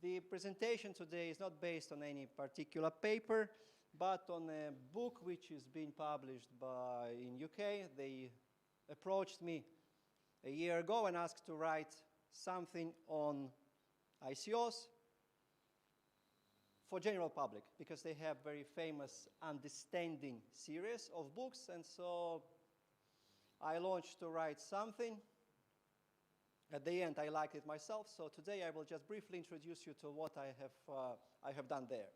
The presentation today is not based on any particular paper, but on a book which is being published in UK. They approached me a year ago and asked to write something on ICOs for general public, because they have very famous Understanding series of books, and so I launched to write something. At the end, I liked it myself, so today I will just briefly introduce you to what I have done there.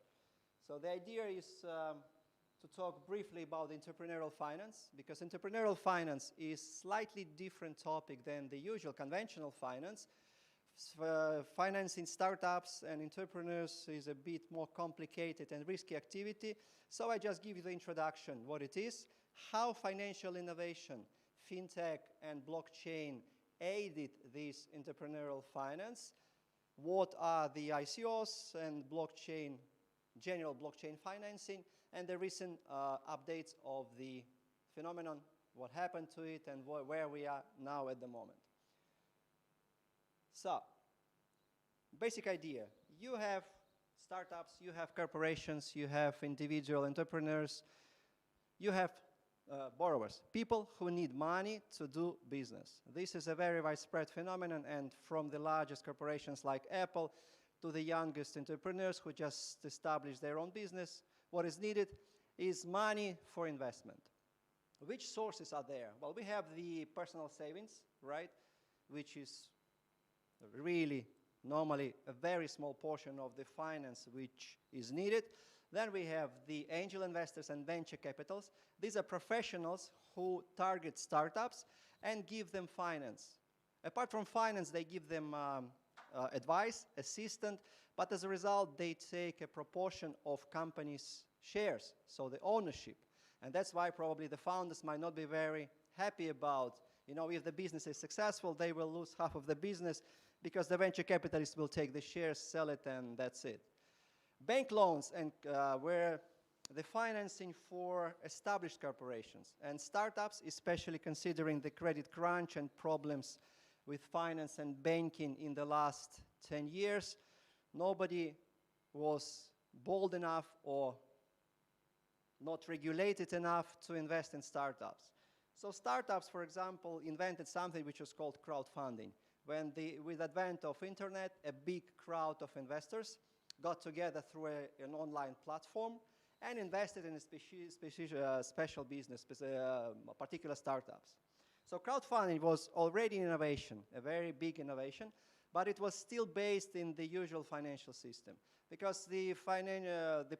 So the idea is to talk briefly about entrepreneurial finance, because entrepreneurial finance is slightly different topic than the usual conventional finance. Financing startups and entrepreneurs is a bit more complicated and risky activity. So I just give you the introduction, what it is, how financial innovation, fintech and blockchain aided this entrepreneurial finance, what are the ICOs and blockchain, general blockchain financing, and the recent updates of the phenomenon, what happened to it, and where we are now at the moment. So, basic idea. You have startups, you have corporations, you have individual entrepreneurs, you have borrowers, people who need money to do business. This is a very widespread phenomenon, and from the largest corporations like Apple to the youngest entrepreneurs who just established their own business, what is needed is money for investment. Which sources are there? Well, we have the personal savings, right, which is really normally a very small portion of the finance which is needed. Then we have the angel investors and venture capitals. These are professionals who target startups and give them finance. Apart from finance, they give them advice, assistance, but as a result, they take a proportion of companies' shares, so the ownership. And that's why probably the founders might not be very happy about, if the business is successful, they will lose half of the business because the venture capitalists will take the shares, sell it, and that's it. Bank loans and were the financing for established corporations and startups, especially considering the credit crunch and problems with finance and banking in the last 10 years. Nobody was bold enough or not regulated enough to invest in startups. So startups, for example, invented something which was called crowdfunding. With the advent of internet, a big crowd of investors got together through an online platform and invested in a special business, particular startups. So crowdfunding was already an innovation, a very big innovation, but it was still based in the usual financial system because the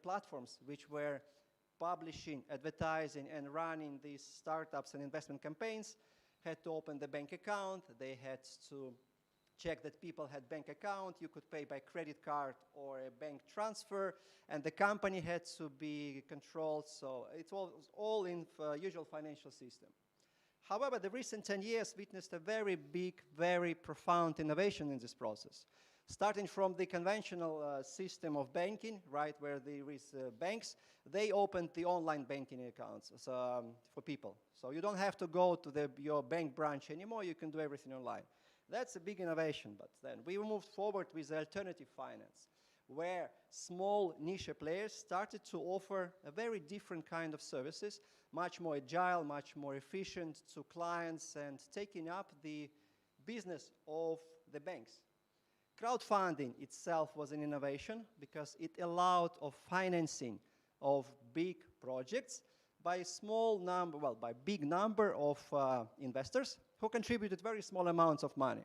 platforms which were publishing, advertising, and running these startups and investment campaigns had to open the bank account. They had to check that people had bank account. You could pay by credit card or a bank transfer, and the company had to be controlled. So it was all in usual financial system. However, the recent 10 years witnessed a very big, very profound innovation in this process. Starting from the conventional system of banking, right, where there is banks, they opened the online banking accounts for people. So you don't have to go to your bank branch anymore. You can do everything online. That's a big innovation, but then we moved forward with alternative finance, where small niche players started to offer a very different kind of services, much more agile, much more efficient to clients, and taking up the business of the banks. Crowdfunding itself was an innovation because it allowed of financing of big projects by by big number of investors who contributed very small amounts of money.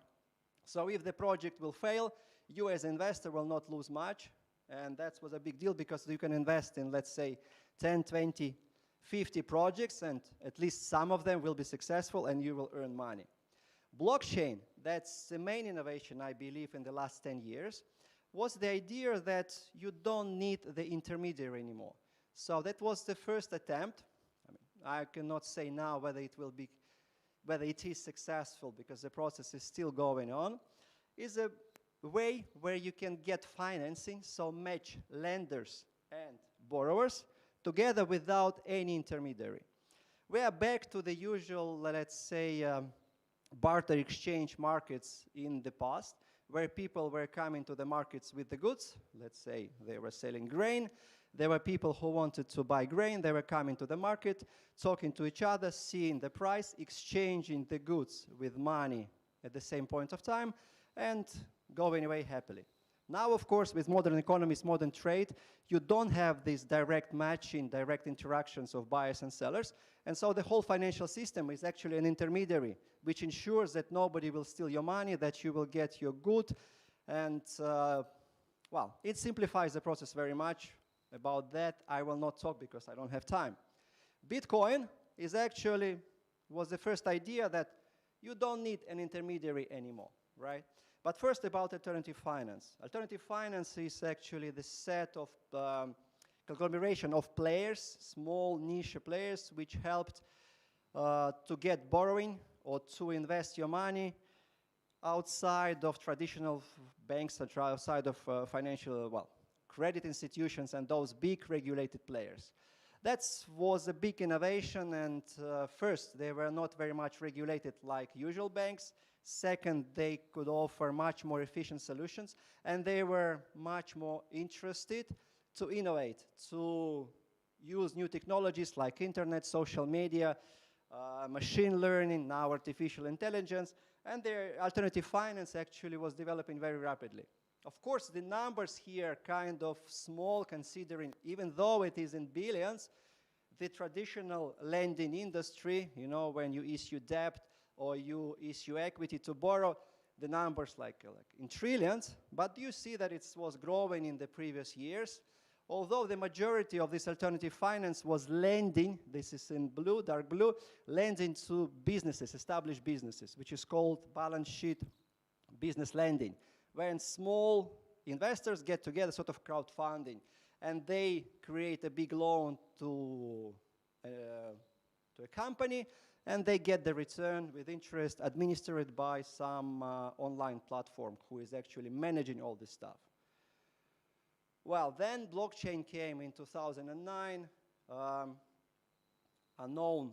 So if the project will fail, you as an investor will not lose much, and that was a big deal because you can invest in, let's say, 10, 20, 50 projects, and at least some of them will be successful and you will earn money. Blockchain, that's the main innovation, I believe, in the last 10 years, was the idea that you don't need the intermediary anymore. So that was the first attempt. I cannot say now whether it is successful because the process is still going on. Is a way where you can get financing, so match lenders and borrowers together without any intermediary. We are back to the usual, let's say, barter exchange markets in the past, where people were coming to the markets with the goods. Let's say they were selling grain. There were people who wanted to buy grain. They were coming to the market, talking to each other, seeing the price, exchanging the goods with money at the same point of time, and going away happily. Now, of course, with modern economies, modern trade, you don't have this direct matching, direct interactions of buyers and sellers. And so the whole financial system is actually an intermediary, which ensures that nobody will steal your money, that you will get your good. And, well, it simplifies the process very much. About that, I will not talk because I don't have time. Bitcoin is actually, was the first idea that you don't need an intermediary anymore, right? But first about alternative finance. Alternative finance is actually the set of conglomeration of players, small niche players, which helped to get borrowing or to invest your money outside of traditional banks, outside of financial, well, credit institutions and those big regulated players. That was a big innovation, and first, they were not very much regulated like usual banks. Second, they could offer much more efficient solutions, and they were much more interested to innovate, to use new technologies like internet, social media, machine learning, now artificial intelligence, and their alternative finance actually was developing very rapidly. Of course, the numbers here are kind of small considering, even though it is in billions, the traditional lending industry, you know, when you issue debt or you issue equity to borrow, the numbers like in trillions, but you see that it was growing in the previous years. Although the majority of this alternative finance was lending, this is in blue, dark blue, lending to businesses, established businesses, which is called balance sheet business lending, when small investors get together, sort of crowdfunding, and they create a big loan to a company, and they get the return with interest administered by some online platform who is actually managing all this stuff. Well, then blockchain came in 2009. A known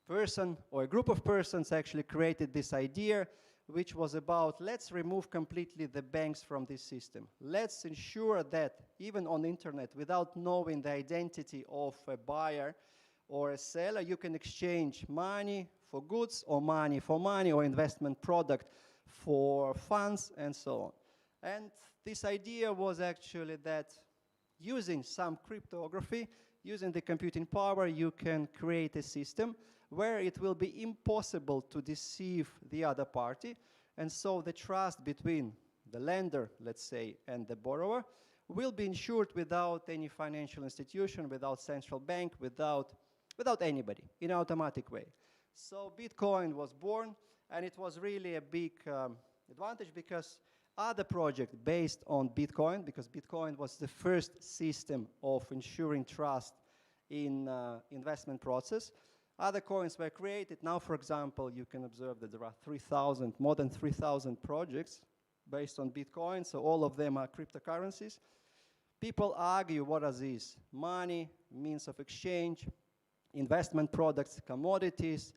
person or a group of persons actually created this idea, which was about, let's remove completely the banks from this system. Let's ensure that even on the internet, without knowing the identity of a buyer or a seller, you can exchange money for goods or money for money or investment product for funds and so on. And this idea was actually that using some cryptography, using the computing power, you can create a system where it will be impossible to deceive the other party. And so the trust between the lender, let's say, and the borrower will be ensured without any financial institution, without central bank, without anybody, in an automatic way. So Bitcoin was born, and it was really a big advantage because other projects based on Bitcoin, because Bitcoin was the first system of ensuring trust in investment process. Other coins were created. Now, for example, you can observe that there are more than 3,000 projects based on Bitcoin, so all of them are cryptocurrencies. People argue, what are these? Money, means of exchange, investment products, commodities,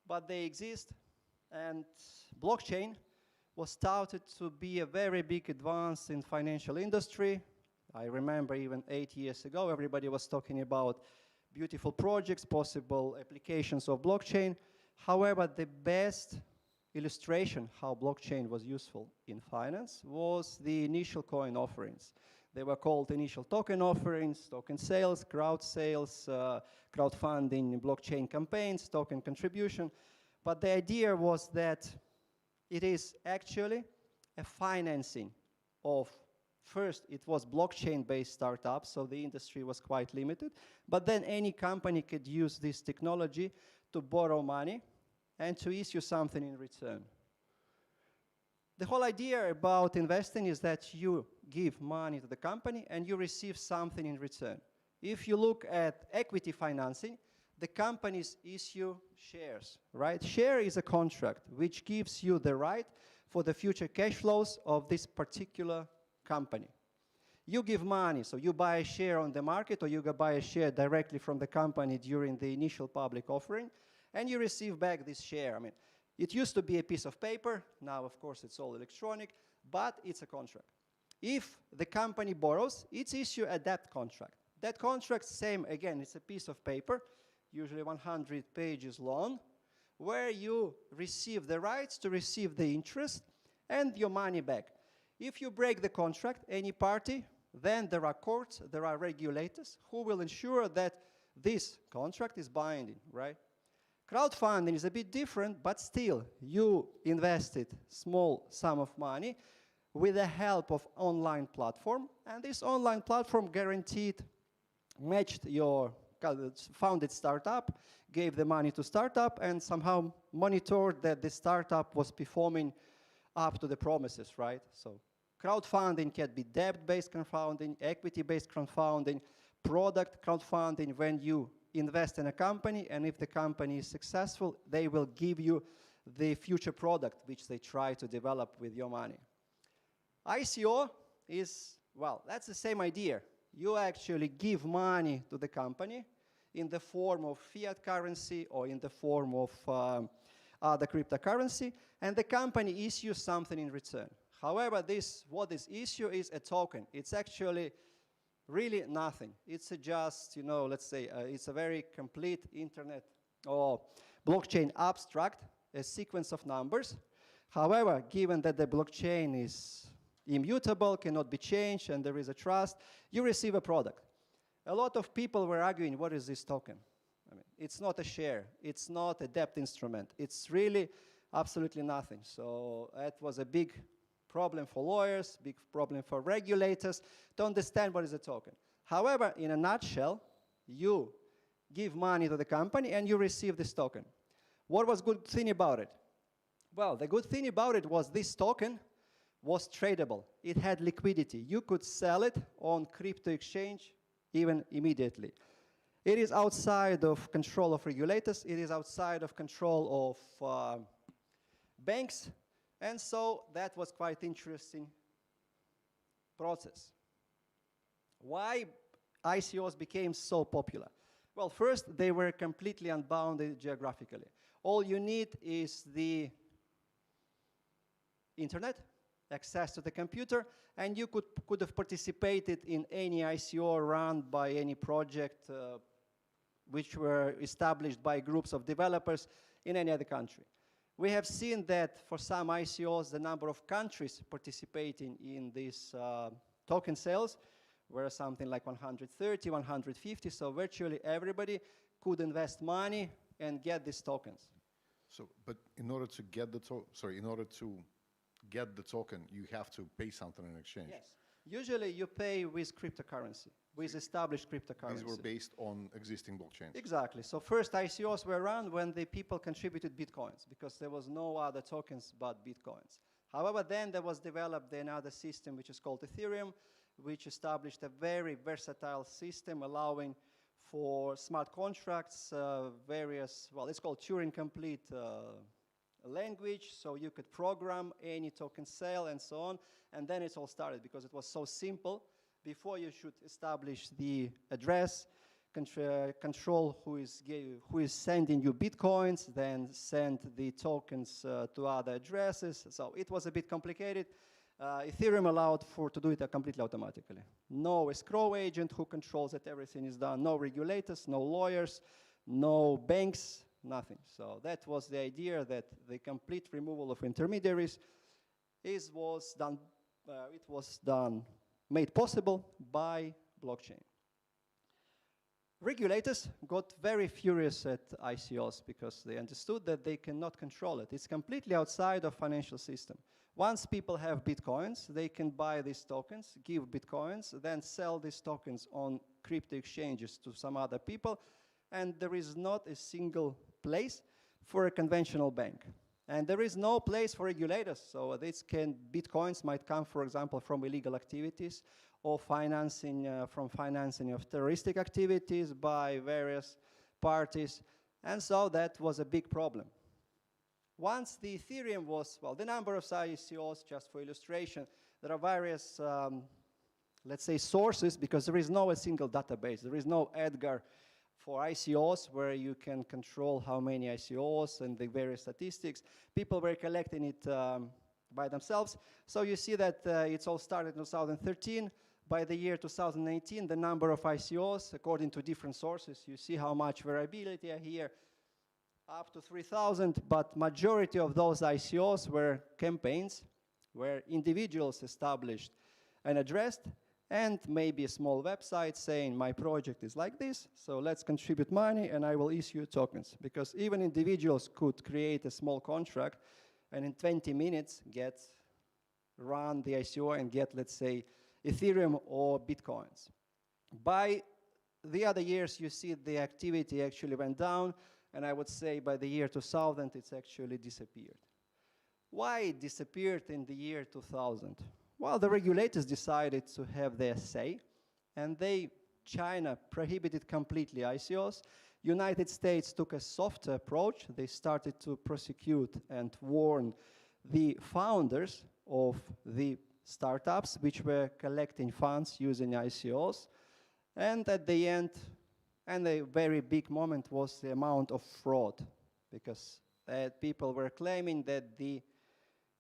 but they exist. And blockchain was touted to be a very big advance in financial industry. I remember even 8 years ago, everybody was talking about beautiful projects, possible applications of blockchain. However, the best illustration how blockchain was useful in finance was the initial coin offerings. They were called initial token offerings, token sales, crowdfunding, blockchain campaigns, token contribution. But the idea was that it is actually a financing of, first, it was blockchain-based startups, so the industry was quite limited. But then any company could use this technology to borrow money and to issue something in return. The whole idea about investing is that you give money to the company and you receive something in return. If you look at equity financing, the companies issue shares, right? Share is a contract which gives you the right for the future cash flows of this particular company. You give money, so you buy a share on the market or you buy a share directly from the company during the initial public offering, and you receive back this share. I mean, it used to be a piece of paper. Now, of course, it's all electronic, but it's a contract. If the company borrows, it's issue a debt contract. That contract, same, again, it's a piece of paper, usually 100 pages long, where you receive the rights to receive the interest and your money back. If you break the contract, any party, then there are courts, there are regulators who will ensure that this contract is binding, right? Crowdfunding is a bit different, but still, you invested small sum of money with the help of online platform, and this online platform guaranteed matched your founded startup, gave the money to startup, and somehow monitored that the startup was performing up to the promises, right? So crowdfunding can be debt-based crowdfunding, equity-based crowdfunding, product crowdfunding when you invest in a company, and if the company is successful, they will give you the future product which they try to develop with your money. ICO is, well, that's the same idea. You actually give money to the company in the form of fiat currency or in the form of other cryptocurrency, and the company issues something in return. However, what this issue is a token. It's actually really nothing. It's just, let's say, it's a very complete internet or blockchain abstract, a sequence of numbers. However, given that the blockchain is immutable, cannot be changed, and there is a trust, you receive a product. A lot of people were arguing, what is this token? I mean, it's not a share, it's not a debt instrument, it's really absolutely nothing. So that was a big problem for lawyers, big problem for regulators to understand what is a token. However, in a nutshell, you give money to the company and you receive this token. What was good thing about it? Well, the good thing about it was this token was tradable. It had liquidity. You could sell it on crypto exchange even immediately. It is outside of control of regulators. It is outside of control of banks. And so that was quite interesting process. Why ICOs became so popular? Well, first, they were completely unbounded geographically. All you need is the internet, access to the computer, and you could have participated in any ICO run by any project which were established by groups of developers in any other country. We have seen that for some ICOs, the number of countries participating in these token sales were something like 130, 150, so virtually everybody could invest money and get these tokens. So, but in order to get the token, you have to pay something in exchange. Yes. Usually you pay with cryptocurrency, with established cryptocurrency. These were based on existing blockchains. Exactly. So first ICOs were run when the people contributed bitcoins because there was no other tokens but bitcoins. However, then there was developed another system which is called Ethereum, which established a very versatile system allowing for smart contracts, it's called Turing-complete language, so you could program any token sale and so on, and then it all started because it was so simple. Before you should establish the address, control who is sending you bitcoins, then send the tokens to other addresses. So it was a bit complicated. Ethereum allowed to do it completely automatically. No escrow agent who controls that everything is done. No regulators, no lawyers, no banks, nothing. So that was the idea, that the complete removal of intermediaries was made possible by blockchain. Regulators got very furious at ICOs because they understood that they cannot control it. It's completely outside of financial system. Once people have bitcoins, they can buy these tokens, give bitcoins, then sell these tokens on crypto exchanges to some other people, and there is not a single place for a conventional bank. And there is no place for regulators, so bitcoins might come, for example, from illegal activities or from financing of terroristic activities by various parties, and so that was a big problem. Once the Ethereum the number of ICOs, just for illustration, there are various, let's say, sources, because there is no a single database. There is no Edgar for ICOs where you can control how many ICOs and the various statistics. People were collecting it by themselves. So you see that it's all started in 2013. By the year 2019, the number of ICOs, according to different sources, you see how much variability are here, up to 3,000, but majority of those ICOs were campaigns where individuals established an address and maybe a small website saying my project is like this, so let's contribute money and I will issue tokens. Because even individuals could create a small contract and in 20 minutes run the ICO and get, let's say, Ethereum or Bitcoins. By the other years, you see the activity actually went down, and I would say by the year 2000, it's actually disappeared. Why it disappeared in the year 2000? Well, the regulators decided to have their say, and China prohibited completely ICOs. United States took a softer approach. They started to prosecute and warn the founders of the startups which were collecting funds using ICOs. And at the end, and a very big moment was the amount of fraud, because people were claiming that the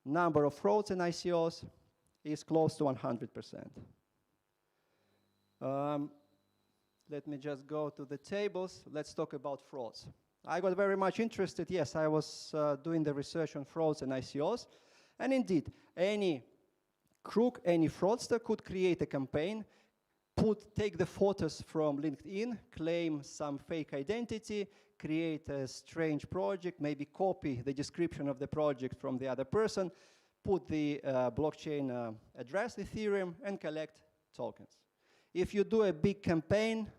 number of frauds in ICOs is close to 100%. Let me just go to the tables. Let's talk about frauds. I got very much interested. Yes, I was doing the research on frauds and ICOs. And indeed, any crook, any fraudster could create a campaign, take the photos from LinkedIn, claim some fake identity, create a strange project, maybe copy the description of the project from the other person, put the blockchain address, Ethereum, and collect tokens. If you do a big campaign,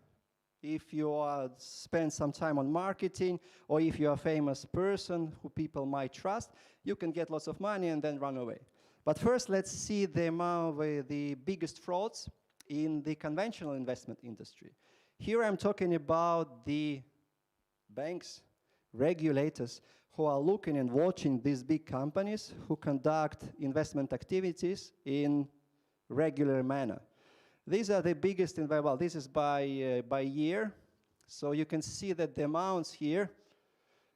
if you spend some time on marketing, or if you're a famous person who people might trust, you can get lots of money and then run away. But first, let's see the biggest frauds in the conventional investment industry. Here I'm talking about the banks, regulators, who are looking and watching these big companies who conduct investment activities in regular manner. These are the biggest, well, this is by year. So you can see that the amounts here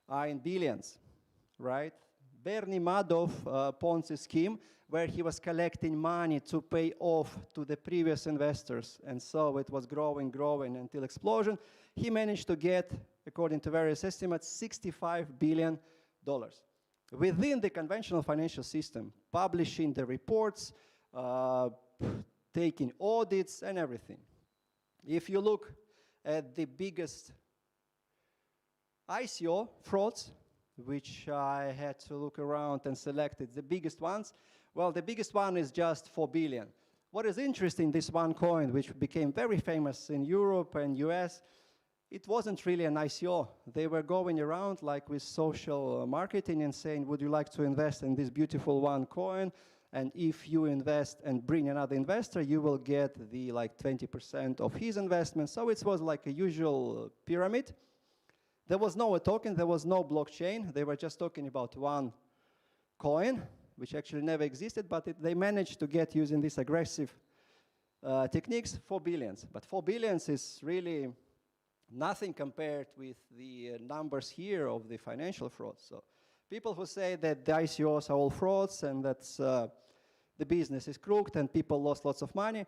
are in billions, right? Bernie Madoff Ponzi scheme, where he was collecting money to pay off to the previous investors. And so it was growing until explosion. He managed to get, according to various estimates, $65 billion. Within the conventional financial system, publishing the reports, taking audits and everything. If you look at the biggest ICO frauds, which I had to look around and selected the biggest ones, well, the biggest one is just 4 billion. What is interesting, this one coin, which became very famous in Europe and US, it wasn't really an ICO. They were going around like with social marketing and saying, would you like to invest in this beautiful one coin? And if you invest and bring another investor, you will get the 20% of his investment. So it was like a usual pyramid. There was no token, there was no blockchain. They were just talking about one coin, which actually never existed, but they managed to get, using these aggressive techniques, 4 billions. But 4 billions is really nothing compared with the numbers here of the financial fraud. So people who say that the ICOs are all frauds and that the business is crooked and people lost lots of money,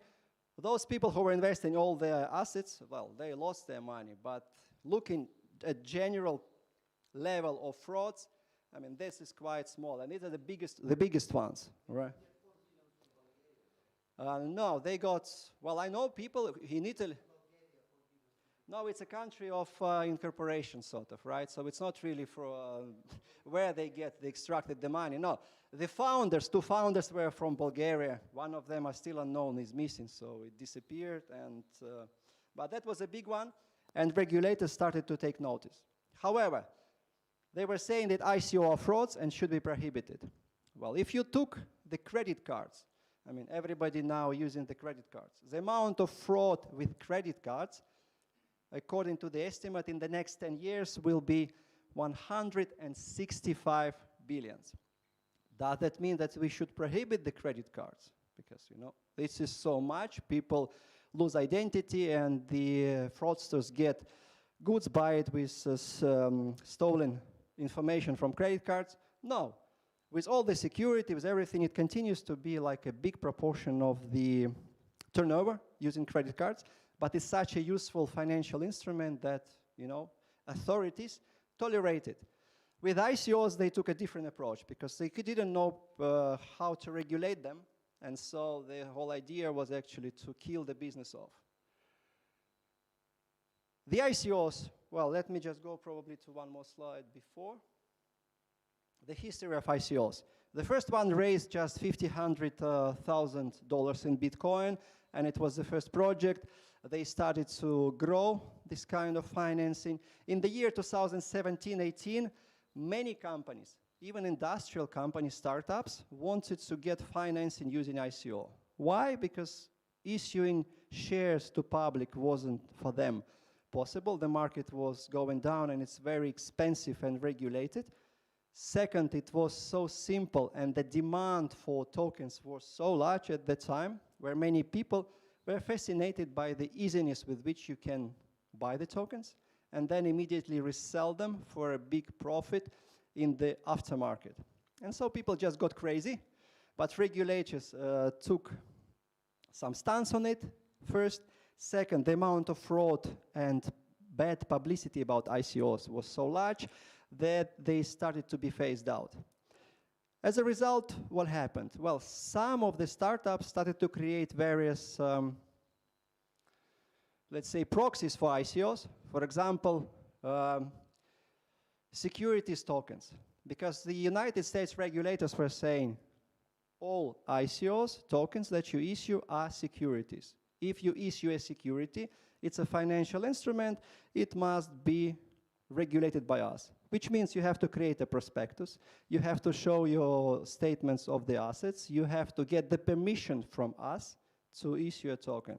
those people who were investing all their assets, well, they lost their money. But looking at general level of frauds, I mean, this is quite small, and these are the biggest ones, right? No, they got, well, I know people in Italy. No, it's a country of incorporation, sort of, right? So it's not really for where they extracted the money. No, the founders, 2 founders were from Bulgaria. One of them are still unknown, is missing, so it disappeared. And but that was a big one, and regulators started to take notice. However, they were saying that ICO are frauds and should be prohibited. Well, if you took the credit cards, I mean, everybody now using the credit cards, the amount of fraud with credit cards, according to the estimate, in the next 10 years will be 165 billions. Does that mean that we should prohibit the credit cards? Because, you know, this is so much. People lose identity and the fraudsters get goods, buy it with stolen information from credit cards. No. With all the security, with everything, it continues to be like a big proportion of the turnover using credit cards. But it's such a useful financial instrument that, you know, authorities tolerate it. With ICOs, they took a different approach because they didn't know how to regulate them. And so the whole idea was actually to kill the business off. The ICOs, well, let me just go probably to one more slide before. The history of ICOs. The first one raised just $100,000 in Bitcoin, and it was the first project. They started to grow this kind of financing. In the year 2017-18, many companies, even industrial companies, startups, wanted to get financing using ICO. Why? Because issuing shares to public wasn't for them possible. The market was going down and it's very expensive and regulated. Second, it was so simple and the demand for tokens was so large at the time where many people were fascinated by the easiness with which you can buy the tokens and then immediately resell them for a big profit in the aftermarket. And so people just got crazy, but regulators took some stance on it, first. Second, the amount of fraud and bad publicity about ICOs was so large that they started to be phased out. As a result, what happened? Well, some of the startups started to create various, let's say, proxies for ICOs. For example, securities tokens. Because the United States regulators were saying, all ICOs, tokens that you issue are securities. If you issue a security, it's a financial instrument, it must be regulated by us, which means you have to create a prospectus, you have to show your statements of the assets, you have to get the permission from us to issue a token.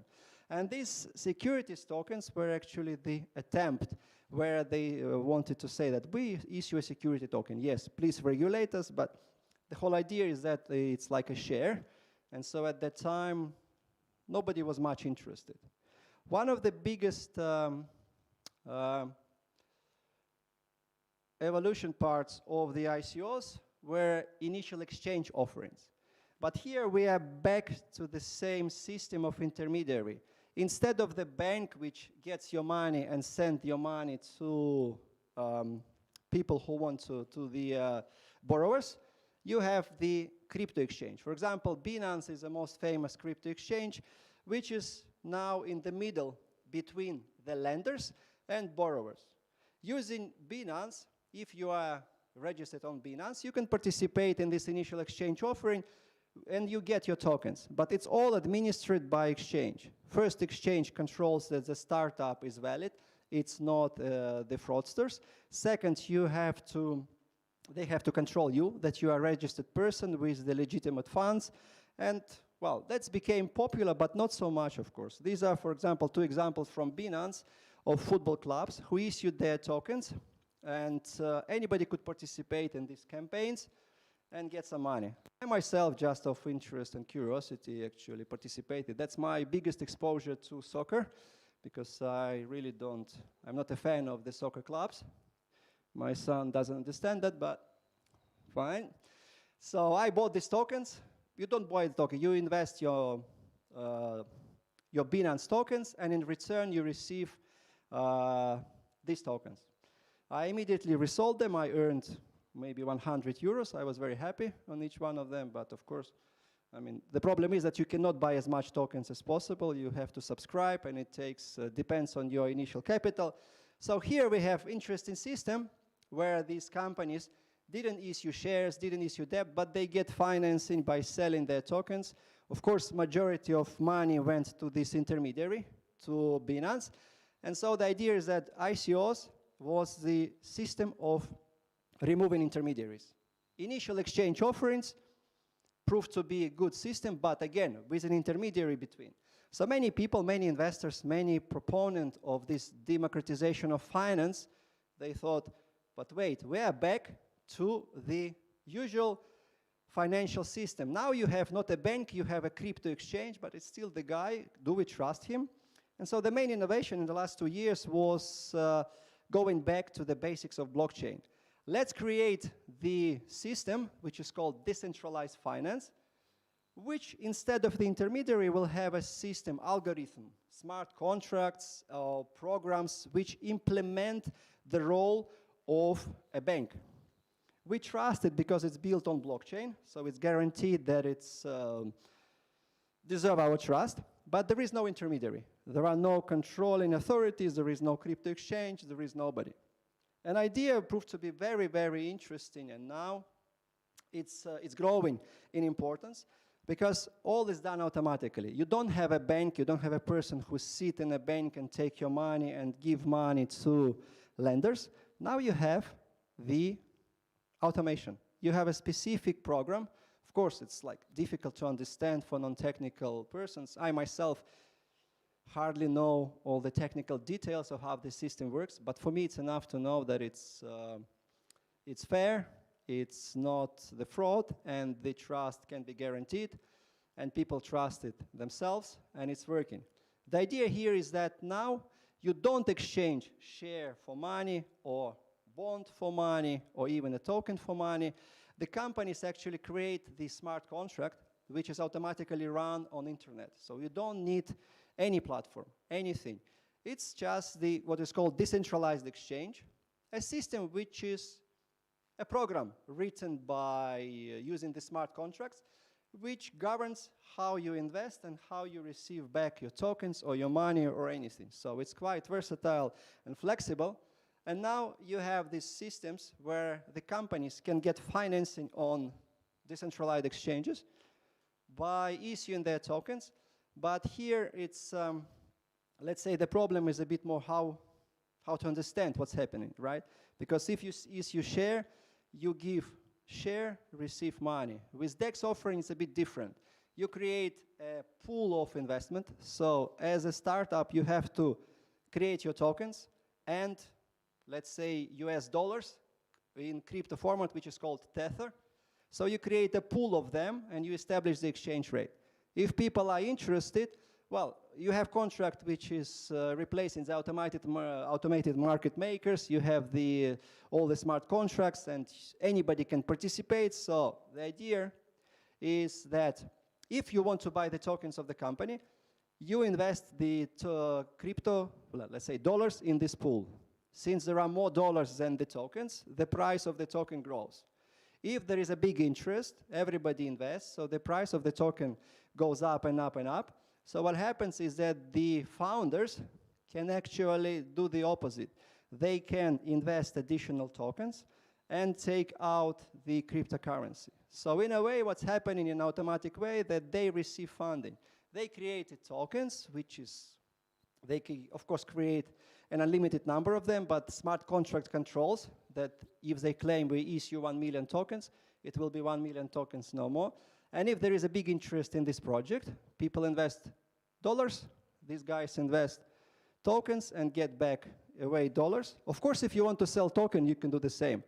And these securities tokens were actually the attempt where they wanted to say that we issue a security token. Yes, please regulate us, but the whole idea is that it's like a share. And so at that time, nobody was much interested. One of the biggest evolution parts of the ICOs were initial exchange offerings. But here we are back to the same system of intermediary. Instead of the bank which gets your money and sends your money to people who want to the borrowers, you have the crypto exchange. For example, Binance is the most famous crypto exchange, which is now in the middle between the lenders and borrowers. Using Binance, if you are registered on Binance, you can participate in this initial exchange offering and you get your tokens. But it's all administered by exchange. First, exchange controls that the startup is valid. It's not the fraudsters. Second, they have to control you, that you are a registered person with the legitimate funds. And, well, that became popular, but not so much, of course. These are, for example, two examples from Binance of football clubs who issued their tokens. And anybody could participate in these campaigns and get some money. I myself, just of interest and curiosity, actually participated. That's my biggest exposure to soccer, because I'm not a fan of the soccer clubs. My son doesn't understand that, but fine. So I bought these tokens. You don't buy the token, you invest your Binance tokens, and in return you receive these tokens. I immediately resold them. I earned maybe 100 euros. I was very happy on each one of them, but of course, I mean, the problem is that you cannot buy as much tokens as possible. You have to subscribe, and it depends on your initial capital. So here we have interesting system where these companies didn't issue shares, didn't issue debt, but they get financing by selling their tokens. Of course, majority of money went to this intermediary, to Binance. And so the idea is that ICOs was the system of removing intermediaries. Initial exchange offerings proved to be a good system, but again, with an intermediary between. So many people, many investors, many proponents of this democratization of finance, they thought, but wait, we are back to the usual financial system. Now you have not a bank, you have a crypto exchange, but it's still the guy. Do we trust him? And so the main innovation in the last 2 years was going back to the basics of blockchain. Let's create the system, which is called decentralized finance, which instead of the intermediary will have a system, algorithm, smart contracts or programs which implement the role of a bank. We trust it because it's built on blockchain, so it's guaranteed that it's deserve our trust, but there is no intermediary. There are no controlling authorities, there is no crypto exchange, there is nobody. An idea proved to be very, very interesting, and now it's growing in importance because all is done automatically. You don't have a bank, you don't have a person who sit in a bank and take your money and give money to lenders. Now you have the automation. You have a specific program. Of course, it's like difficult to understand for non-technical persons. I myself hardly know all the technical details of how the system works, but for me it's enough to know that it's fair, it's not the fraud, and the trust can be guaranteed, and people trust it themselves, and it's working. The idea here is that now you don't exchange share for money or bond for money or even a token for money. The companies actually create the smart contract which is automatically run on internet. So you don't need any platform, anything. It's just what is called decentralized exchange, a system which is a program written by using the smart contracts, which governs how you invest and how you receive back your tokens or your money or anything. So it's quite versatile and flexible. And now you have these systems where the companies can get financing on decentralized exchanges by issuing their tokens. But here it's, let's say the problem is a bit more how to understand what's happening, right? Because if you issue share, you give share, receive money. With DEX offering, it's a bit different. You create a pool of investment. So as a startup, you have to create your tokens and let's say US dollars in crypto format, which is called Tether. So you create a pool of them and you establish the exchange rate. If people are interested, well, you have contract which is replacing the automated market makers. You have all the smart contracts and anybody can participate. So the idea is that if you want to buy the tokens of the company, you invest the crypto, let's say dollars, in this pool. Since there are more dollars than the tokens, the price of the token grows. If there is a big interest, everybody invests, so the price of the token goes up and up and up. So what happens is that the founders can actually do the opposite. They can invest additional tokens and take out the cryptocurrency. So in a way, what's happening in an automatic way, that they receive funding. They created tokens, which is, they can, of course, create an unlimited number of them, but smart contract controls that if they claim we issue 1 million tokens, it will be 1 million tokens, no more. And if there is a big interest in this project, people invest dollars, these guys invest tokens and get back away dollars. Of course, if you want to sell token, you can do the same.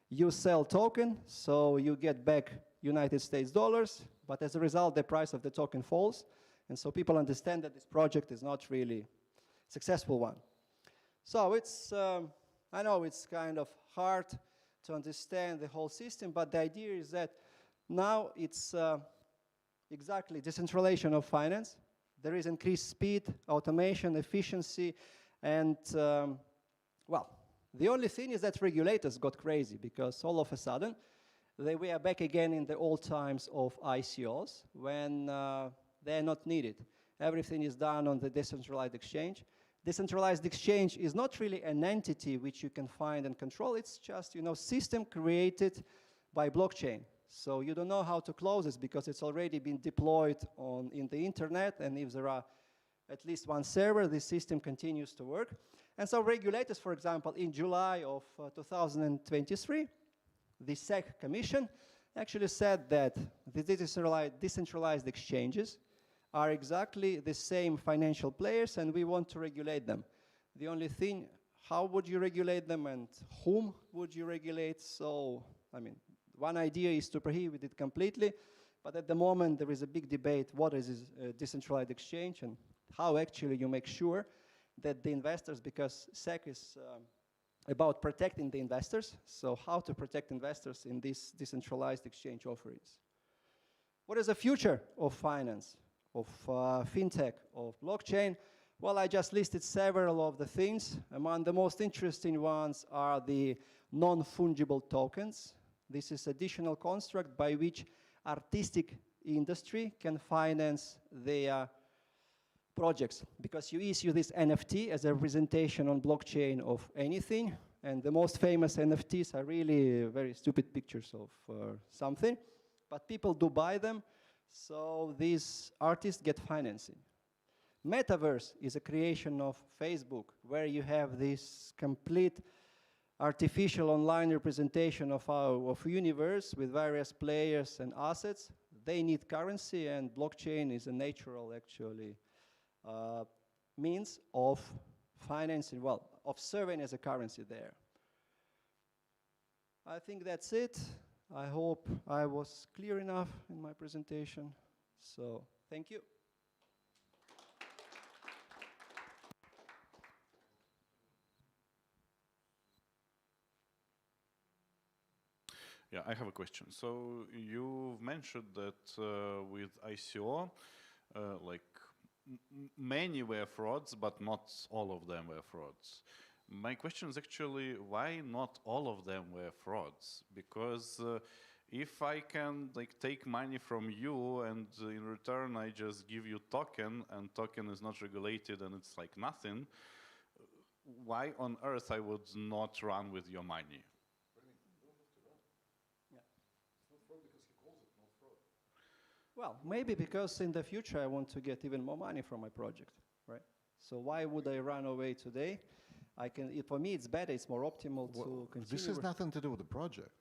You sell token, so you get back United States dollars, but as a result, the price of the token falls. And so people understand that this project is not really a successful one. So it's, I know it's kind of hard to understand the whole system, but the idea is that now it's exactly decentralization of finance. There is increased speed, automation, efficiency, and well, the only thing is that regulators got crazy because all of a sudden we are back again in the old times of ICOs when they are not needed. Everything is done on the decentralized exchange. Decentralized exchange is not really an entity which you can find and control. It's just, system created by blockchain. So you don't know how to close this because it's already been deployed in the internet, and if there are at least one server, this system continues to work. And so regulators, for example, in July of 2023, the SEC Commission actually said that the decentralized exchanges are exactly the same financial players, and we want to regulate them. The only thing, how would you regulate them and whom would you regulate? So, I mean, one idea is to prohibit it completely, but at the moment there is a big debate what is a decentralized exchange and how actually you make sure that the investors, because SEC is about protecting the investors, so how to protect investors in these decentralized exchange offerings. What is the future of finance, of fintech, of blockchain? Well, I just listed several of the things. Among the most interesting ones are the non-fungible tokens. This is additional construct by which artistic industry can finance their projects, because you issue this NFT as a representation on blockchain of anything, and the most famous NFTs are really very stupid pictures of something, but people do buy them, so these artists get financing. Metaverse is a creation of Facebook, where you have this complete artificial online representation of our universe with various players and assets. They need currency, and blockchain is a natural, actually, means of financing, well, of serving as a currency there. I think that's it. I hope I was clear enough in my presentation. So, thank you. Yeah, I have a question. So you've mentioned that with ICO, like many were frauds, but not all of them were frauds. My question is actually why not all of them were frauds? Because if I can like take money from you and in return I just give you token and token is not regulated and it's like nothing, why on earth I would not run with your money? Well, maybe because in the future I want to get even more money from my project, right? So why would I run away today? I can. For me, it's better. It's more optimal to continue. This has nothing to do with the project.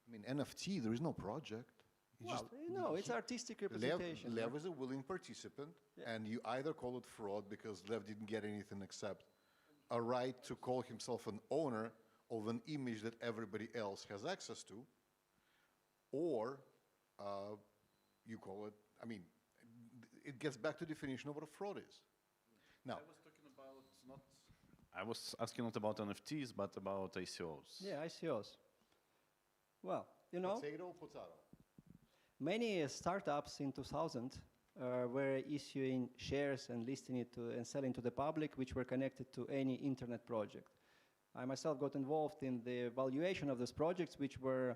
I mean, NFT, there is no project. Well, no, it's artistic representation. Lev is a willing participant, and you either call it fraud because Lev didn't get anything except a right to call himself an owner of an image that everybody else has access to, or you call it, I mean, it gets back to the definition of what a fraud is. Now, I was asking not about NFTs, but about ICOs. Yeah, ICOs. Well, you know, many startups in 2000 were issuing shares and listing it and selling to the public, which were connected to any internet project. I myself got involved in the evaluation of those projects, which were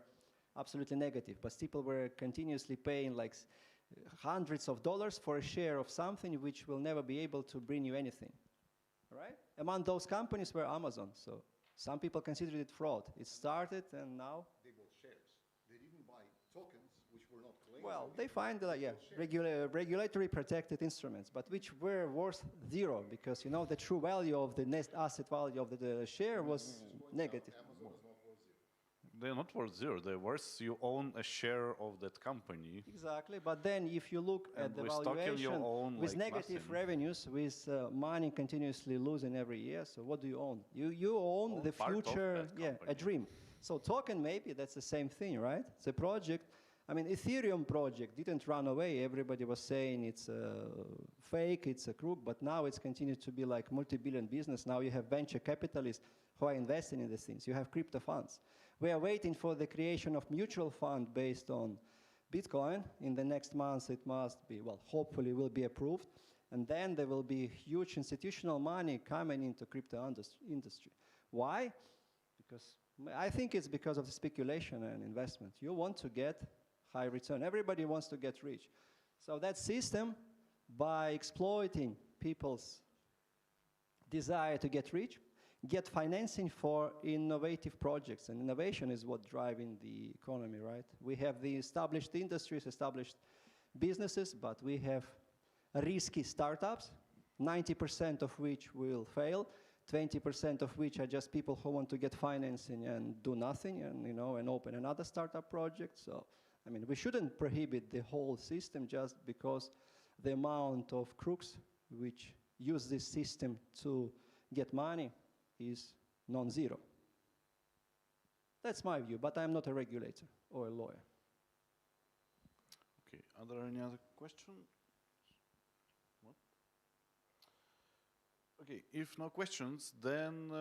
absolutely negative, but people were continuously paying like hundreds of dollars for a share of something which will never be able to bring you anything, right? Among those companies were Amazon, so some people considered it fraud. It started and now? They bought shares. They didn't buy tokens, which were not claimed. Well, they find, regulatory protected instruments, but which were worth zero, because, you know, the true value of the net asset value of the share was negative. They're not worth zero. They're worth you own a share of that company. Exactly, but then if you look at the valuation with like negative nothing. revenues, with money continuously losing every year, so what do you own? You own the part of future, that yeah, a company. dream. So token, maybe that's the same thing, right? It's a project. I mean, Ethereum project didn't run away. Everybody was saying it's a fake, it's a crook, but now it's continued to be like multi-billion business. Now you have venture capitalists who are investing in these things. You have crypto funds. We are waiting for the creation of mutual fund based on Bitcoin. In the next months, it must be, well, hopefully will be approved. And then there will be huge institutional money coming into crypto industry. Why? Because I think it's because of the speculation and investment. You want to get high return. Everybody wants to get rich. So that system, by exploiting people's desire to get rich, get financing for innovative projects. And innovation is what driving the economy, right? We have the established industries, established businesses, but we have risky startups, 90% of which will fail, 20% of which are just people who want to get financing and do nothing and, you know, and open another startup project. So, I mean, we shouldn't prohibit the whole system just because the amount of crooks which use this system to get money is non-zero. That's my view, but I'm not a regulator or a lawyer. Okay, are there any other questions? What? Okay, if no questions, then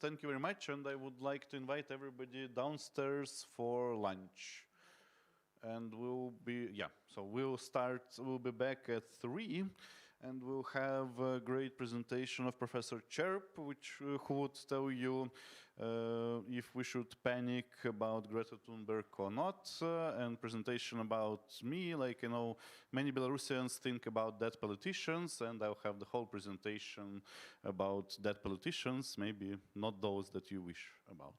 thank you very much, and I would like to invite everybody downstairs for lunch. And we'll be back at 3. and we'll have a great presentation of Professor Cherp, who would tell you if we should panic about Greta Thunberg or not, and presentation about me, like, you know, many Belarusians think about dead politicians, and I'll have the whole presentation about dead politicians, maybe not those that you wish about.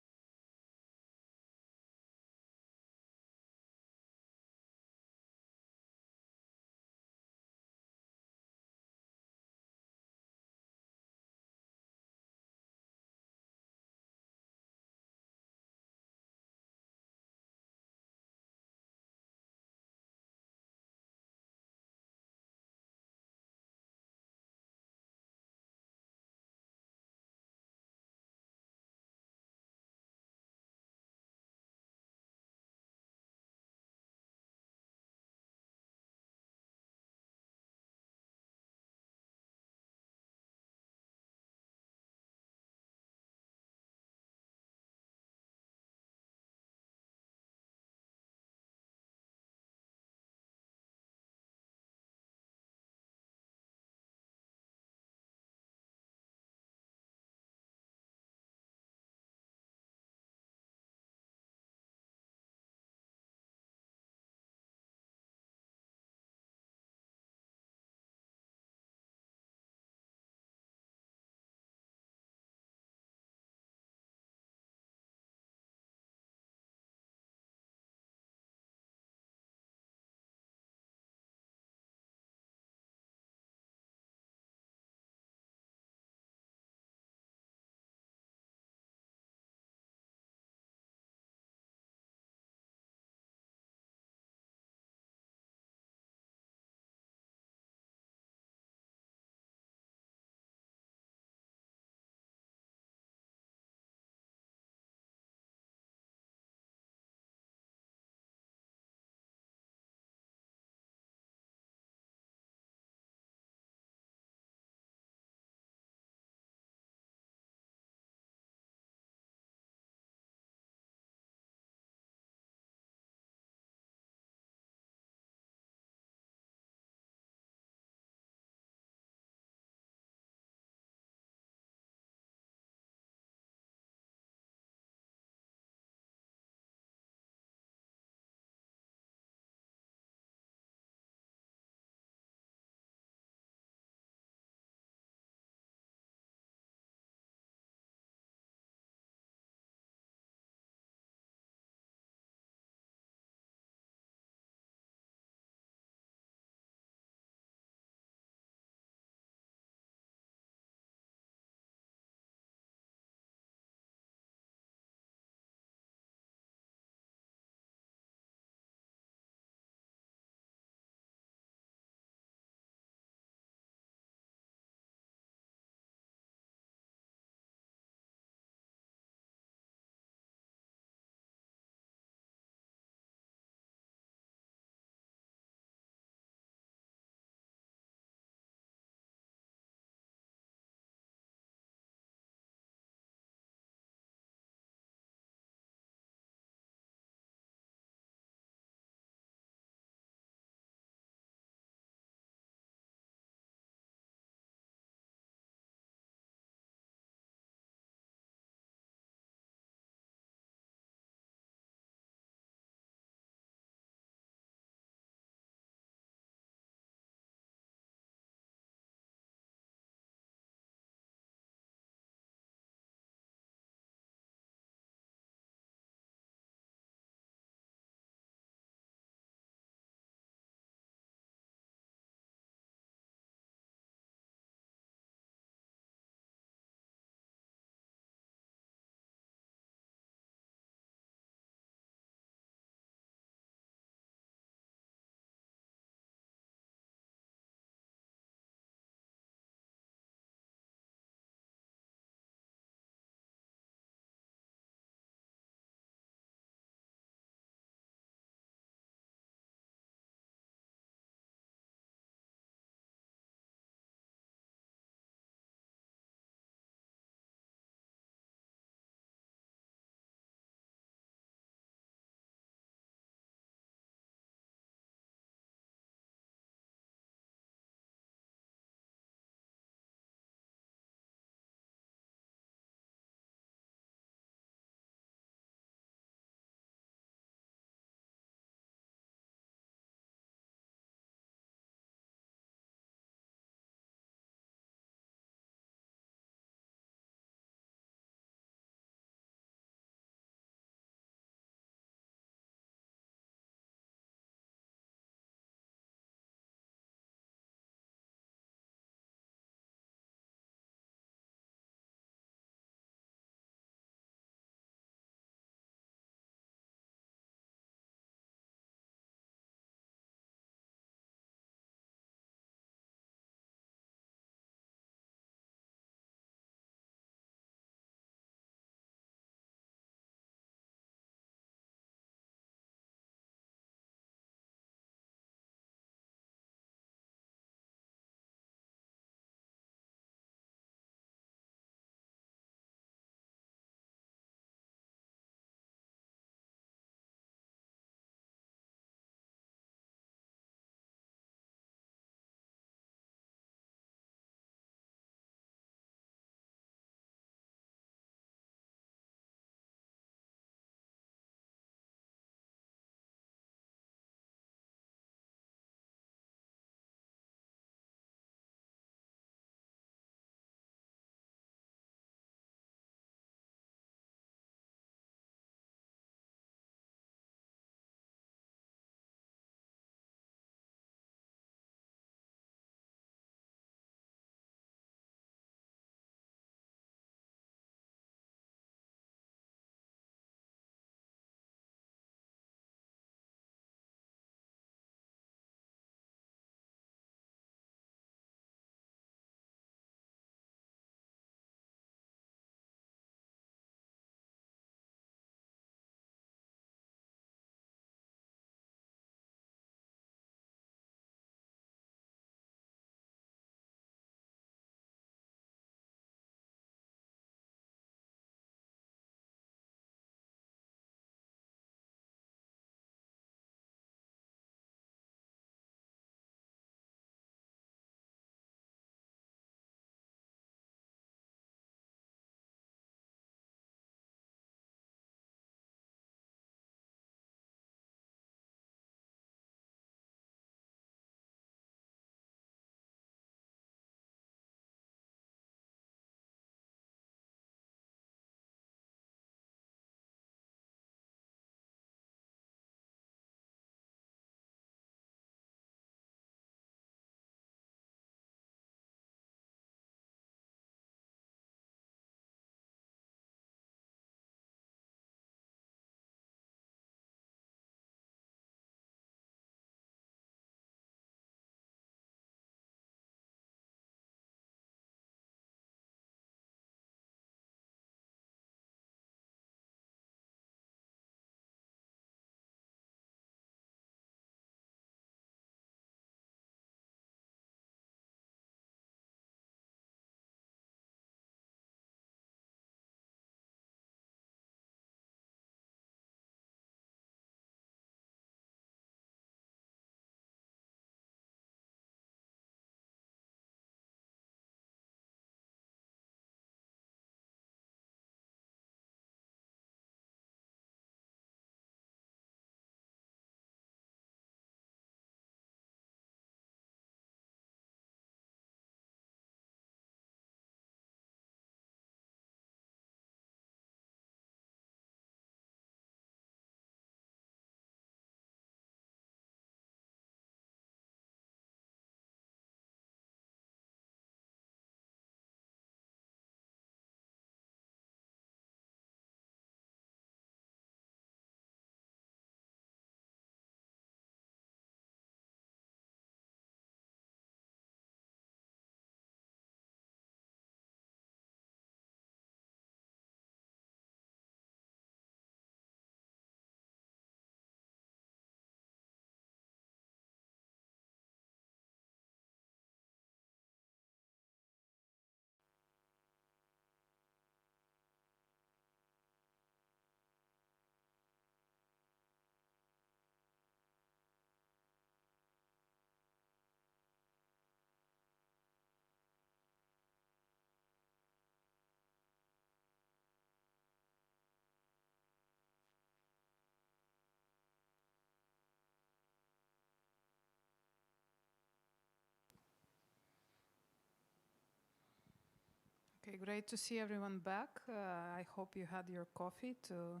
Okay, great to see everyone back. I hope you had your coffee to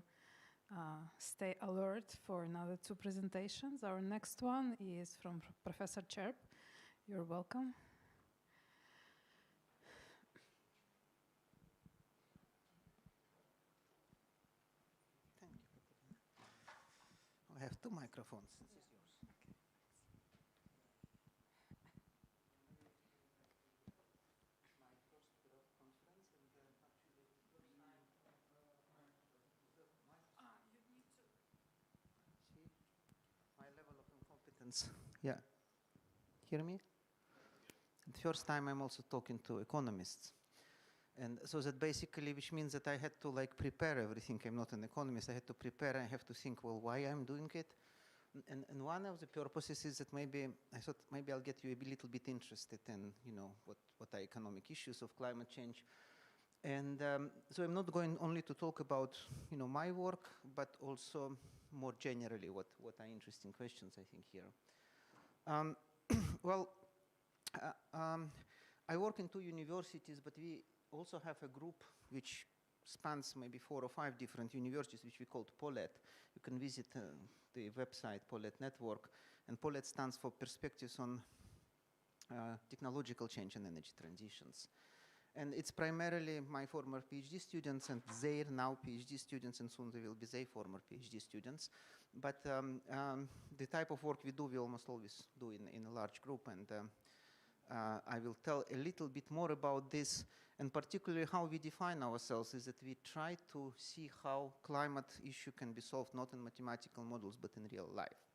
stay alert for another two presentations. Our next one is from Professor Cherp. You're welcome. Thank you. I have two microphones. This is yours. My level of incompetence. Yeah. Hear me? The first time I'm also talking to economists. And so that basically, which means that I had to like prepare everything. I'm not an economist. I had to prepare. I have to think, well, why I'm doing it. And one of the purposes is that maybe, I thought maybe I'll get you a little bit interested in, you know, what are economic issues of climate change. And so I'm not going only to talk about, you know, my work, but also more generally what are interesting questions, I think, here. Well, I work in two universities, but we also have a group which spans maybe 4 or 5 different universities, which we call POLET. You can visit the website POLET Network, and POLET stands for Perspectives on Technological Change and Energy Transitions. And it's primarily my former PhD students and their now PhD students, and soon they will be their former PhD students. But the type of work we do, we almost always do in a large group, and I will tell a little bit more about this, and particularly how we define ourselves is that we try to see how climate issue can be solved not in mathematical models, but in real life.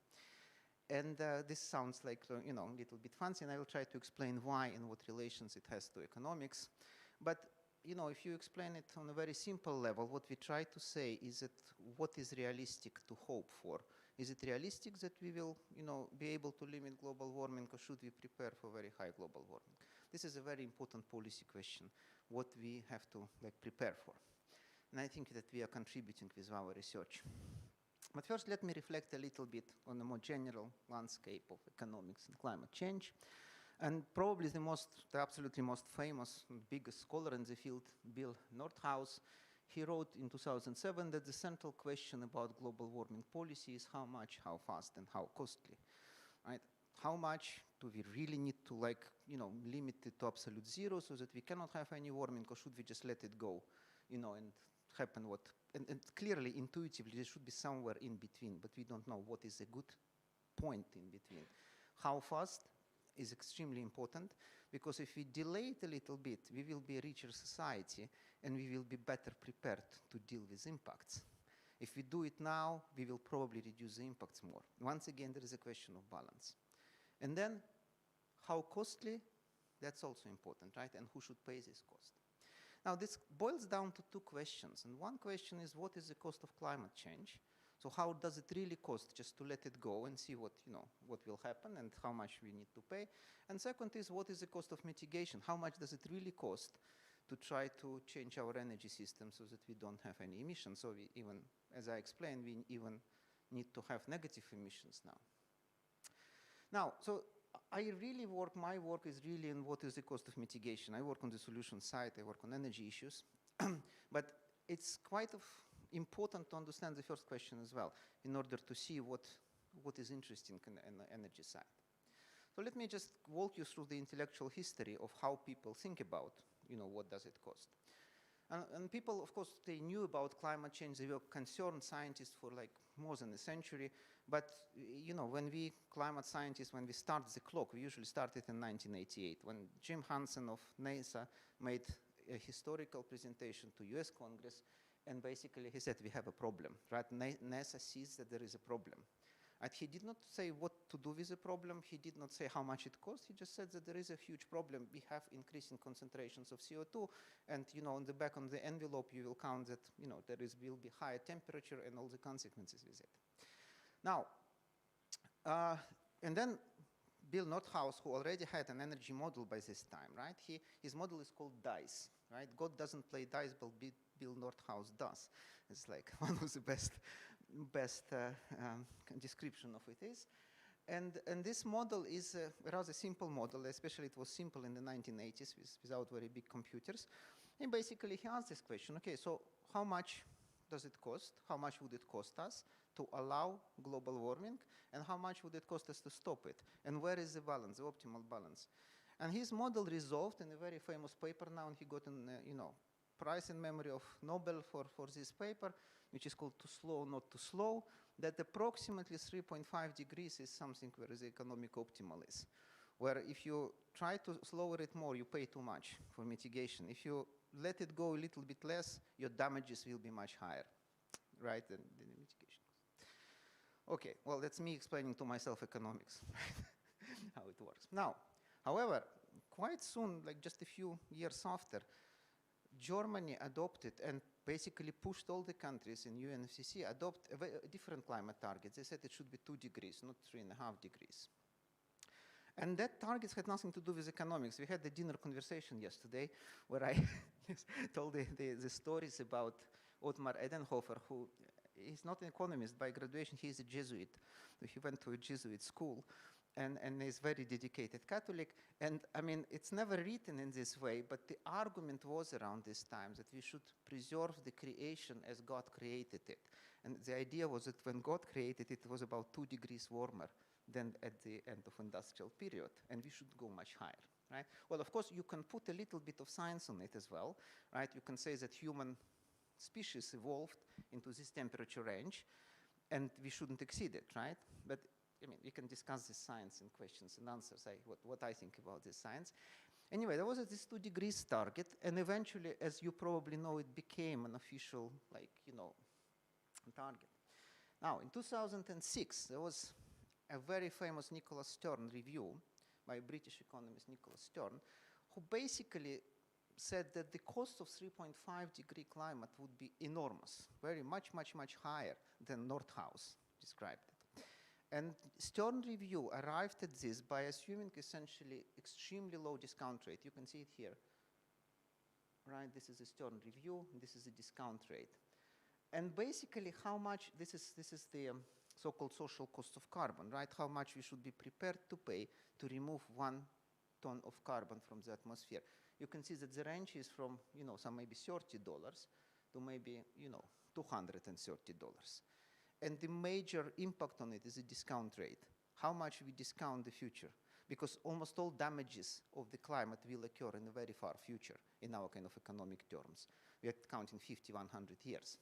And this sounds like, you know, a little bit fancy, and I will try to explain why and what relations it has to economics. But, you know, if you explain it on a very simple level, what we try to say is that what is realistic to hope for? Is it realistic that we will, you know, be able to limit global warming, or should we prepare for very high global warming? This is a very important policy question, what we have to like prepare for. And I think that we are contributing with our research. But first, let me reflect a little bit on the more general landscape of economics and climate change. And probably the absolutely most famous and biggest scholar in the field, Bill Nordhaus, he wrote in 2007 that the central question about global warming policy is how much, how fast, and how costly, right? How much do we really need to, like, you know, limit it to absolute zero so that we cannot have any warming, or should we just let it go, you know, and happen what, and clearly, intuitively, there should be somewhere in between, but we don't know what is a good point in between. How fast is extremely important, because if we delay it a little bit, we will be a richer society, and we will be better prepared to deal with impacts. If we do it now, we will probably reduce the impacts more. Once again, there is a question of balance. And then, how costly, that's also important, right? And who should pay this cost? Now, this boils down to 2 questions. And one question is, what is the cost of climate change? So how does it really cost just to let it go and see what, you know, what will happen and how much we need to pay? And second is, what is the cost of mitigation? How much does it really cost to try to change our energy system so that we don't have any emissions? So we even, as I explained, we even need to have negative emissions now. Now, so I really work, my work is really in what is the cost of mitigation. I work on the solution side, I work on energy issues, but it's quite important to understand the first question as well in order to see what is interesting in the energy side. So let me just walk you through the intellectual history of how people think about, you know, what does it cost. And people, of course, they knew about climate change. They were concerned scientists for like more than a century. But, you know, when we, climate scientists, when we start the clock, we usually started in 1988, when Jim Hansen of NASA made a historical presentation to US Congress, and basically he said, we have a problem, right? NASA sees that there is a problem. And he did not say what to do with the problem. He did not say how much it costs. He just said that there is a huge problem. We have increasing concentrations of CO2, and, you know, on the back of the envelope, you will count that, you know, will be higher temperature and all the consequences with it. Now, and then Bill Nordhaus, who already had an energy model by this time, right? His model is called DICE, right? God doesn't play dice, but Bill Nordhaus does. It's like one of the best description of it is. And this model is a rather simple model, especially it was simple in the 1980s without very big computers. And basically he asked this question, okay, so how much does it cost? How much would it cost us to allow global warming? And how much would it cost us to stop it? And where is the balance, the optimal balance? And his model resolved in a very famous paper now, and he got an, prize in memory of Nobel for this paper, which is called Too Slow, Not Too Slow, that approximately 3.5 degrees is something where the economic optimal is. Where if you try to slower it more, you pay too much for mitigation. If you let it go a little bit less, your damages will be much higher, right, than the mitigation. Okay, well, that's me explaining to myself economics, how it works. Now, however, quite soon, like just a few years after, Germany adopted and basically pushed all the countries in UNFCCC adopt different climate targets. They said it should be 2 degrees, not 3.5 degrees. And that targets had nothing to do with economics. We had a dinner conversation yesterday where I told the stories about Ottmar Edenhofer, who is not an economist by graduation, he is a Jesuit. So he went to a Jesuit school and is very dedicated Catholic. And I mean, it's never written in this way, but the argument was around this time that we should preserve the creation as God created it. And the idea was that when God created it, it was about 2 degrees warmer than at the end of industrial period, and we should go much higher, right? Well, of course, you can put a little bit of science on it as well, right? You can say that human species evolved into this temperature range, and we shouldn't exceed it, right? But I mean, we can discuss this science in questions and answers, what I think about this science. Anyway, there was this 2 degrees target, and eventually, as you probably know, it became an official, target. Now, in 2006, there was a very famous Nicholas Stern review by British economist Nicholas Stern, who basically said that the cost of 3.5 degree climate would be enormous, very much higher than Nordhaus described it. And Stern review arrived at this by assuming essentially extremely low discount rate. You can see it here, right? This is a Stern review, and this is the discount rate. And basically how much, this is the so-called social cost of carbon, right? How much we should be prepared to pay to remove 1 ton of carbon from the atmosphere. You can see that the range is from, some maybe $30 to maybe, $230. And the major impact on it is the discount rate. How much we discount the future? Because almost all damages of the climate will occur in the very far future in our kind of economic terms. We are counting 50, 100 years.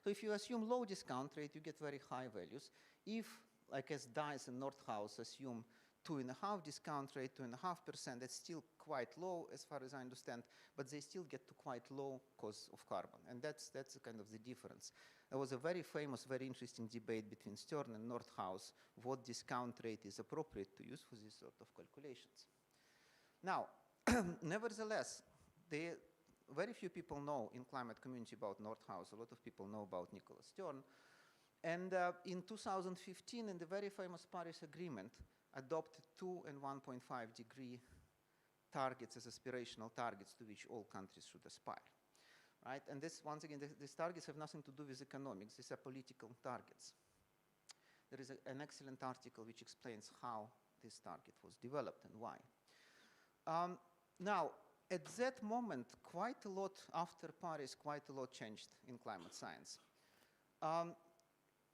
So if you assume low discount rate, you get very high values. If, like as Dice and Nordhaus assume 2.5 discount rate, 2.5%, that's still quite low as far as I understand, but they still get to quite low cost of carbon. And that's kind of the difference. There was a very famous, very interesting debate between Stern and Nordhaus, what discount rate is appropriate to use for this sort of calculations. Now, nevertheless, very few people know in climate community about Nordhaus. A lot of people know about Nicholas Stern. And in 2015, in the very famous Paris Agreement, adopted 2 and 1.5 degree targets as aspirational targets to which all countries should aspire, right? And this, once again, these targets have nothing to do with economics. These are political targets. There is an excellent article which explains how this target was developed and why. Now, at that moment, quite a lot after Paris, quite a lot changed in climate science.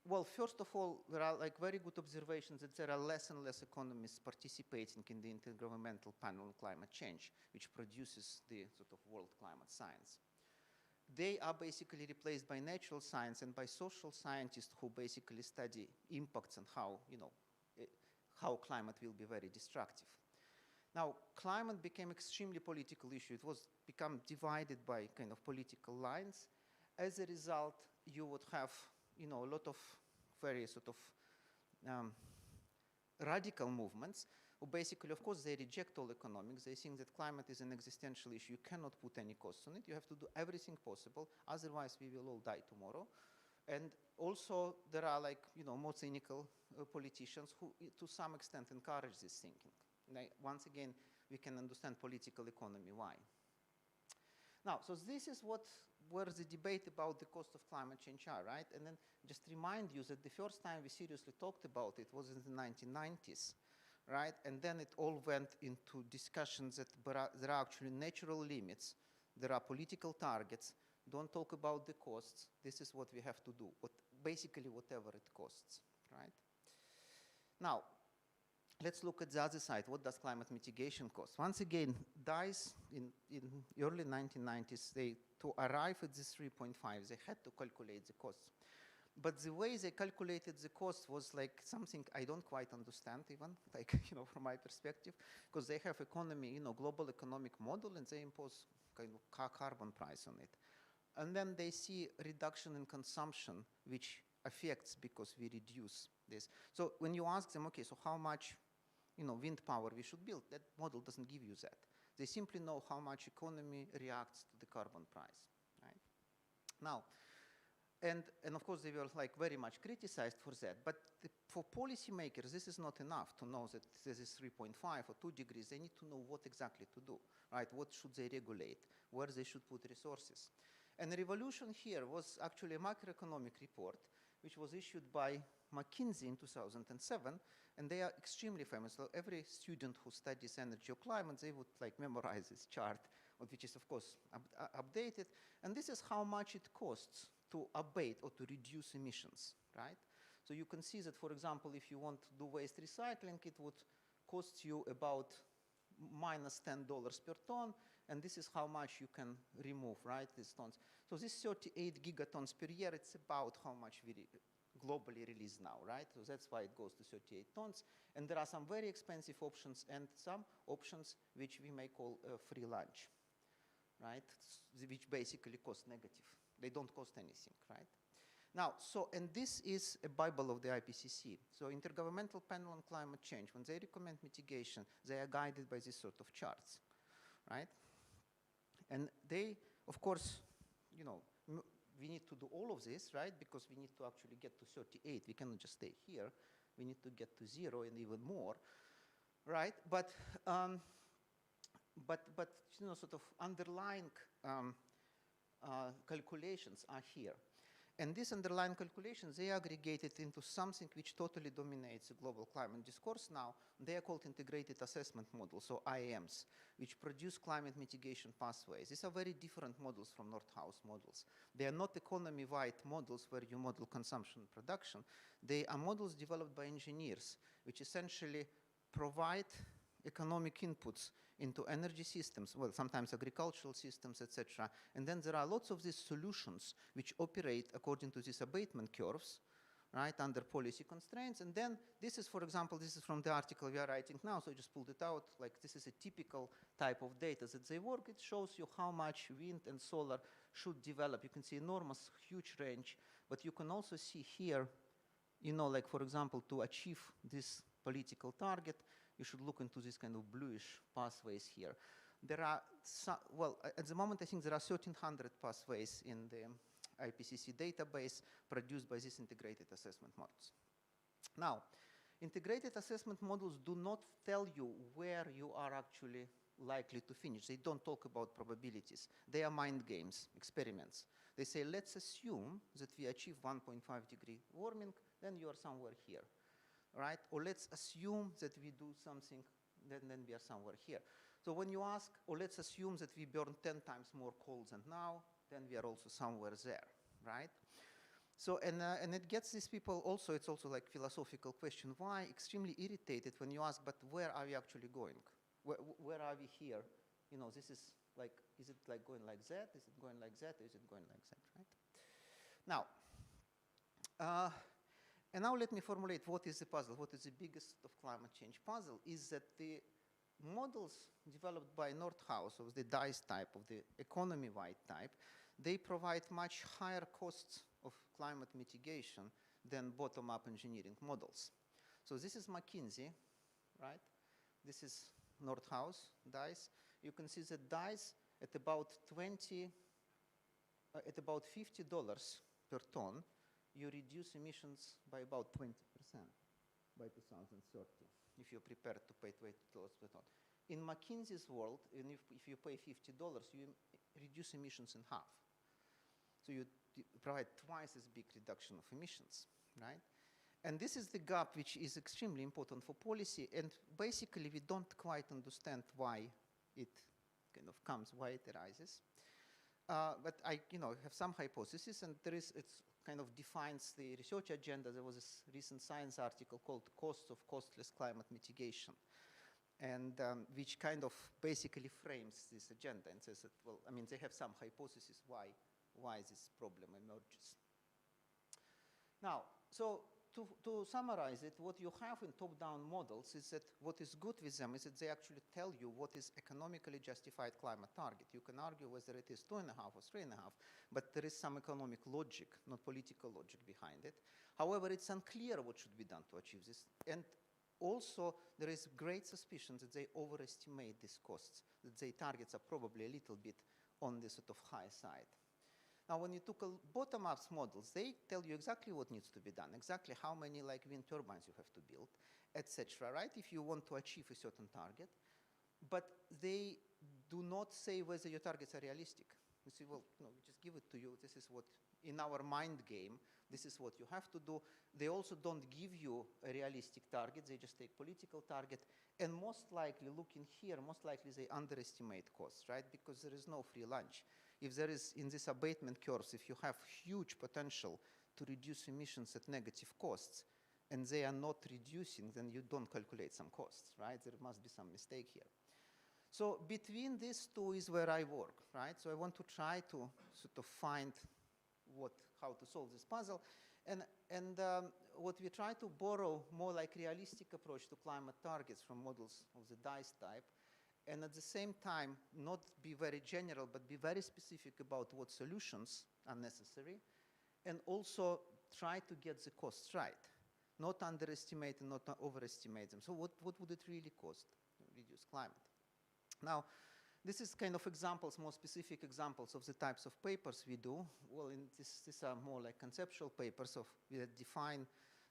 Well, first of all, there are very good observations that there are less and less economists participating in the Intergovernmental Panel on Climate Change, which produces the sort of world climate science. They are basically replaced by natural science and by social scientists who basically study impacts and how climate will be very destructive. Now, climate became extremely political issue. It was become divided by kind of political lines. As a result, you would have a lot of very sort of radical movements who basically, of course, they reject all economics. They think that climate is an existential issue. You cannot put any costs on it. You have to do everything possible. Otherwise, we will all die tomorrow. And also, there are more cynical politicians who, to some extent, encourage this thinking. Once again, we can understand political economy, why. Now, so this is where the debate about the cost of climate change are, right? And then just remind you that the first time we seriously talked about it was in the 1990s, right? And then it all went into discussions that there are actually natural limits There are political targets. Don't talk about the costs. This is what we have to do, basically whatever it costs, right? Now, let's look at the other side. What does climate mitigation cost? Once again, DICE in early 1990s, to arrive at this 3.5, they had to calculate the costs. But the way they calculated the cost was like something I don't quite understand even, like, from my perspective, because they have economy, global economic model, and they impose kind of carbon price on it. And then they see reduction in consumption, which affects because we reduce this. So when you ask them, okay, so how much wind power we should build, that model doesn't give you that. They simply know how much economy reacts to the carbon price, right? Now, and of course they were like very much criticized for that, but for policymakers this is not enough to know that this is 3.5 or 2 degrees. They need to know what exactly to do, right? What should they regulate, where they should put resources. And the revolution here was actually a macroeconomic report which was issued by McKinsey in 2007, and they are extremely famous. So every student who studies energy or climate, they would like memorize this chart, which is of course updated, and this is how much it costs to abate or to reduce emissions, right? So you can see that, for example, if you want to do waste recycling, it would cost you about minus $10 per ton, and this is how much you can remove, right, these tons. So this 38 gigatons per year, it's about how much we globally release now, right? So that's why it goes to 38 tons. And there are some very expensive options and some options which we may call free lunch, right? Which basically cost negative. They don't cost anything, right? Now, and this is a Bible of the IPCC. So Intergovernmental Panel on Climate Change, when they recommend mitigation, they are guided by this sort of charts, right? And they, of course, we need to do all of this, right? Because we need to actually get to 38. We cannot just stay here. We need to get to 0 and even more, right? But sort of underlying calculations are here. And these underlying calculations, they are aggregated into something which totally dominates the global climate discourse now. They are called integrated assessment models, or IAMs, which produce climate mitigation pathways. These are very different models from Nordhaus models. They are not economy-wide models where you model consumption and production. They are models developed by engineers, which essentially provide economic inputs into energy systems, well, sometimes agricultural systems, etc. And then there are lots of these solutions which operate according to these abatement curves, right, under policy constraints. And then this is, for example, this is from the article we are writing now, so I just pulled it out. Like, this is a typical type of data that they work. It shows you how much wind and solar should develop. You can see enormous, huge range, but you can also see here, like, for example, to achieve this political target, you should look into this kind of bluish pathways here. There are, well, at the moment, I think there are 1,300 pathways in the IPCC database produced by these integrated assessment models. Now, integrated assessment models do not tell you where you are actually likely to finish. They don't talk about probabilities. They are mind games, experiments. They say, let's assume that we achieve 1.5 degree warming, then you are somewhere here. Right? Or let's assume that we do something, then we are somewhere here. So when you ask, or let's assume that we burn 10 times more coal than now, then we are also somewhere there, right? So, and it gets these people also, it's also like philosophical question. Why? Extremely irritated when you ask, but where are we actually going? Where are we here? This is like, is it like going like that? Is it going like that? Or is it going like that, right? Now, and now let me formulate what is the puzzle, what is the biggest of climate change puzzle, is that the models developed by Nordhaus of the DICE type, of the economy-wide type, they provide much higher costs of climate mitigation than bottom-up engineering models. So this is McKinsey, right? This is Nordhaus, DICE. You can see that DICE at about $50 per ton, you reduce emissions by about 20% by 2030, if you're prepared to pay $20 per ton. In McKinsey's world, and if you pay $50, you reduce emissions in half. So you provide twice as big reduction of emissions, right? And this is the gap which is extremely important for policy, and basically we don't quite understand why it kind of comes, why it arises. But I, have some hypothesis, and it's kind of defines the research agenda. There was this recent Science article called "Costs of Costless Climate Mitigation," and which kind of basically frames this agenda and says that, well, I mean, they have some hypothesis why this problem emerges. Now, so to summarize it, what you have in top-down models is that what is good with them is that they actually tell you what is economically justified climate target. You can argue whether it is 2.5 or 3.5, but there is some economic logic, not political logic behind it. However, it's unclear what should be done to achieve this. And also, there is great suspicion that they overestimate these costs, that their targets are probably a little bit on the sort of high side. Now, when you took a bottom-up models, they tell you exactly what needs to be done, exactly how many wind turbines you have to build, etc., right, if you want to achieve a certain target. But they do not say whether your targets are realistic. You say, well, no, we just give it to you. This is what, in our mind game, this is what you have to do. They also don't give you a realistic target. They just take political target. And most likely, looking here, most likely they underestimate costs, right, because there is no free lunch. If there is, in these abatement curves, if you have huge potential to reduce emissions at negative costs, and they are not reducing, then you don't calculate some costs, right? There must be some mistake here. So between these two is where I work, right? So I want to try to sort of find how to solve this puzzle. And what we try to borrow more like realistic approach to climate targets from models of the DICE type, and at the same time, not be very general, but be very specific about what solutions are necessary, and also try to get the costs right, not underestimate and not overestimate them. So what would it really cost to reduce climate? Now, this is kind of examples, more specific examples of the types of papers we do. Well, these are more like conceptual papers that define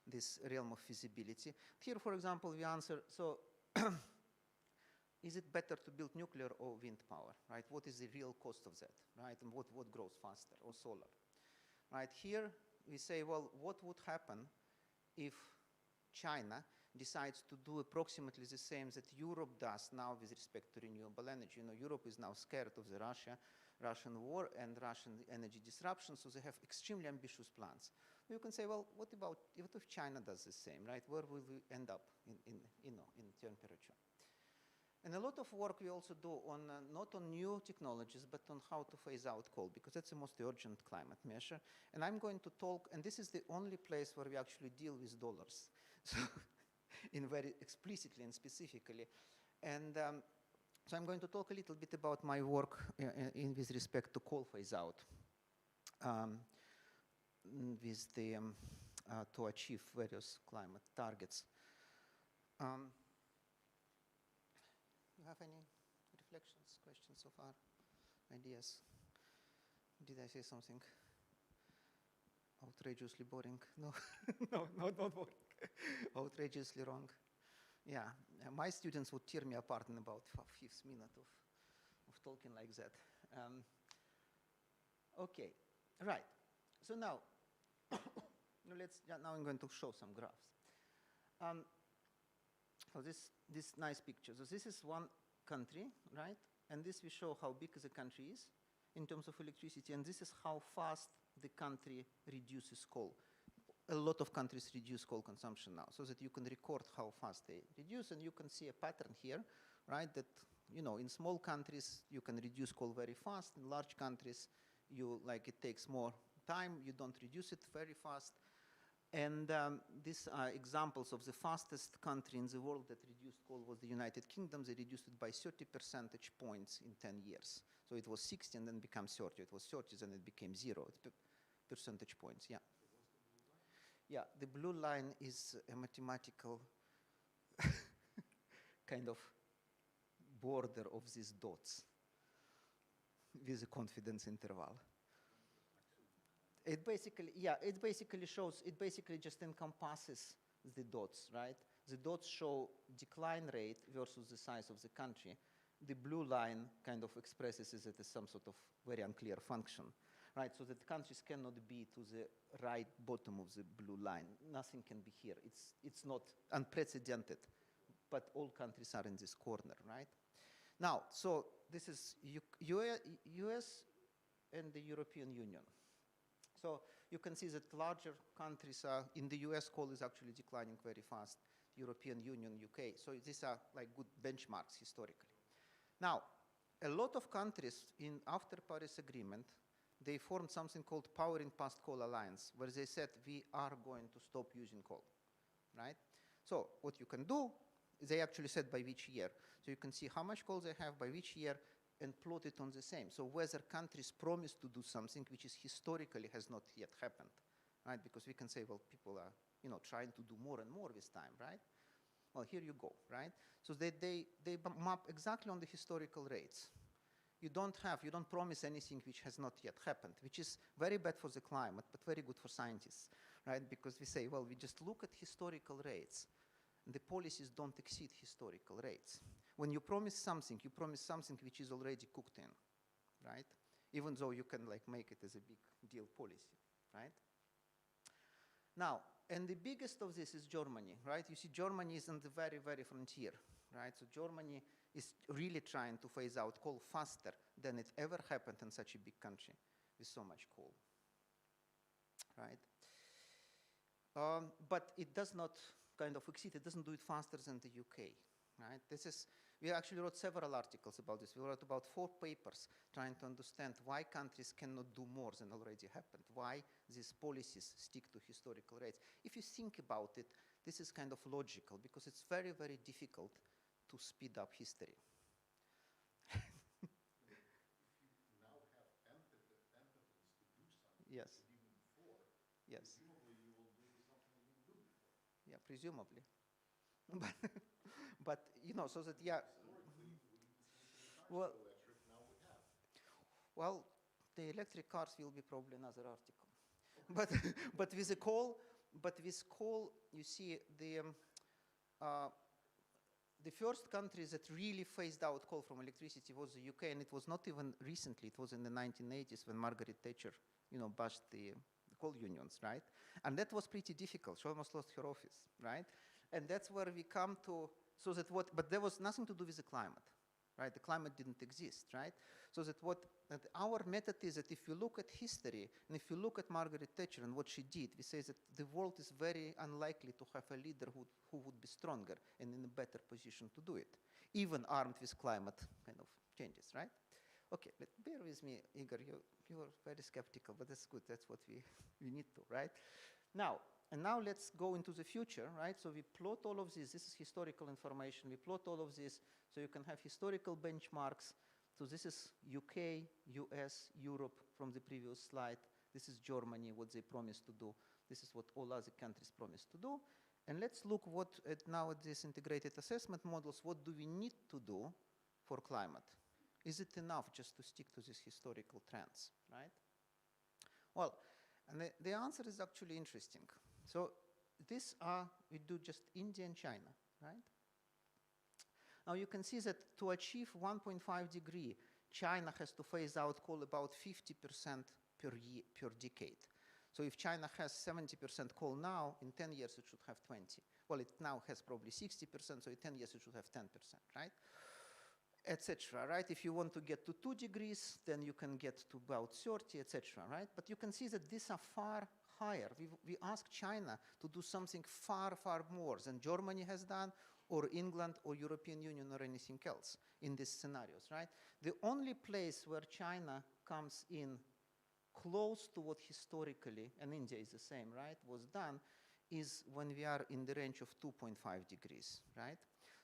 this realm of feasibility. Here, for example, we answer, so is it better to build nuclear or wind power, right? What is the real cost of that, right? And what grows faster, or solar, right? Here we say, well, what would happen if China decides to do approximately the same that Europe does now with respect to renewable energy? Europe is now scared of the Russian war and Russian energy disruption, so they have extremely ambitious plans. You can say, well, what if China does the same, right? Where will we end up in temperature? And a lot of work we also do on not on new technologies, but on how to phase out coal, because that's the most urgent climate measure. And I'm going to talk, and this is the only place where we actually deal with dollars, so in very explicitly and specifically. And so I'm going to talk a little bit about my work with respect to coal phase out, to achieve various climate targets. You have any reflections, questions so far, ideas? Did I say something outrageously boring? No, no, not boring. Outrageously wrong. Yeah, my students would tear me apart in about 5th minute of talking like that. Okay, right. So now, now I'm going to show some graphs. So this nice picture. So this is one country, right? And this will show how big the country is in terms of electricity, and this is how fast the country reduces coal. A lot of countries reduce coal consumption now, so that you can record how fast they reduce, and you can see a pattern here, right? That, in small countries, you can reduce coal very fast. In large countries, it takes more time. You don't reduce it very fast. And these are examples of the fastest country in the world that reduced coal was the United Kingdom. They reduced it by 30 percentage points in 10 years. So it was 60 and then became 30. It was 30 and it became 0. Percentage points, yeah. Yeah, the blue line is a mathematical kind of border of these dots with a confidence interval. It basically shows, it basically just encompasses the dots, right? The dots show decline rate versus the size of the country. The blue line kind of expresses it as some sort of very unclear function, right? So that countries cannot be to the right bottom of the blue line. Nothing can be here. It's not unprecedented, but all countries are in this corner, right? Now, so this is US and the European Union. So you can see that larger countries in the US, coal is actually declining very fast. European Union, UK. So these are like good benchmarks historically. Now, a lot of countries after Paris Agreement, they formed something called Powering Past Coal Alliance, where they said we are going to stop using coal, right? So what you can do, they actually said by which year. So you can see how much coal they have by which year and plot it on the same. So whether countries promise to do something which is historically has not yet happened, right? Because we can say, well, people are trying to do more and more this time, right? Well, here you go, right? So they map exactly on the historical rates. You don't promise anything which has not yet happened, which is very bad for the climate, but very good for scientists, right? Because we say, well, we just look at historical rates, and the policies don't exceed historical rates. When you promise something which is already cooked in, right? Even though you can make it as a big deal policy, right? Now, and the biggest of this is Germany, right? You see, Germany is on the very, very frontier, right? So Germany is really trying to phase out coal faster than it ever happened in such a big country with so much coal, right? But it does not kind of exceed, it doesn't do it faster than the UK, right? We actually wrote several articles about this. We wrote about 4 papers trying to understand why countries cannot do more than already happened, why these policies stick to historical rates. If you think about it, this is kind of logical because it's very, very difficult to speed up history. Yes. Even before, yes. presumably you will do something you didn't do before. Yeah, presumably. but so that, yeah. Well, electric, now we have. Well, the electric cars will be probably another article. but with coal, you see the first country that really phased out coal from electricity was the UK, and it was not even recently. It was in the 1980s when Margaret Thatcher, bashed the coal unions, right? And that was pretty difficult. She almost lost her office, right? And that's where we come to, but there was nothing to do with the climate, right? The climate didn't exist, right? So that our method is that if you look at history, and if you look at Margaret Thatcher and what she did, we say that the world is very unlikely to have a leader who would be stronger and in a better position to do it, even armed with climate kind of changes, right? Okay, but bear with me, Igor, you are very skeptical, but that's good, that's what we need to, right? Now let's go into the future, right? So we plot all of this is historical information, we plot all of this, so you can have historical benchmarks. So this is UK, US, Europe from the previous slide. This is Germany, what they promised to do. This is what all other countries promised to do. And let's look now at these integrated assessment models, what do we need to do for climate? Is it enough just to stick to these historical trends, right? Well, and the answer is actually interesting. So we do just India and China, right? Now you can see that to achieve 1.5 degree, China has to phase out coal about 50% per decade. So if China has 70% coal now, in 10 years it should have 20. Well, it now has probably 60%, so in 10 years it should have 10%, right? Etc., right? If you want to get to 2 degrees, then you can get to about 30, etc., right? But you can see that these are far higher. We ask China to do something far, far more than Germany has done, or England, or European Union, or anything else in these scenarios, right? The only place where China comes in close to what historically, and India is the same, right, was done, is when we are in the range of 2.5 degrees, right?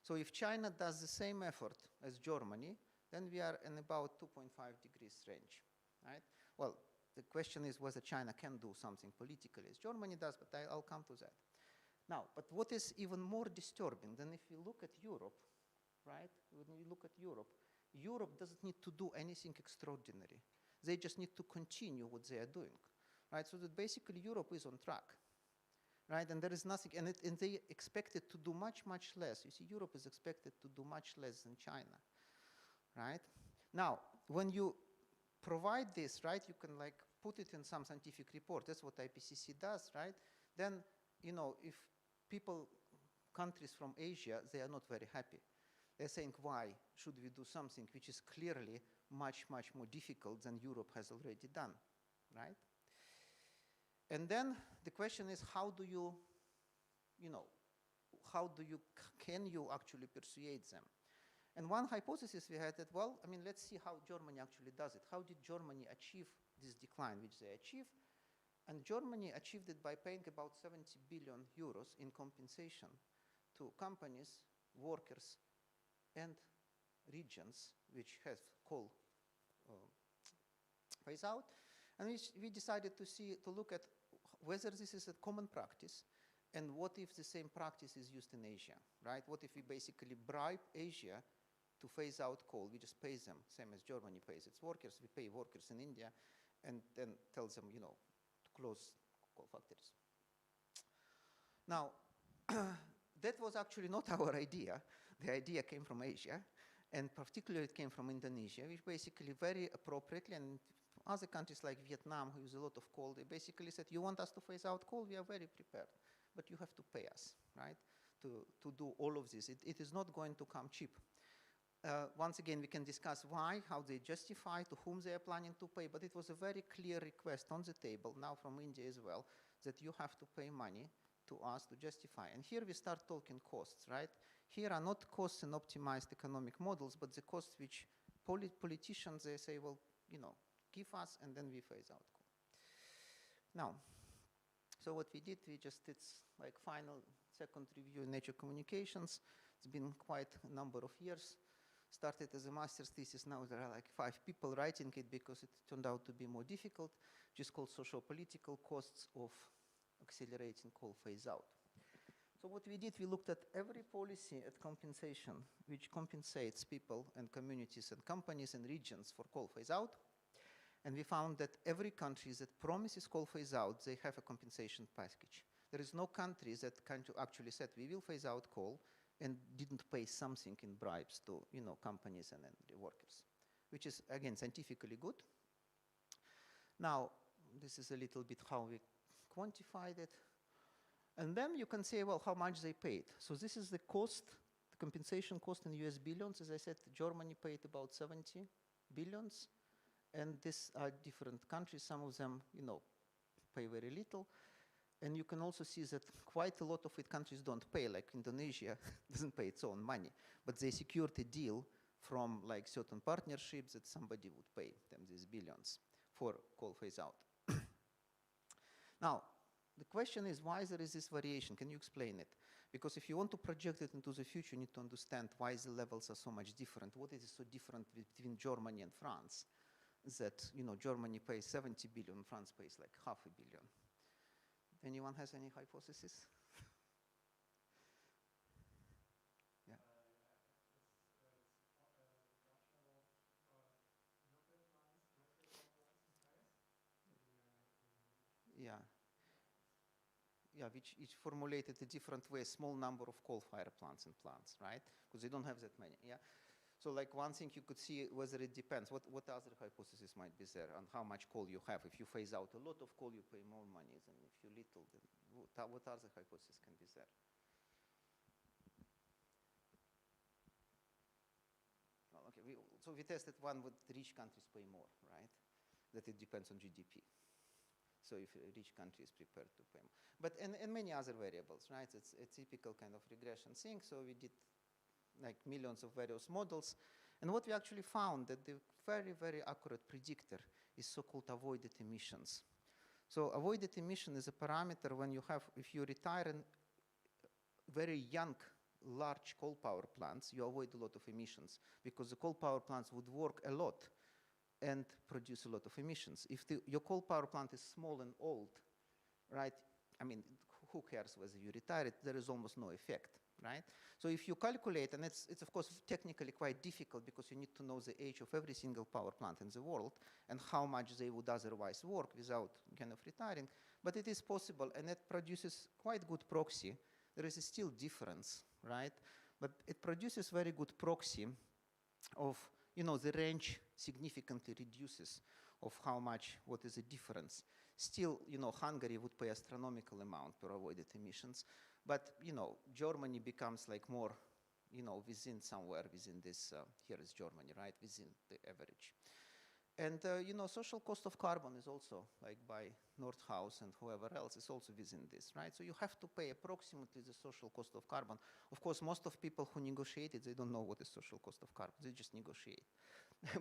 So if China does the same effort as Germany, then we are in about 2.5 degrees range, right? Well, the question is whether China can do something politically as Germany does, but I'll come to that. Now, but what is even more disturbing than if you look at Europe, right? When you look at Europe, Europe doesn't need to do anything extraordinary. They just need to continue what they are doing, right? So that basically Europe is on track, right? And there is nothing, and they expected to do much, much less. You see, Europe is expected to do much less than China, right? Now, when you provide this, right, you can like put it in some scientific report. That's what IPCC does, right? Then, if countries from Asia, they are not very happy. They're saying, why should we do something which is clearly much, much more difficult than Europe has already done, right? And then the question is, how do you, can you actually persuade them? And one hypothesis we had that, well, I mean, let's see how Germany actually does it. How did Germany achieve this decline, which they achieved? And Germany achieved it by paying about 70 billion euros in compensation to companies, workers, and regions which have coal phase out. And we decided to look at whether this is a common practice, and what if the same practice is used in Asia, right? What if we basically bribe Asia to phase out coal? We just pay them, same as Germany pays its workers. We pay workers in India and then tells them, to close coal factories. Now, that was actually not our idea. The idea came from Asia, and particularly it came from Indonesia, which basically very appropriately, and other countries like Vietnam, who use a lot of coal, they basically said, you want us to phase out coal? We are very prepared, but you have to pay us, right, to do all of this. It is not going to come cheap. Once again, we can discuss why, how they justify, to whom they are planning to pay, but it was a very clear request on the table, now from India as well, that you have to pay money to us to justify. And here we start talking costs, right? Here are not costs in optimized economic models, but the costs which politicians, they say, well, give us, and then we phase out coal. Now, so what we did, it's like final second review in Nature Communications. It's been quite a number of years. Started as a master's thesis, now there are like 5 people writing it because it turned out to be more difficult, which is called socio-political costs of accelerating coal phase out. So what we did, we looked at every policy at compensation which compensates people and communities and companies and regions for coal phase out. And we found that every country that promises coal phase out, they have a compensation package. There is no country that actually said, we will phase out coal, and didn't pay something in bribes to companies and the workers, which is, again, scientifically good. Now, this is a little bit how we quantified it. And then you can say, well, how much they paid. So this is the cost, the compensation cost in US billions. As I said, Germany paid about 70 billions. And these are different countries. Some of them, pay very little. And you can also see that quite a lot of countries don't pay, like Indonesia doesn't pay its own money, but they secured a deal from like certain partnerships that somebody would pay them these billions for coal phase out. Now, the question is, why there is this variation? Can you explain it? Because if you want to project it into the future, you need to understand why the levels are so much different. What is so different between Germany and France that, Germany pays 70 billion, France pays like $500 million. Anyone has any hypothesis? Yeah. Yeah. Yeah, which is formulated a different way, a small number of coal-fired plants and plants, right? Because they don't have that many, yeah? So like one thing you could see whether it depends, what other hypothesis might be there on how much coal you have. If you phase out a lot of coal, you pay more money than if you little, then what other hypothesis can be there? Well, okay, so we tested one with rich countries pay more, right? That it depends on GDP. So if a rich country is prepared to pay more. But, and many other variables, right? It's a typical kind of regression thing. So we did like millions of various models. And what we actually found that the very, very accurate predictor is so-called avoided emissions. So avoided emission is a parameter when you have, if you retire very young, large coal power plants, you avoid a lot of emissions because the coal power plants would work a lot and produce a lot of emissions. If your coal power plant is small and old, right, I mean, who cares whether you retire it? There is almost no effect, right? So if you calculate, and it's of course technically quite difficult because you need to know the age of every single power plant in the world and how much they would otherwise work without kind of retiring, but it is possible and it produces quite good proxy. There is a still difference, right? But it produces very good proxy of, the range significantly reduces of how much, what is the difference. Still, Hungary would pay astronomical amount per avoided emissions, but, Germany becomes like more within somewhere within this, here is Germany, right, within the average. And, social cost of carbon is also, like by Nordhaus and whoever else, is also within this, right? So you have to pay approximately the social cost of carbon. Of course, most of people who negotiate it, they don't know what is social cost of carbon. They just negotiate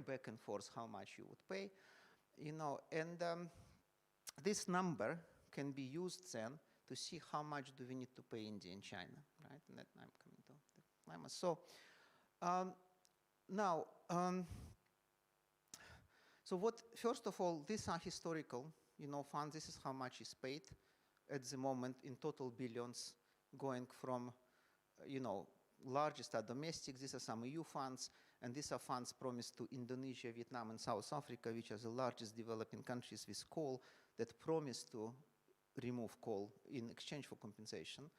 back and forth how much you would pay, and this number can be used then to see how much do we need to pay India and China, right? And that I'm coming to the climate. So now, so what, first of all, these are historical, funds. This is how much is paid at the moment in total billions, going from, largest are domestic. These are some EU funds, and these are funds promised to Indonesia, Vietnam, and South Africa, which are the largest developing countries with coal, that promise to remove coal in exchange for compensation.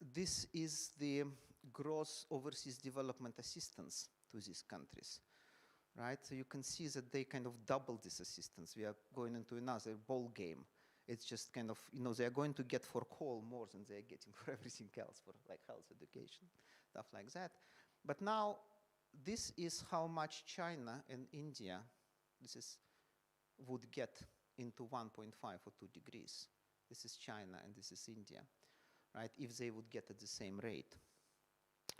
This is the gross overseas development assistance to these countries, right? So you can see that they kind of double this assistance. We are going into another ball game. It's just kind of, they are going to get for coal more than they are getting for everything else, for like health, education, stuff like that. But now, this is how much China and India, would get into 1.5 or 2 degrees. This is China and this is India, right? If they would get at the same rate.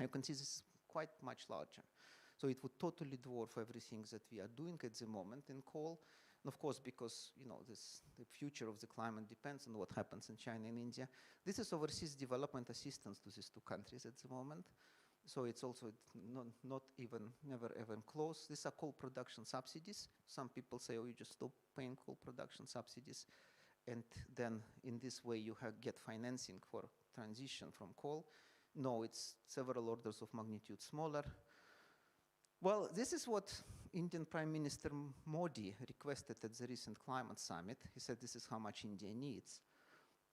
You can see this is quite much larger. So it would totally dwarf everything that we are doing at the moment in coal. And of course, because the future of the climate depends on what happens in China and India. This is overseas development assistance to these two countries at the moment. So it's also not even, never even close. These are coal production subsidies. Some people say, oh, you just stop paying coal production subsidies. And then in this way, you get financing for transition from coal. No, it's several orders of magnitude smaller. Well, this is what Indian Prime Minister Modi requested at the recent climate summit. He said this is how much India needs.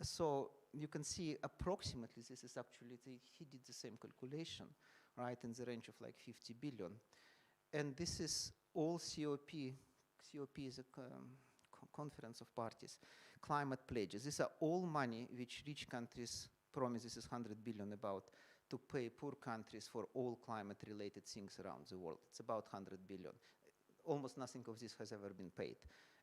So you can see approximately this is actually, he did the same calculation, right, in the range of like 50 billion. And this is all COP. COP is a conference of parties. Climate pledges. These are all money which rich countries promise. This is 100 billion about to pay poor countries for all climate-related things around the world. It's about 100 billion. Almost nothing of this has ever been paid,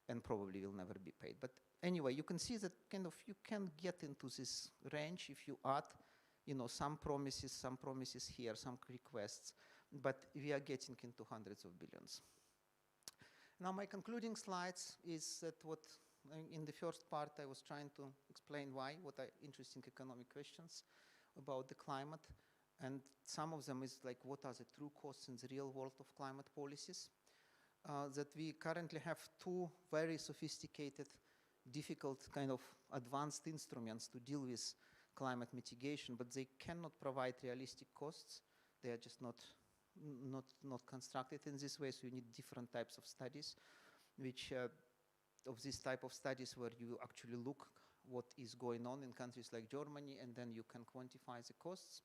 and probably will never be paid. But anyway, you can see that kind of you can get into this range if you add, some promises here, some requests, but we are getting into hundreds of billions. Now, my concluding slides is that what in the first part I was trying to explain what are interesting economic questions about the climate, and some of them is like what are the true costs in the real world of climate policies. That we currently have two very sophisticated, difficult kind of advanced instruments to deal with climate mitigation, but they cannot provide realistic costs. They are just not constructed in this way, so you need different types of studies, which of this type of studies where you actually look what is going on in countries like Germany, and then you can quantify the costs.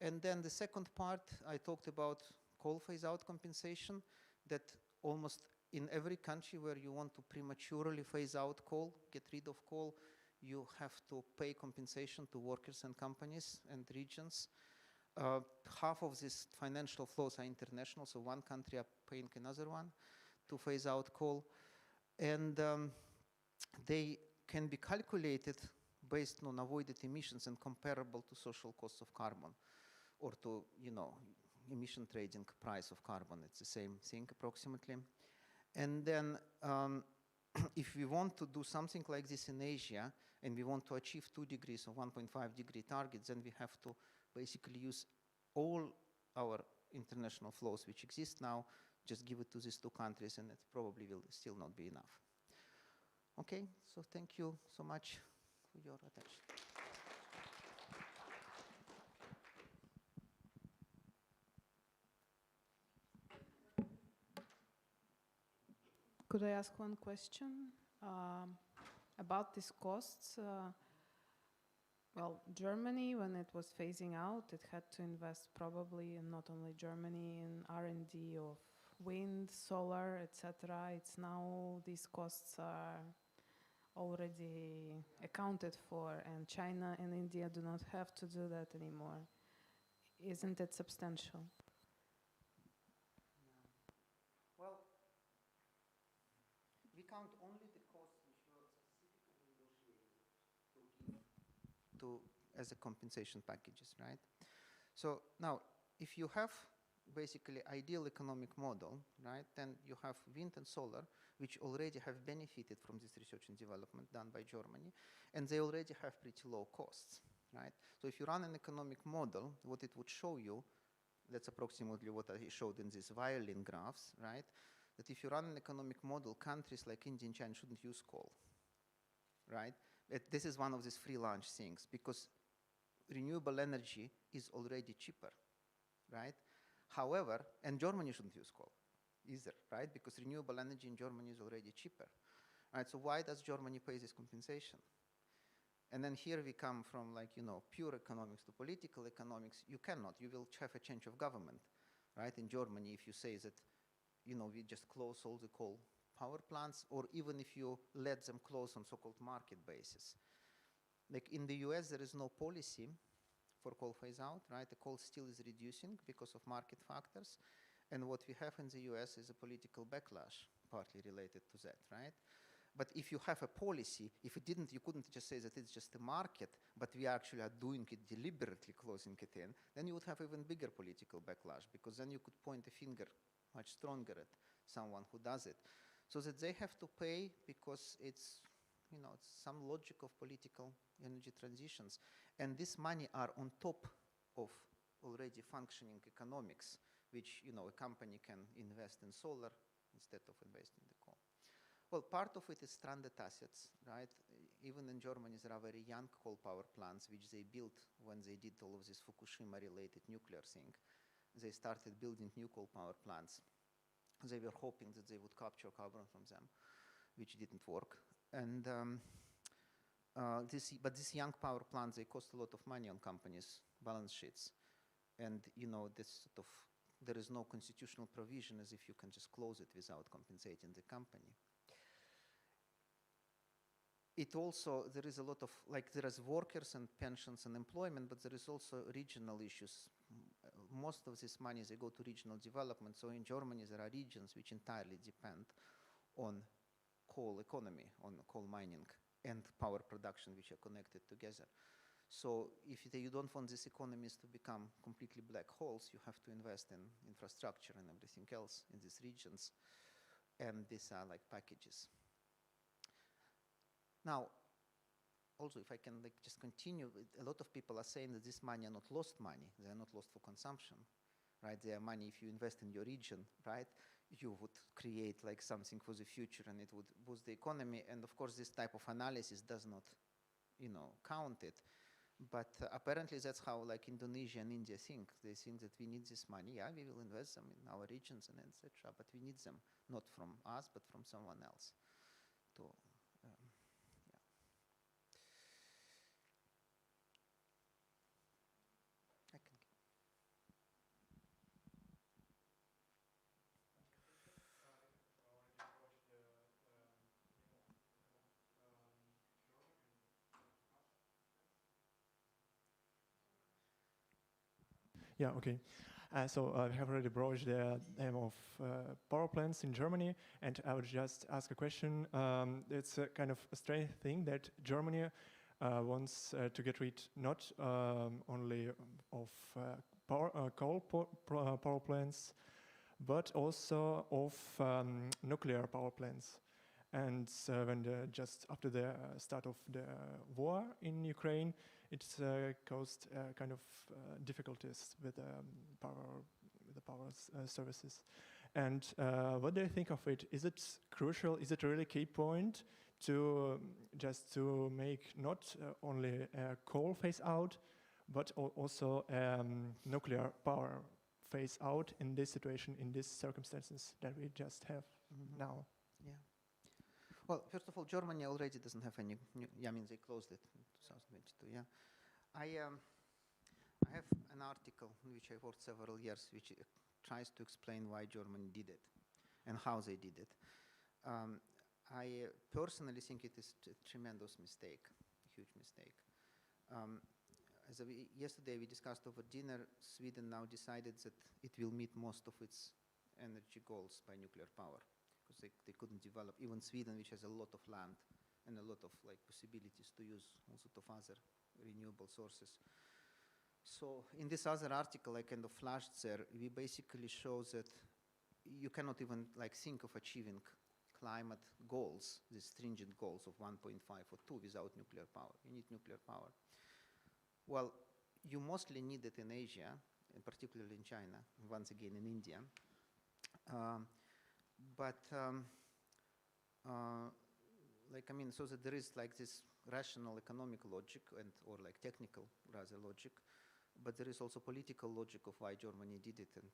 And then the second part, I talked about coal phase-out compensation, that almost in every country where you want to prematurely phase out coal, get rid of coal, you have to pay compensation to workers and companies and regions. Half of these financial flows are international, so one country are paying another one to phase out coal. And they can be calculated based on avoided emissions and comparable to social costs of carbon, or to, emission trading price of carbon. It's the same thing approximately. And then if we want to do something like this in Asia, and we want to achieve 2 degrees or 1.5 degree targets, then we have to basically use all our international flows which exist now, just give it to these two countries, and it probably will still not be enough. Okay, so thank you so much for your attention. Could I ask one question about these costs? Well, Germany, when it was phasing out, it had to invest probably, and not only Germany, in R&D of wind, solar, etc. It's now these costs are already accounted for, and China and India do not have to do that anymore. isn't it substantial? Well, we count only the costs which were specifically negotiated to give to as a compensation packages, right? So now, if you have basically ideal economic model, right, then you have wind and solar, which already have benefited from this research and development done by Germany, and they already have pretty low costs, right? So if you run an economic model, what it would show you, that's approximately what I showed in these violin graphs, right? That if you run an economic model, countries like India and China shouldn't use coal, right? This is one of these free lunch things, because renewable energy is already cheaper, right? However, and Germany shouldn't use coal either, right? Because renewable energy in Germany is already cheaper, right? So why does Germany pay this compensation? And then here we come from, like, you know, pure economics to political economics. You cannot. You will have a change of government, right? In Germany, if you say that, you know, we just close all the coal power plants, or even if you let them close on so-called market basis. Like in the US, there is no policy for coal phase out, right? The coal still is reducing because of market factors. And what we have in the US is a political backlash, partly related to that, right? But if you have a policy, if it didn't, you couldn't just say that it's just a market, but we actually are doing it deliberately, closing it in, then you would have even bigger political backlash, because then you could point a finger much stronger at someone who does it. So that they have to pay because it's, you know, it's some logic of political energy transitions. And this money are on top of already functioning economics, which, you know, a company can invest in solar instead of investing in the coal. Well, part of it is stranded assets, right? Even in Germany, there are very young coal power plants, which they built when they did all of this Fukushima-related nuclear thing. They started building new coal power plants. They were hoping that they would capture carbon from them, which didn't work. And but these young power plants, they cost a lot of money on companies' balance sheets. And, you know, this sort of, there is no constitutional provision as if you can just close it without compensating the company. It also, there is a lot of, like, there is workers and pensions and employment, but there is also regional issues. Most of this money, they go to regional development. So in Germany, there are regions which entirely depend on coal economy, on coal mining and power production, which are connected together. So if you don't want these economies to become completely black holes, you have to invest in infrastructure and everything else in these regions. And these are like packages. Now, also, if I can like just continue, a lot of people are saying that this money are not lost money. They are not lost for consumption, right? They are money if you invest in your region, right? You would create like something for the future and it would boost the economy. And of course, this type of analysis does not, you know, count it. But apparently that's how like Indonesia and India think. They think that we need this money. Yeah, we will invest them in our regions and etc. But we need them not from us, but from someone else. To, I can. Yeah, okay. So I have already broached the aim of power plants in Germany, and I would just ask a question. It's a kind of a strange thing that Germany wants to get rid not only of coal power plants, but also of nuclear power plants. And when just after the start of the war in Ukraine, it caused kind of difficulties with the power services. And what do you think of it? Is it crucial? Is it really a key point to just to make not only coal phase out, but also nuclear power phase out in this situation, in these circumstances that we just have now? Yeah. Well, first of all, Germany already doesn't have any new, I mean, they closed it in 2022, yeah. I have an article in which I worked several years, which tries to explain why Germany did it and how they did it. I personally think it is a tremendous mistake, a huge mistake. yesterday we discussed over dinner, Sweden now decided that it will meet most of its energy goals by nuclear power, because they couldn't develop, even Sweden, which has a lot of land and a lot of possibilities to use all sort of other renewable sources. So in this other article I kind of flashed there, we basically show that you cannot even think of achieving climate goals, these stringent goals of 1.5 or 2 without nuclear power. You need nuclear power. Well, you mostly need it in Asia, and particularly in China, once again in India. So that there is this rational economic logic or technical rather logic, but there is also political logic of why Germany did it, and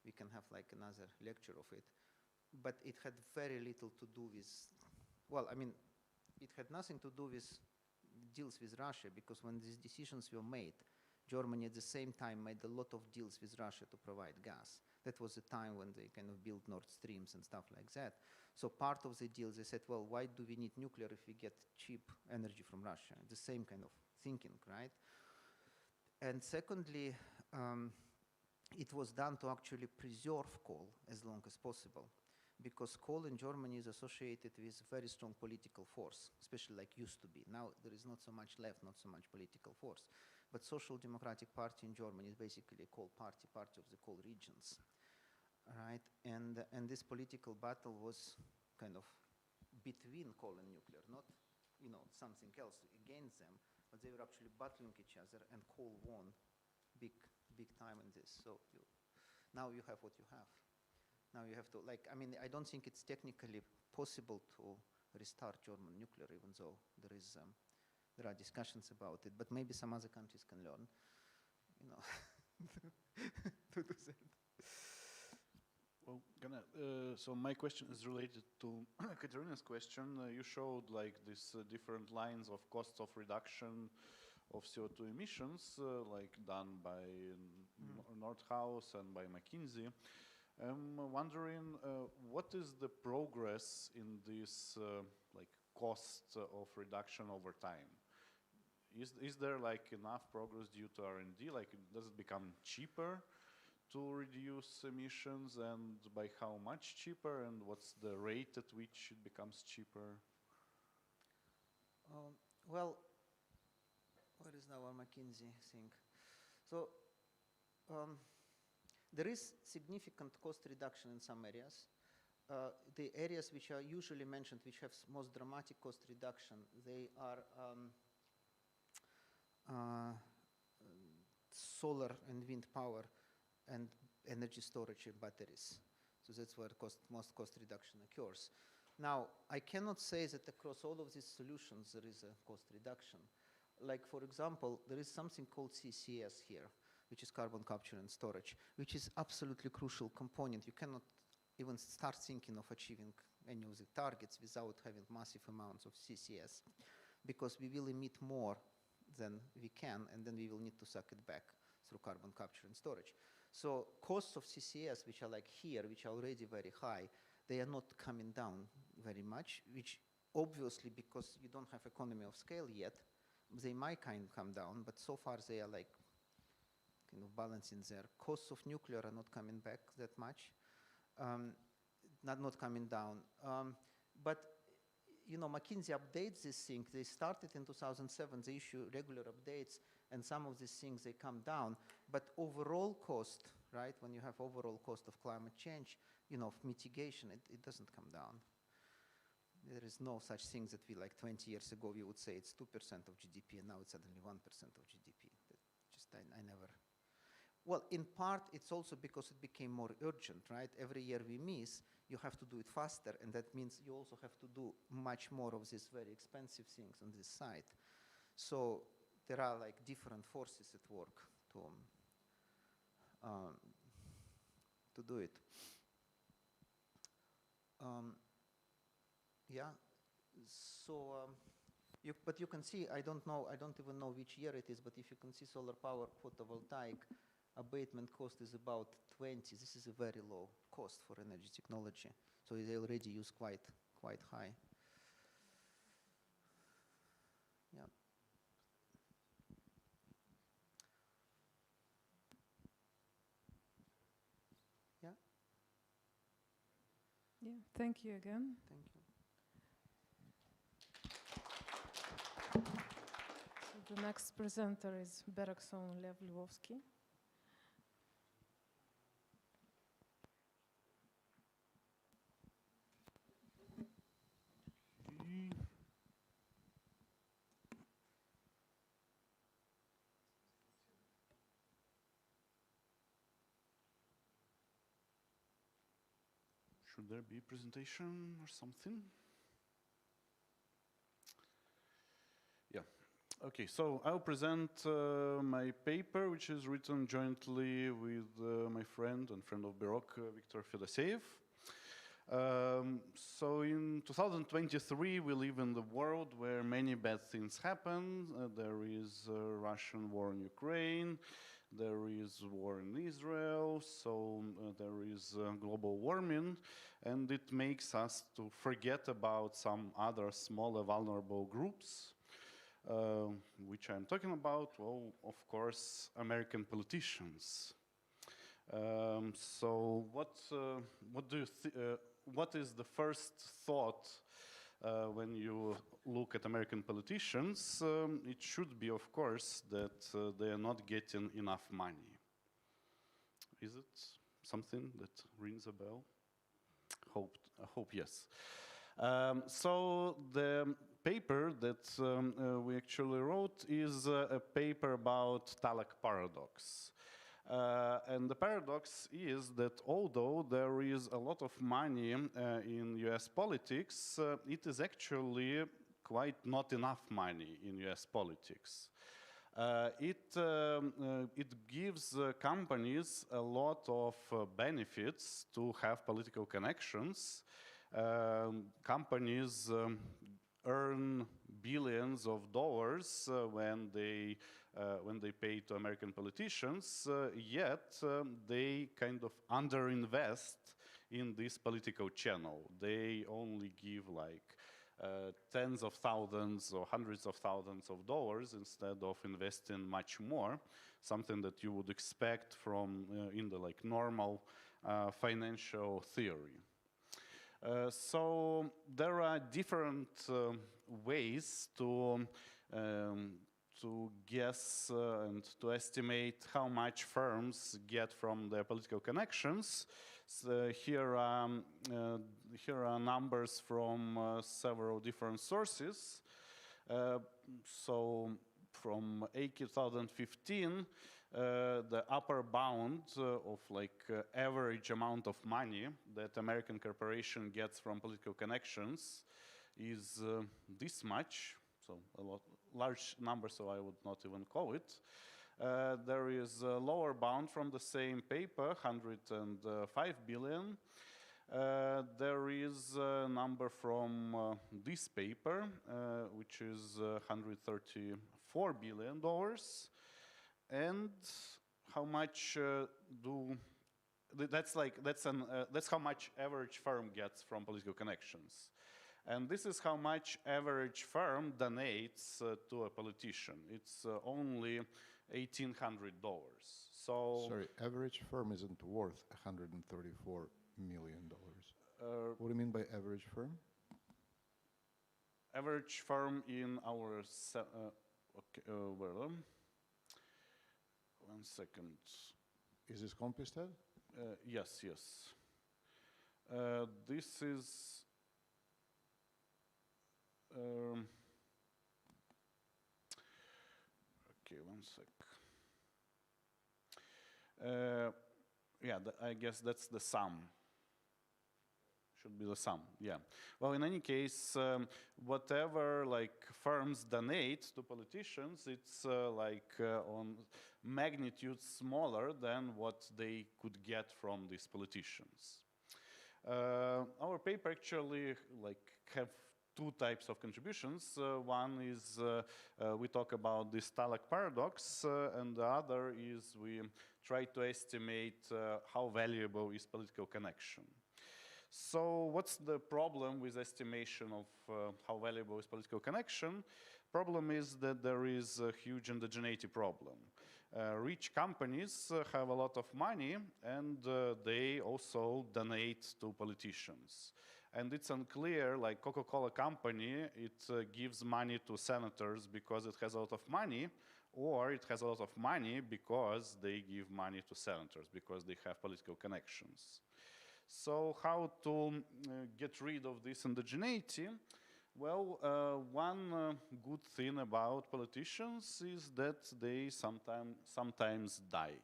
we can have another lecture of it. But it had very little to do with, it had nothing to do with deals with Russia, because when these decisions were made, Germany at the same time made a lot of deals with Russia to provide gas. That was the time when they kind of built Nord Streams and stuff like that. So part of the deals, they said, well, why do we need nuclear if we get cheap energy from Russia? The same kind of thinking, right? And secondly, it was done to actually preserve coal as long as possible, because coal in Germany is associated with very strong political force, especially used to be. Now there is not so much left, not so much political force. But Social Democratic Party in Germany is basically a coal party, party of the coal regions, right? And this political battle was kind of between coal and nuclear, not something else against them, but they were actually battling each other, and coal won big time in this. So now you have what you have. Now you have to, I don't think it's technically possible to restart German nuclear, even though there are discussions about it, but maybe some other countries can learn, to do that. Well, so my question is related to Katerina's question. You showed these different lines of costs of reduction of CO2 emissions, done by Nordhaus and by McKinsey. I'm wondering what is the progress in this cost of reduction over time? Is there enough progress due to R&D? Does it become cheaper to reduce emissions, and by how much cheaper, and what's the rate at which it becomes cheaper? Well, where is now our McKinsey thing? So there is significant cost reduction in some areas. The areas which are usually mentioned, which have most dramatic cost reduction, they are solar and wind power and energy storage and batteries. So that's where most cost reduction occurs. Now, I cannot say that across all of these solutions there is a cost reduction. For example, there is something called CCS here, which is carbon capture and storage, which is absolutely crucial component. You cannot even start thinking of achieving any of the targets without having massive amounts of CCS, because we will emit more than we can, and then we will need to suck it back through carbon capture and storage. So costs of CCS, which are here, which are already very high, they are not coming down very much, which obviously, because you don't have economy of scale yet, they might kind of come down, but so far they are kind of balancing there. Costs of nuclear are not coming back that much, not coming down. But McKinsey updates this thing. They started in 2007, they issue regular updates, and some of these things, they come down. But overall cost, right, when you have overall cost of climate change, of mitigation, it doesn't come down. There is no such thing that 20 years ago, we would say it's 2% of GDP, and now it's suddenly 1% of GDP. I never. Well, in part, it's also because it became more urgent, right? Every year we miss, you have to do it faster, and that means you also have to do much more of these very expensive things on this side. So there are different forces at work to do it. Yeah, so, but you can see, I don't even know which year it is, but if you can see solar power photovoltaic, abatement cost is about 20. This is a very low cost for energy technology. So they already use quite high. Yeah. Yeah, thank you again. Thank you. So the next presenter is BEROC's own Lev Lvovsky. Should there be presentation or something? Yeah. Okay, so I'll present my paper, which is written jointly with my friend and friend of BEROC, Viktor Fedoseev. So in 2023, we live in the world where many bad things happen. There is a Russian war in Ukraine. There is war in Israel, so there is global warming, and it makes us to forget about some other smaller vulnerable groups, which I'm talking about. Well, of course, American politicians. So what do you what is the first thought when you look at American politicians? It should be, of course, that they are not getting enough money. Is it something that rings a bell? I hope yes. So the paper that we actually wrote is a paper about Talak paradox. And the paradox is that although there is a lot of money in US politics, it is actually quite not enough money in US politics. It gives companies a lot of benefits to have political connections. Companies earn billions of dollars when they pay to American politicians, yet they kind of underinvest in this political channel. They only give like tens of thousands or hundreds of thousands of dollars instead of investing much more, something that you would expect from in the like normal financial theory. So there are different ways to guess and to estimate how much firms get from their political connections. So here are numbers from several different sources. So from AK 2015, the upper bound of like average amount of money that American corporation gets from political connections is this much, so large number, so I would not even call it. There is a lower bound from the same paper, 105 billion. There is a number from this paper, which is $134 billion. And how much that's how much average firm gets from political connections. And this is how much average firm donates to a politician. It's only $1,800. So sorry, average firm isn't worth $134 million. What do you mean by average firm? Average firm in our one second. Is this Compusted? Yes. This is okay, one sec. Yeah, I guess that's the sum. Should be the sum, yeah. Well, in any case, whatever like firms donate to politicians, it's on magnitude smaller than what they could get from these politicians. Our paper actually have two types of contributions. One is we talk about this Talak paradox, and the other is we try to estimate how valuable is political connection. So what's the problem with estimation of how valuable is political connection? Problem is that there is a huge indigeneity problem. rich companies have a lot of money, and they also donate to politicians. And it's unclear, like Coca-Cola company, it gives money to senators because it has a lot of money, or it has a lot of money because they give money to senators, because they have political connections. So how to get rid of this indigeneity? Well, one good thing about politicians is that they sometimes die.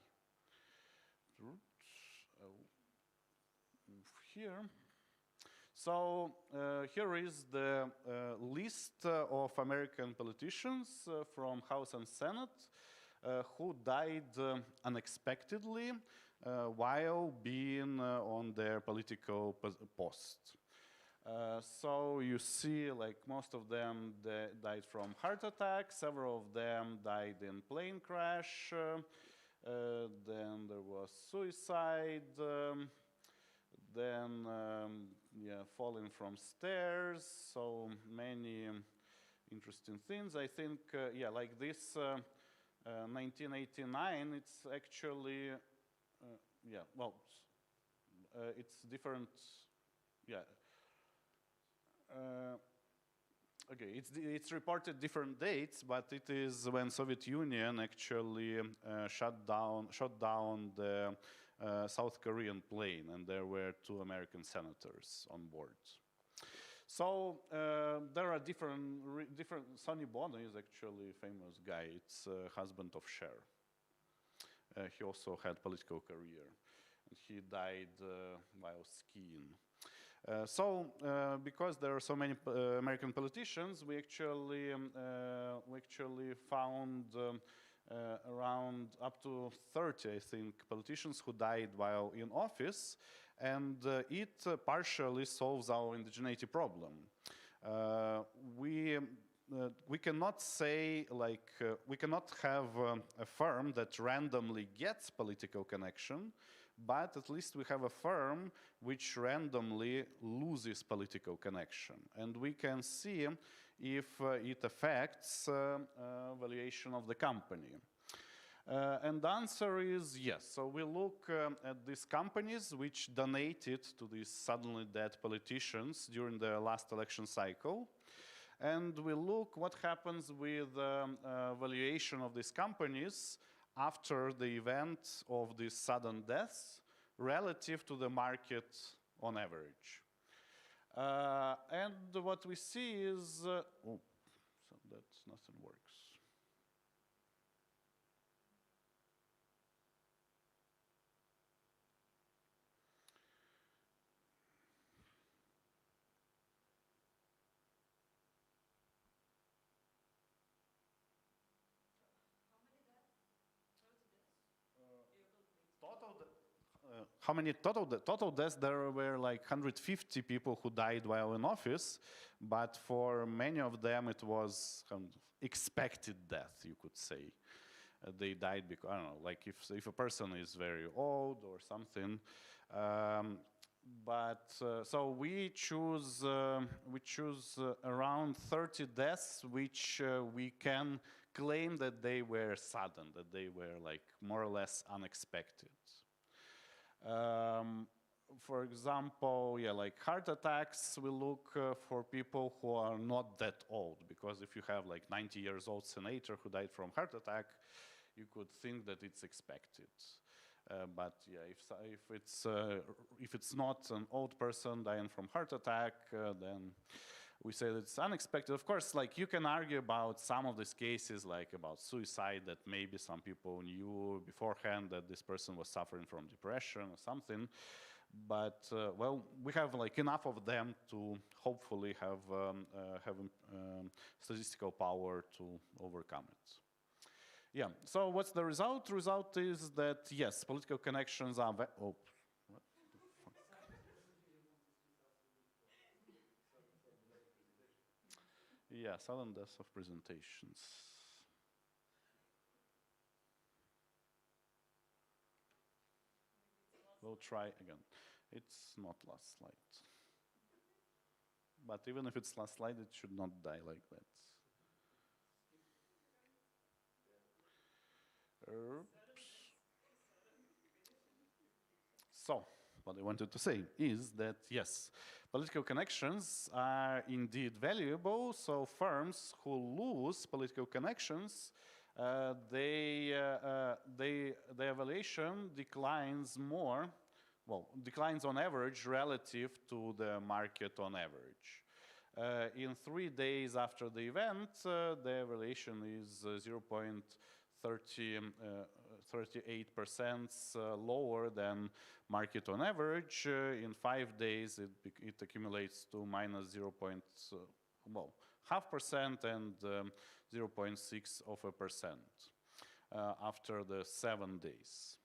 Move here. So here is the list of American politicians from House and Senate who died unexpectedly while being on their political post. So you see, like most of them died from heart attack, several of them died in plane crash, then there was suicide, then falling from stairs, so many interesting things. I think, like this 1989, it's actually, it's different, okay, it's reported different dates, but it is when Soviet Union actually shut down the South Korean plane, and there were 2 American senators on board. So there are different. Sonny Bono is actually a famous guy. It's husband of Cher. He also had political career, and he died while skiing. Because there are so many American politicians, we actually found around up to 30, I think, politicians who died while in office, and it partially solves our indigeneity problem. We cannot say, like, we cannot have a firm that randomly gets political connection, but at least we have a firm which randomly loses political connection. And we can see if it affects valuation of the company. And the answer is yes. So we look at these companies which donated to these suddenly dead politicians during the last election cycle. And we look what happens with valuation of these companies after the event of these sudden deaths relative to the market on average. And what we see is, so that nothing works. How many total deaths? There were like 150 people who died while in office, but for many of them it was kind of expected death, you could say. They died because, I don't know, like if a person is very old or something. So we choose around 30 deaths which we can claim that they were sudden, that they were like more or less unexpected. For example, like heart attacks, we look for people who are not that old, because if you have like 90 years old senator who died from heart attack, you could think that it's expected. But if it's not an old person dying from heart attack, then we say that it's unexpected. Of course, like you can argue about some of these cases, like about suicide, that maybe some people knew beforehand that this person was suffering from depression or something. But well, we have like enough of them to hopefully have statistical power to overcome it. Yeah. So what's the result? The result is that yes, political connections are. Yeah, sudden deaths of presentations. We'll try again. It's not last slide. But even if it's last slide, it should not die like that. So, what I wanted to say is that, yes, political connections are indeed valuable, so firms who lose political connections, their valuation declines more, declines on average relative to the market on average. In 3 days after the event, the valuation is 0.38% lower than market on average. In 5 days, it accumulates to minus 0.5% and 0.6% after the 7 days.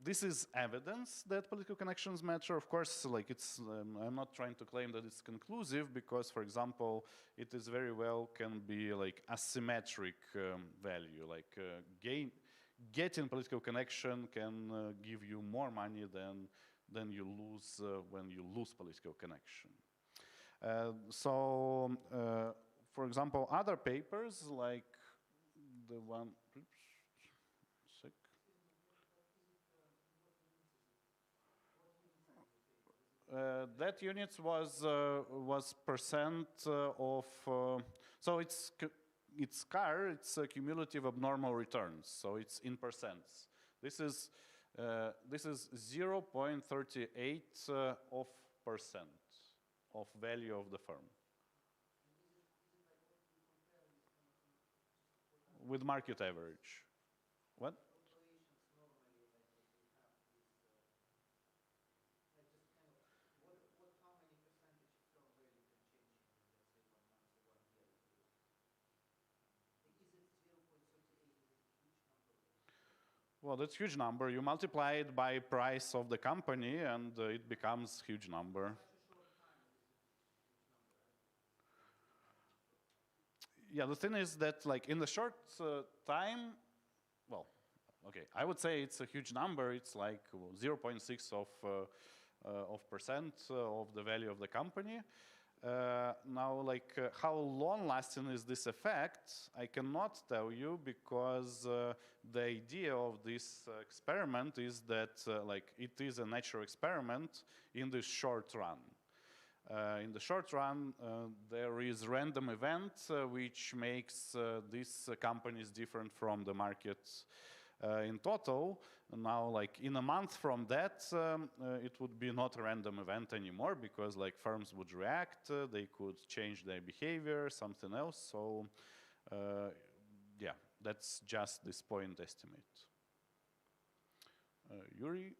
This is evidence that political connections matter. Of course, like I'm not trying to claim that it's conclusive because, for example, it is very well can be like asymmetric value. Like getting political connection can give you more money than you lose when you lose political connection. For example, other papers like the one. That unit was percent of, so it's CAR, it's a cumulative abnormal returns, so it's in percents. This is 0.38 of percent of value of the firm. With market average. What? Well, that's a huge number. You multiply it by price of the company and it becomes a huge number. Yeah, the thing is that like in the short time, well, okay, I would say it's a huge number. It's like 0.6 of percent of the value of the company. Now, like, how long-lasting is this effect? I cannot tell you because the idea of this experiment is that, like, it is a natural experiment in the short run. In the short run, there is random event which makes these companies different from the market in total. Now, like in a month from that, it would be not a random event anymore because like firms would react, they could change their behavior, something else. So yeah, that's just this point estimate. Yuri?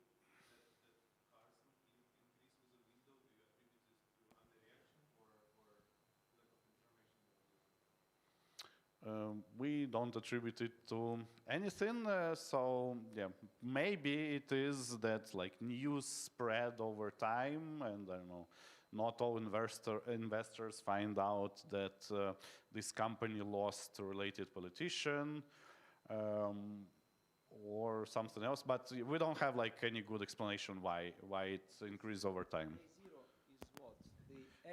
We don't attribute it to anything, so yeah, maybe it is that like news spread over time, and I don't know, not all investors find out that this company lost a related politician or something else, but we don't have like any good explanation why it increased over time.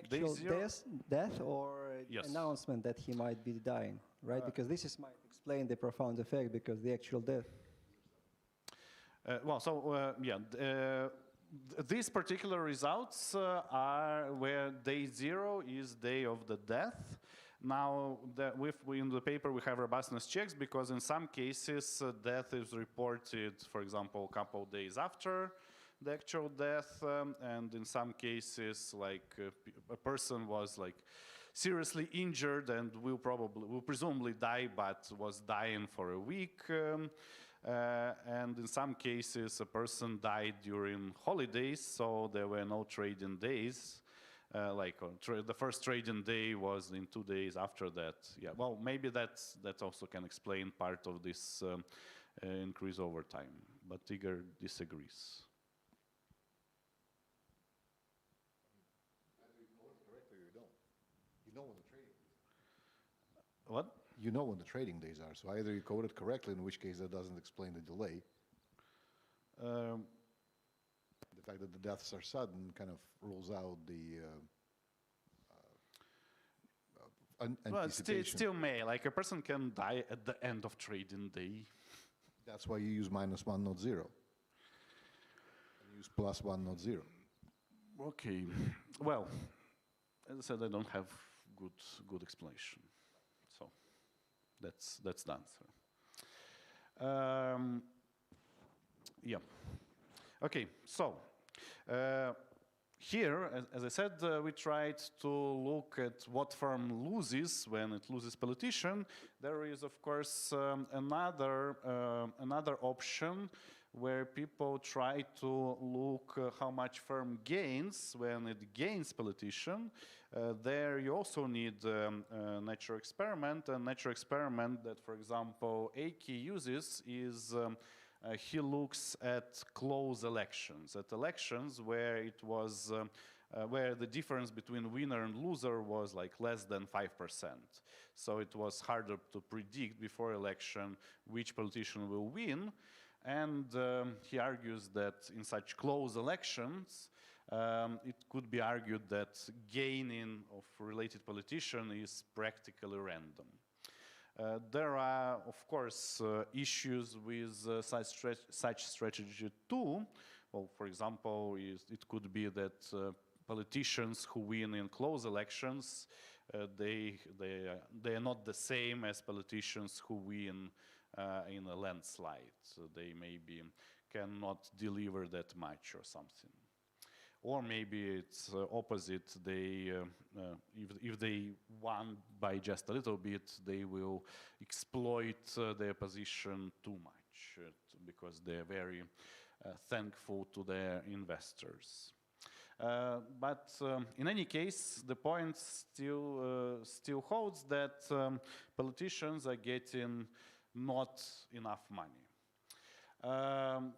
Day zero is what? The actual death or yes. Announcement that he might be dying, right? Because this might explain the profound effect because the actual death. These particular results are where day zero is day of the death. Now, in the paper we have robustness checks because in some cases death is reported, for example, a couple of days after the actual death, and in some cases, like a person was like seriously injured and will presumably die, but was dying for a week. And in some cases, a person died during holidays, so there were no trading days. The first trading day was in 2 days after that. Yeah, well, maybe that also can explain part of this increase over time, but Igor disagrees. You know when the trading days are. What? You know when the trading days are, so either you code it correctly, in which case that doesn't explain the delay. The fact that the deaths are sudden kind of rules out the Well, it anticipation. still may. Like a person can die at the end of trading day. That's why you use -1, not 0. You use +1, not 0. Okay. Well, as I said, I don't have good explanation. So that's the answer. Yeah. Okay. So here, as I said, we tried to look at what firm loses when it loses politician. There is, of course, another option where people try to look how much firm gains when it gains politician. There you also need a natural experiment. A natural experiment that, for example, Aki uses is he looks at close elections, at elections where it was where the difference between winner and loser was like less than 5%. So it was harder to predict before election which politician will win. And he argues that in such close elections, it could be argued that gaining of related politician is practically random. There are, of course, issues with such strategy too. Well, for example, it could be that politicians who win in close elections, they are not the same as politicians who win in a landslide. So they maybe cannot deliver that much or something. Or maybe it's opposite. They, if they won by just a little bit, they will exploit their position too much because they're very thankful to their investors. But in any case, the point still holds that politicians are getting not enough money.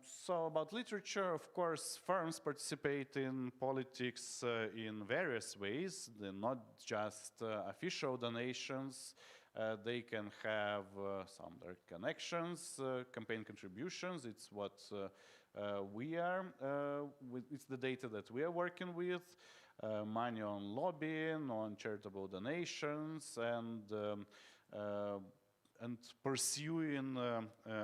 So about literature, of course, firms participate in politics in various ways. They're not just official donations. They can have some direct connections, campaign contributions. It's what we are, it's the data that we are working with, money on lobbying, on charitable donations, and pursuing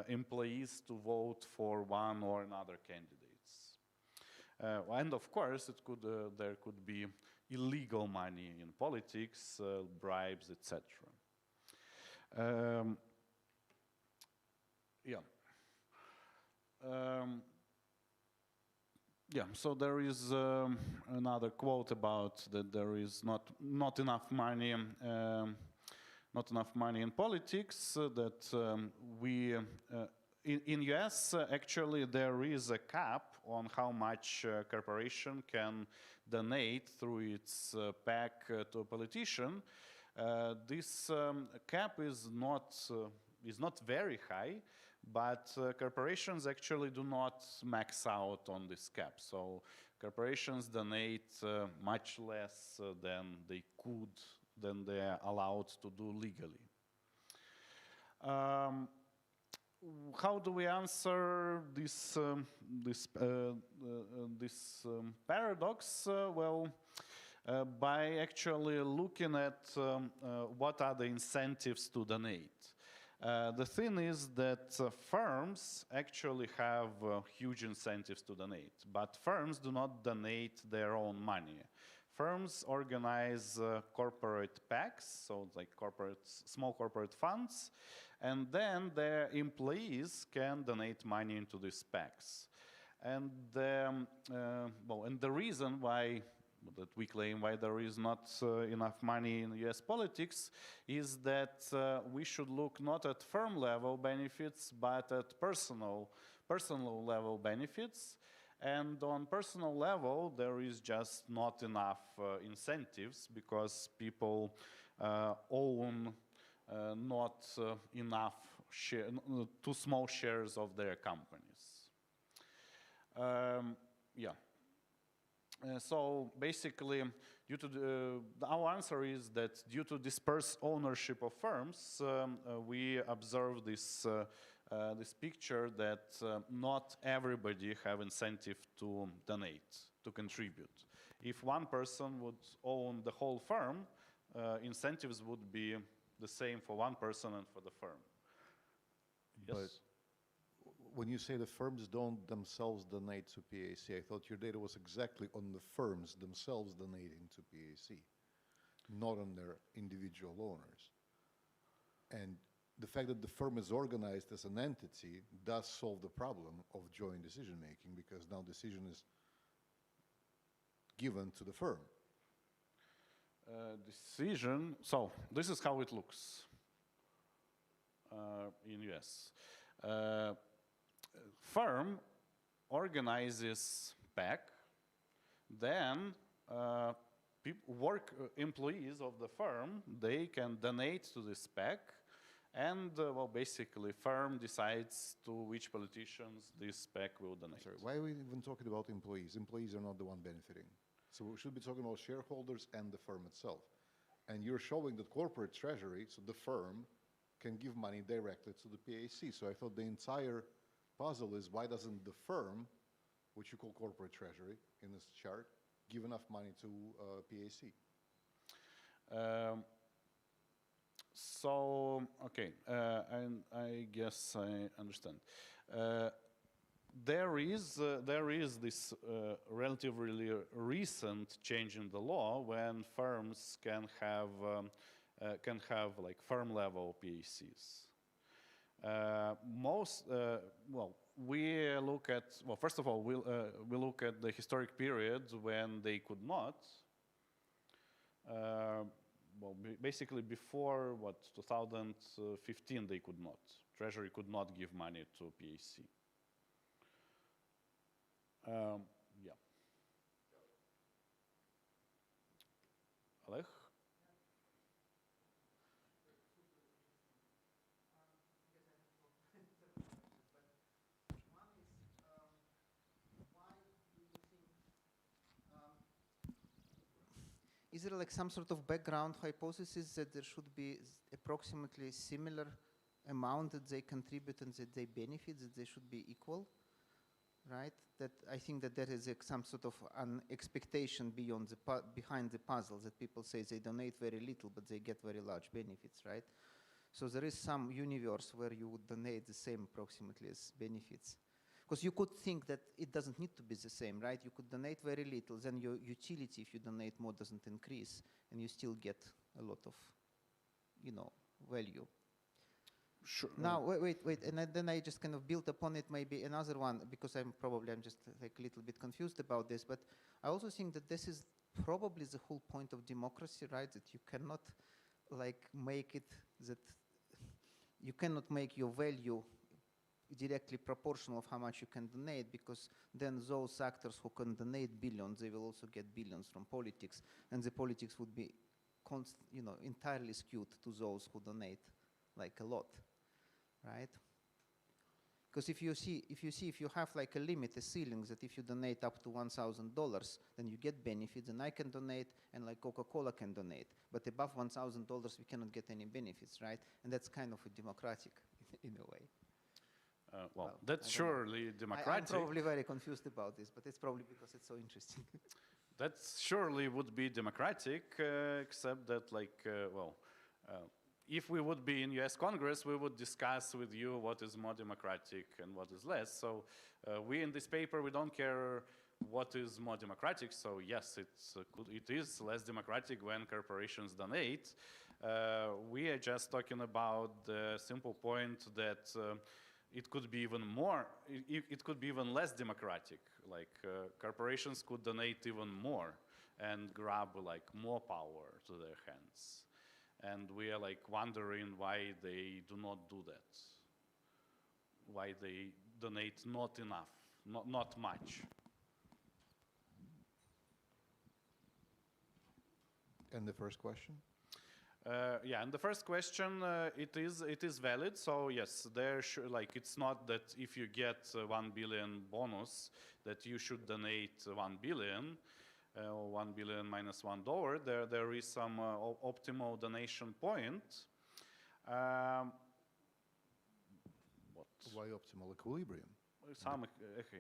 employees to vote for one or another candidates. And of course, there could be illegal money in politics, bribes, etc. So there is another quote about that there is not enough money. Not enough money in politics, that in US actually there is a cap on how much a corporation can donate through its PAC to a politician. This cap is not very high, but corporations actually do not max out on this cap. So corporations donate much less than they could, than they are allowed to do legally. How do we answer this paradox? Well, by actually looking at what are the incentives to donate. The thing is that firms actually have huge incentives to donate, but firms do not donate their own money. Firms organize corporate PACs, so like small corporate funds, and then their employees can donate money into these PACs. And the reason why that we claim why there is not enough money in US politics is that we should look not at firm level benefits, but at personal level benefits. And on personal level, there is just not enough incentives because people own not enough too small shares of their companies. So basically, due to our answer is that due to dispersed ownership of firms, we observe this picture that not everybody have incentive to donate, to contribute. If one person would own the whole firm, incentives would be the same for one person and for the firm. Yes? But when you say the firms don't themselves donate to PAC, I thought your data was exactly on the firms themselves donating to PAC, not on their individual owners. And the fact that the firm is organized as an entity does solve the problem of joint decision-making, because now decision is given to the firm. Decision, so this is how it looks in US. Firm organizes PAC, then employees of the firm, they can donate to this PAC, and well, basically firm decides to which politicians this PAC will donate. Sorry, why are we even talking about employees? Employees are not the one benefiting. So we should be talking about shareholders and the firm itself. And you're showing that corporate treasury, so the firm, can give money directly to the PAC. So I thought the entire puzzle is, why doesn't the firm, which you call corporate treasury in this chart, give enough money to PAC? So, okay, and I guess I understand. There is this relatively recent change in the law when firms can have like firm level PACs. We look at, well, first of all, we look at the historic period when they could not. Well, basically before 2015 they could not. Treasury could not give money to PAC. Yeah. Oleg? Is there like some sort of background hypothesis that there should be approximately similar amount that they contribute and that they benefit, that they should be equal, right? That I think that there is some sort of an expectation behind the puzzle, that people say they donate very little but they get very large benefits, right? So there is some universe where you would donate the same approximately as benefits. Because you could think that it doesn't need to be the same, right? You could donate very little, then your utility, if you donate more, doesn't increase, and you still get a lot of, value. Sure. Now, wait, and then I just kind of built upon it maybe another one, because I'm just like a little bit confused about this, but I also think that this is probably the whole point of democracy, right? That you cannot like make it, that you cannot make your value directly proportional of how much you can donate, because then those actors who can donate billions, they will also get billions from politics, and the politics would be entirely skewed to those who donate like a lot, right? Because if you have like a limit, a ceiling, that if you donate up to $1,000, then you get benefits, and I can donate, and like Coca-Cola can donate, but above $1,000 we cannot get any benefits, right? And that's kind of a democratic in a way. Well, that's surely democratic. I'm probably very confused about this, but it's probably because it's so interesting. That surely would be democratic, except that, if we would be in US Congress, we would discuss with you what is more democratic and what is less. So we in this paper, we don't care what is more democratic. So yes, it is less democratic when corporations donate. We are just talking about the simple point that it could be even more, it could be even less democratic. Like corporations could donate even more and grab like more power to their hands. And we are like wondering why they do not do that. Why they donate not enough, not much. And the first question? Yeah, and the first question, it is valid. So yes, it's not that if you get 1 billion bonus that you should donate 1 billion or 1 billion minus $1. There is some optimal donation point. Why optimal equilibrium?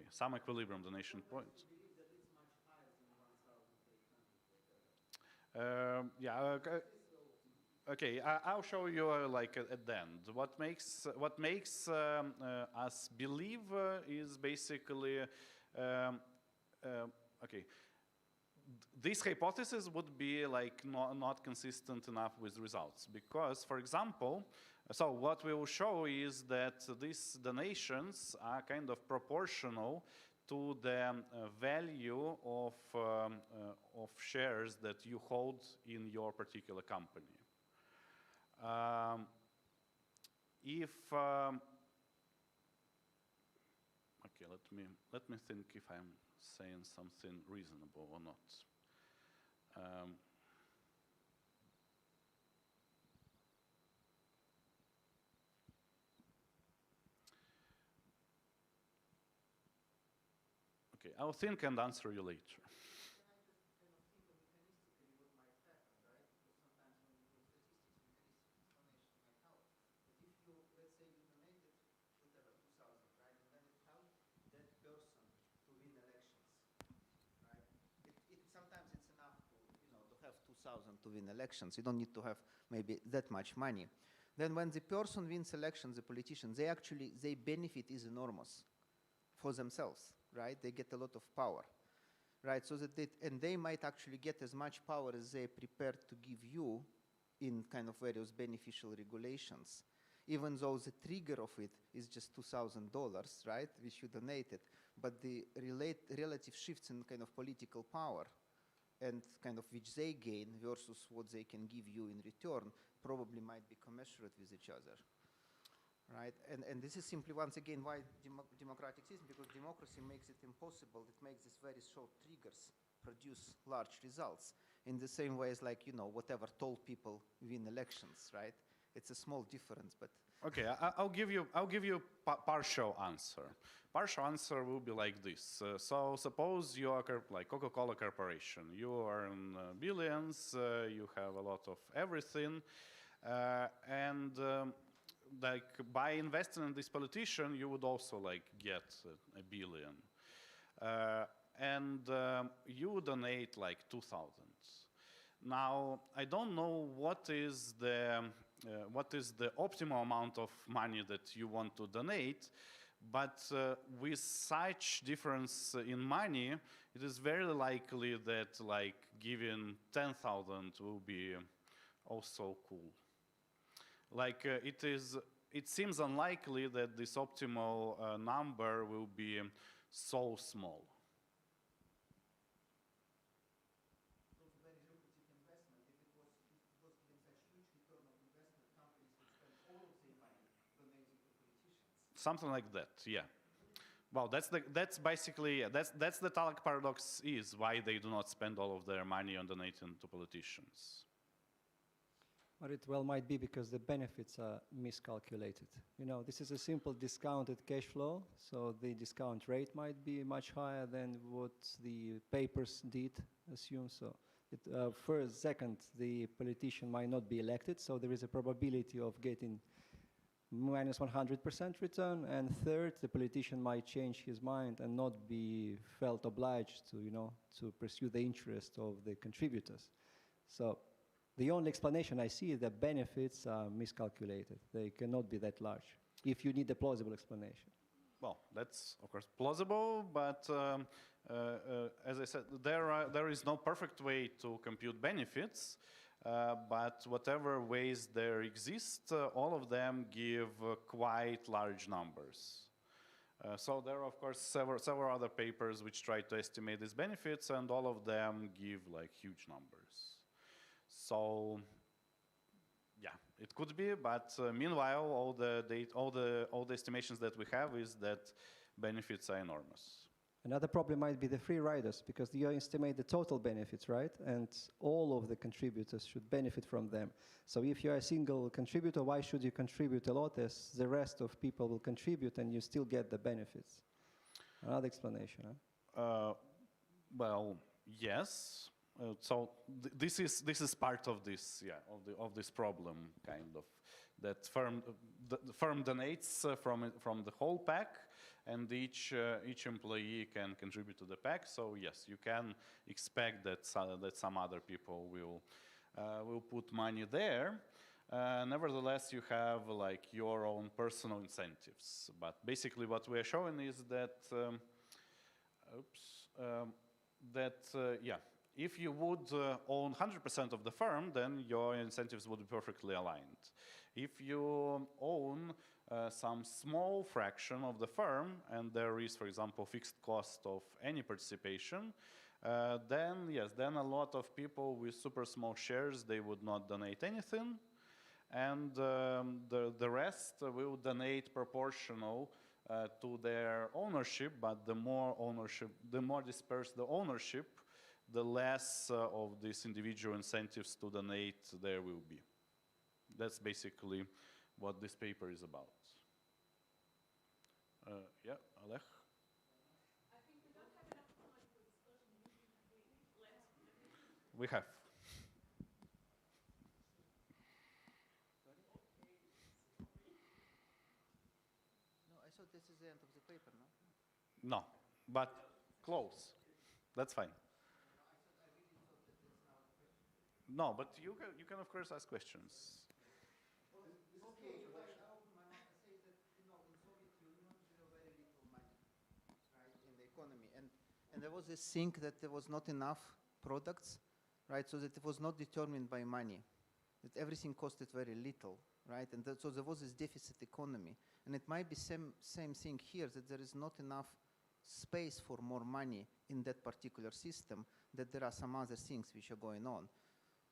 Some equilibrium donation point. Okay, I'll show you like at the end. What makes us believe is basically okay. This hypothesis would be like not consistent enough with results because, for example, so what we will show is that these donations are kind of proportional to the value of shares that you hold in your particular company. Okay, let me think if I'm saying something reasonable or not. Okay, I'll think and answer you later. To win elections. You don't need to have maybe that much money. Then when the person wins elections, the politician, their benefit is enormous for themselves, right? They get a lot of power, right? So that they might actually get as much power as they're prepared to give you in kind of various beneficial regulations. Even though the trigger of it is just $2,000, right, which you donated, but the relative shifts in kind of political power and kind of which they gain versus what they can give you in return probably might be commensurate with each other, right? And this is simply, once again, why democratic system, because democracy makes it impossible. It makes these very short triggers produce large results in the same way as, like, you know, whatever told people win elections, right? It's a small difference, but... Okay, I'll give you partial answer. Partial answer will be like this. So suppose you are like Coca-Cola Corporation. You earn billions, you have a lot of everything, and like by investing in this politician, you would also like get a billion. And you donate like 2,000. Now, I don't know what is the optimal amount of money that you want to donate, but with such difference in money, it is very likely that like giving 10,000 will be also cool. Like it seems unlikely that this optimal number will be so small. Something like that, yeah. Well, that's basically that's the Talak paradox is why they do not spend all of their money on donating to politicians. But it well might be because the benefits are miscalculated. You know, this is a simple discounted cash flow, so the discount rate might be much higher than what the papers did assume. So, first, second, the politician might not be elected, so there is a probability of getting minus 100% return, and third, the politician might change his mind and not be felt obliged to, you know, to pursue the interest of the contributors. So the only explanation I see is that benefits are miscalculated. They cannot be that large, if you need a plausible explanation. Well, that's of course plausible, but as I said, there is no perfect way to compute benefits. But whatever ways there exist, all of them give quite large numbers. So there are, of course, several other papers which try to estimate these benefits, and all of them give like huge numbers. So, yeah, it could be, but meanwhile, all the estimations that we have is that benefits are enormous. Another problem might be the free riders, because you estimate the total benefits, right? And all of the contributors should benefit from them. So if you're a single contributor, why should you contribute a lot as the rest of people will contribute and you still get the benefits? Another explanation, huh? Well, yes. So this is part of this, yeah, of this problem, kind of, that the firm donates from the whole pack, and each employee can contribute to the pack. So yes, you can expect that some other people will put money there. Nevertheless, you have like your own personal incentives. But basically, what we are showing is that, if you would own 100% of the firm, then your incentives would be perfectly aligned. If you own some small fraction of the firm, and there is, for example, fixed cost of any participation, then a lot of people with super small shares, they would not donate anything. And the rest will donate proportional to their ownership, but the more dispersed the ownership, the less of these individual incentives to donate there will be. That's basically what this paper is about. Yeah, Oleg? I think we don't have enough time for discussion. We have. No, I thought this is the end of the paper, no? No, but close. That's fine. No, but you can of course ask questions. Okay, I open my mouth and say that, in Soviet Union, there were very little money, right, in the economy. And there was this thing that there was not enough products, right, so that it was not determined by money, that everything costed very little, right, and so there was this deficit economy. And it might be same thing here, that there is not enough space for more money in that particular system, that there are some other things which are going on.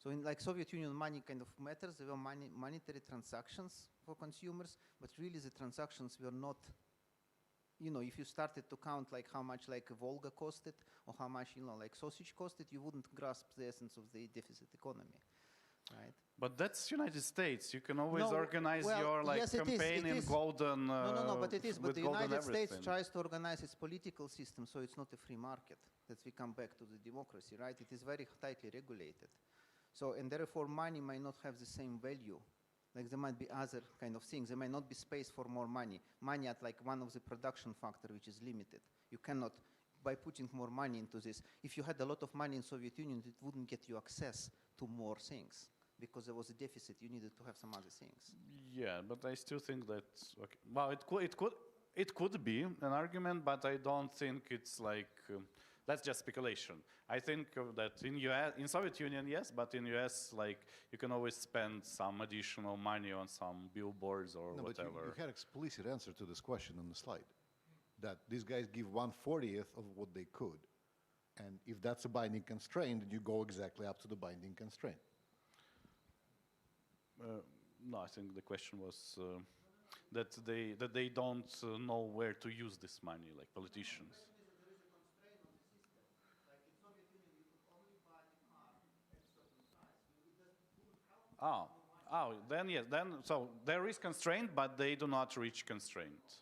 So in like Soviet Union, money kind of matters. There were monetary transactions for consumers, but really the transactions were not, if you started to count like how much like a Volga costed or how much, like sausage costed, you wouldn't grasp the essence of the deficit economy, right? But that's United States. You can always organize your yes, campaign in golden. No, but it is. But the United States everything. tries to organize its political system, so it's not a free market. That we come back to the democracy, right? It is very tightly regulated. So, and therefore money might not have the same value. Like there might be other kind of things. There might not be space for more money. Money at like one of the production factor which is limited. You cannot, by putting more money into this, if you had a lot of money in Soviet Union, it wouldn't get you access to more things because there was a deficit. You needed to have some other things. Yeah, but I still think that, okay, well, it could be an argument, but I don't think it's like, that's just speculation. I think that in Soviet Union, yes, but in US, like you can always spend some additional money on some billboards or whatever. But you had explicit answer to this question on the slide, that these guys give 1/40th of what they could, and if that's a binding constraint, then you go exactly up to the binding constraint. No, I think the question was that they don't know where to use this money, like politicians. Then yes, so there is constraint, but they do not reach constraint.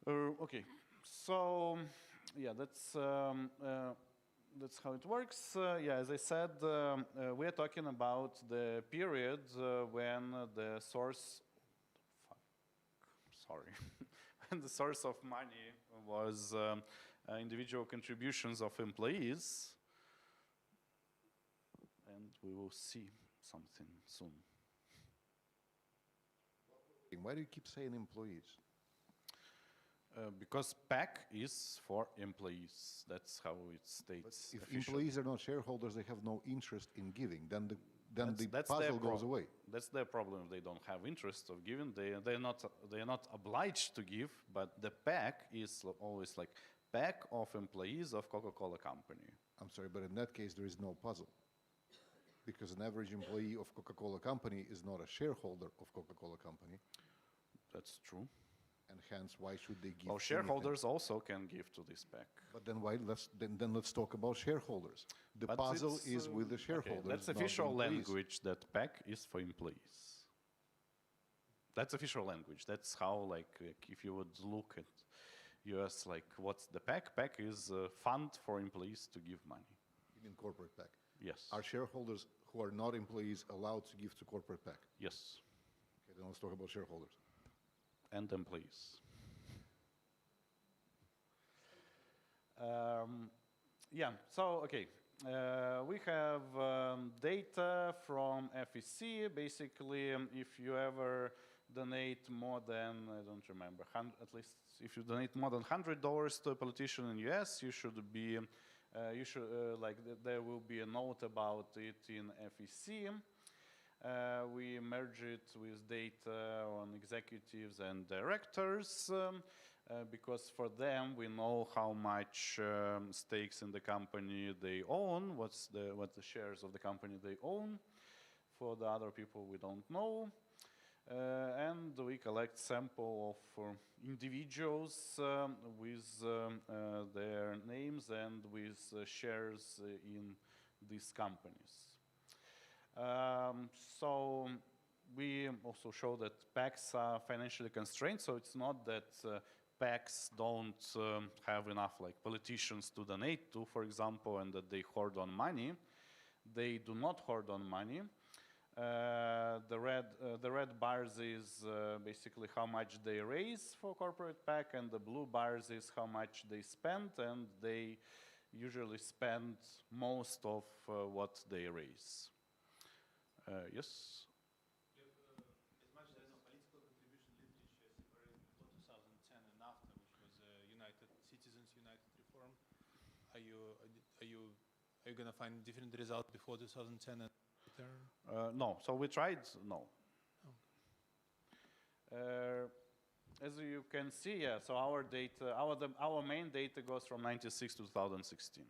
Okay, so yeah, that's how it works. As I said, we are talking about the period when the source, when the source of money was individual contributions of employees. And we will see something soon. Why do you keep saying employees? Because PAC is for employees. That's how it states. But if employees are not shareholders, they have no interest in giving. Then the puzzle goes away. That's their problem. They don't have interest of giving. They're not obliged to give. But the PAC is always like PAC of employees of Coca-Cola company. I'm sorry, but in that case, there is no puzzle. Because an average employee of Coca-Cola company is not a shareholder of Coca-Cola company. That's true. And hence, why should they give? Well, shareholders also can give to this PAC. But then let's talk about shareholders. The puzzle is with the shareholders. Okay, that's official language that PAC is for employees. That's official language. That's how, like if you would look at US, like what's the PAC? PAC is a fund for employees to give money. You mean corporate PAC? Yes. Are shareholders who are not employees allowed to give to corporate PAC? Yes. Okay, then let's talk about shareholders. And employees. So, okay. We have data from FEC. Basically, if you ever donate more than, I don't remember, at least if you donate more than $100 to a politician in US, you should be, there will be a note about it in FEC. We merge it with data on executives and directors because for them we know how much stakes in the company they own, what the shares of the company they own. For the other people we don't know. And we collect sample of individuals with their names and with shares in these companies. So we also show that PACs are financially constrained, so it's not that PACs don't have enough like politicians to donate to, for example, and that they hoard on money. They do not hoard on money. The red bars is basically how much they raise for corporate PAC, and the blue bars is how much they spend, and they usually spend most of what they raise. Yes? As much as I know, political contribution literature separated before 2010 and after, which was United Citizens United Reform. Are you going to find different results before 2010 and after? No. So we tried. No. As you can see, yeah. So our data, our main data goes from '96 to 2016.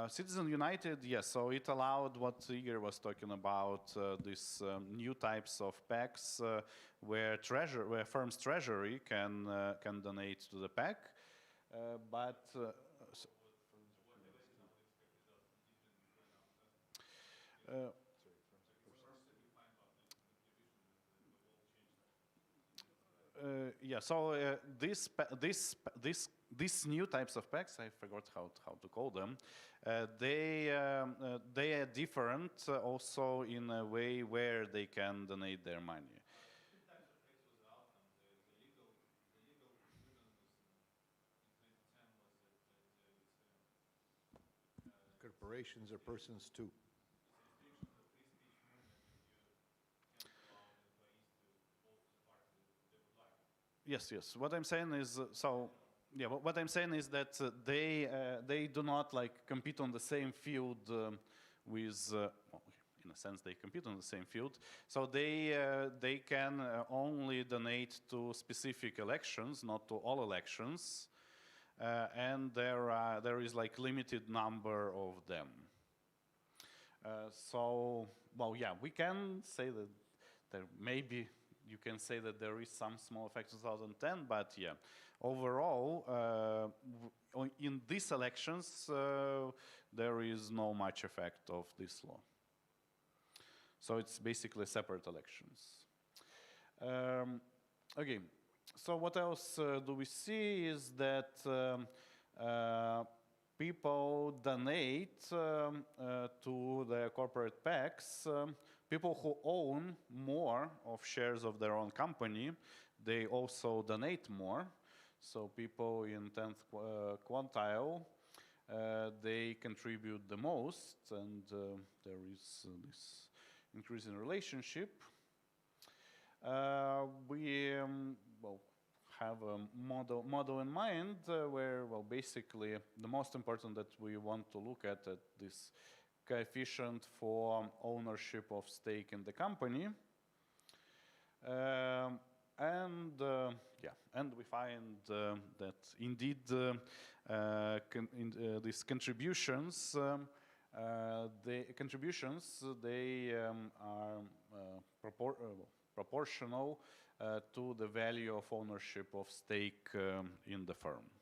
Citizen United, yes, so it allowed what Igor was talking about, these new types of PACs where firm's treasury can donate to the PAC, but yeah, so these new types of PACs, I forgot how to call them, they are different also in a way where they can donate their money. Corporations are persons too. Yes, yes. What I'm saying is, what I'm saying is that they do not like compete on the same field with. Well, in a sense, they compete on the same field. So they can only donate to specific elections, not to all elections, and there is like limited number of them. So, well, yeah, we can say that there maybe. You can say that there is some small effect in 2010, but yeah, overall, in these elections, there is no much effect of this law. So it's basically separate elections. Okay, so what else do we see is that people donate to the corporate PACs. People who own more of shares of their own company, they also donate more. So people in 10th quintile, they contribute the most, and there is this increasing relationship. We have a model in mind where, well, basically the most important that we want to look at this coefficient for ownership of stake in the company, and we find that indeed these contributions, they are proportional to the value of ownership of stake in the firm.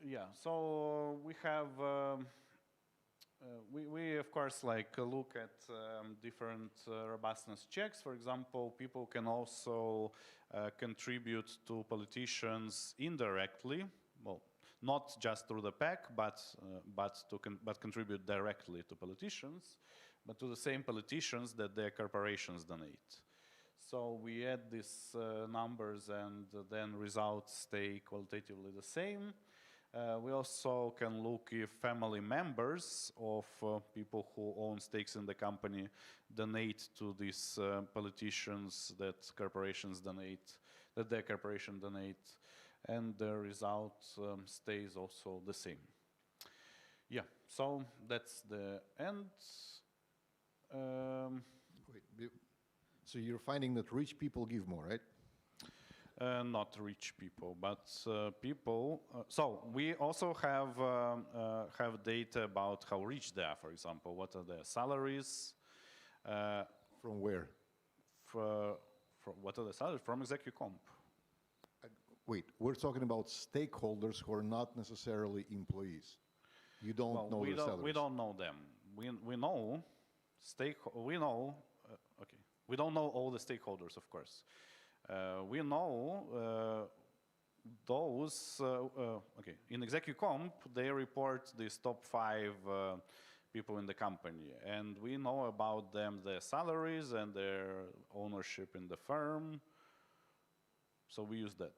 Yeah, so we have, we of course like look at different robustness checks. For example, people can also contribute to politicians indirectly. Well, not just through the PAC, but contribute directly to politicians, but to the same politicians that their corporations donate. So we add these numbers and then results stay qualitatively the same. We also can look if family members of people who own stakes in the company donate to these politicians that corporations donate, that their corporation donate, and the result stays also the same. Yeah, so that's the end. So you're finding that rich people give more, right? Not rich people, but people. So we also have data about how rich they are. For example, what are their salaries? From where? What are the salaries from executive comp? Wait, we're talking about stakeholders who are not necessarily employees. You don't know their salaries. We don't know them. We know okay. We don't know all the stakeholders, of course. We know those, okay, in executive comp, they report these top 5 people in the company, and we know about them, their salaries and their ownership in the firm, so we use that.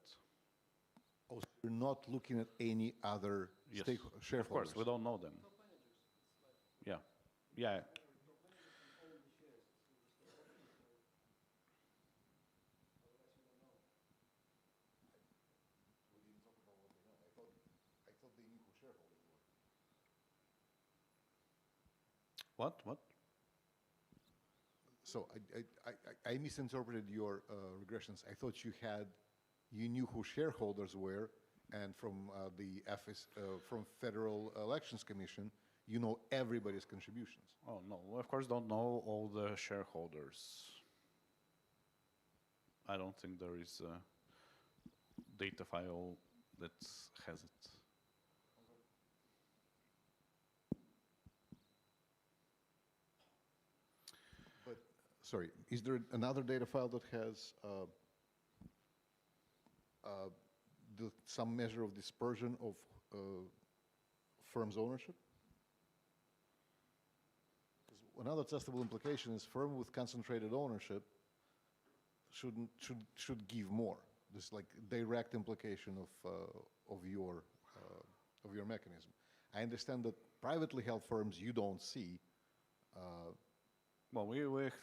Oh, so you're not looking at any other shareholders? Of course, we don't know them. Yeah, yeah. What? So I misinterpreted your regressions. I thought you knew who shareholders were, and from the from Federal Elections Commission, you know everybody's contributions. Oh no, we of course don't know all the shareholders. I don't think there is a data file that has it. Sorry, is there another data file that has some measure of dispersion of firm's ownership? Because another testable implication is firm with concentrated ownership should give more. This is like direct implication of your mechanism. I understand that privately held firms you don't see. Well, we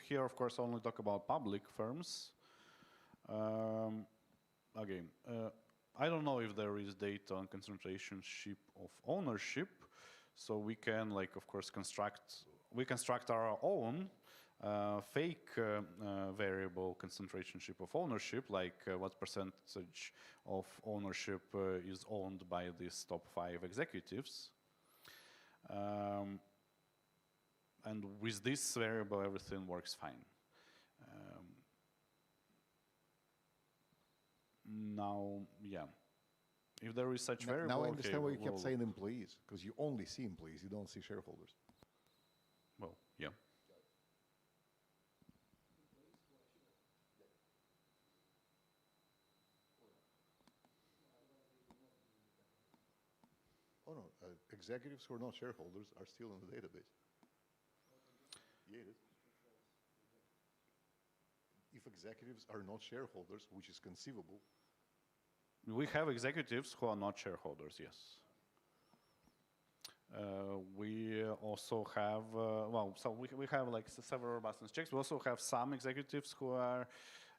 here, of course, only talk about public firms. Again, I don't know if there is data on concentration of ownership, so we can, like, of course, construct our own fake variable concentration of ownership, like what percentage of ownership is owned by these top 5 executives. And with this variable, everything works fine. Now, yeah, if there is such variable, now I understand why you kept we'll saying employees, because you only see employees, you don't see shareholders. Well, yeah. Oh no, executives who are not shareholders are still in the database. Yeah, it is. If executives are not shareholders, which is conceivable. We have executives who are not shareholders, yes. We also have, we have like several robustness checks. We also have some executives who are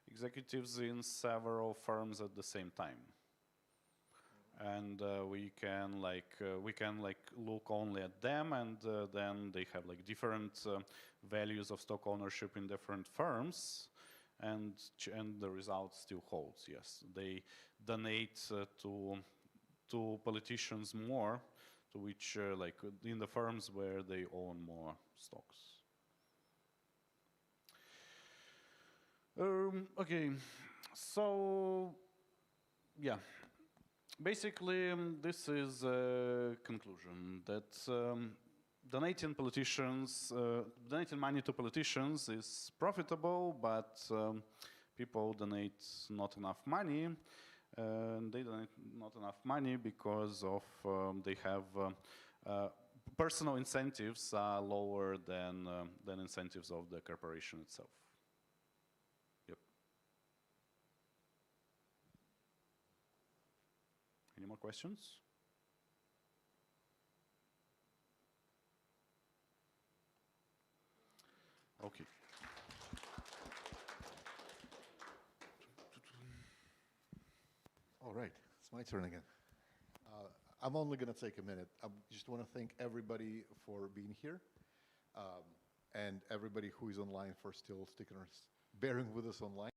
executives in several firms at the same time. And we can look only at them, and then they have like different values of stock ownership in different firms, and the result still holds. Yes, they donate to politicians more, to which like in the firms where they own more stocks. Okay, so yeah. Basically, this is a conclusion that donating money to politicians is profitable, but people donate not enough money. They donate not enough money because of they have personal incentives are lower than incentives of the corporation itself. Yep. Any more questions? Okay. All right, it's my turn again. I'm only going to take a minute. I just want to thank everybody for being here, and everybody who is online for still sticking us, bearing with us online.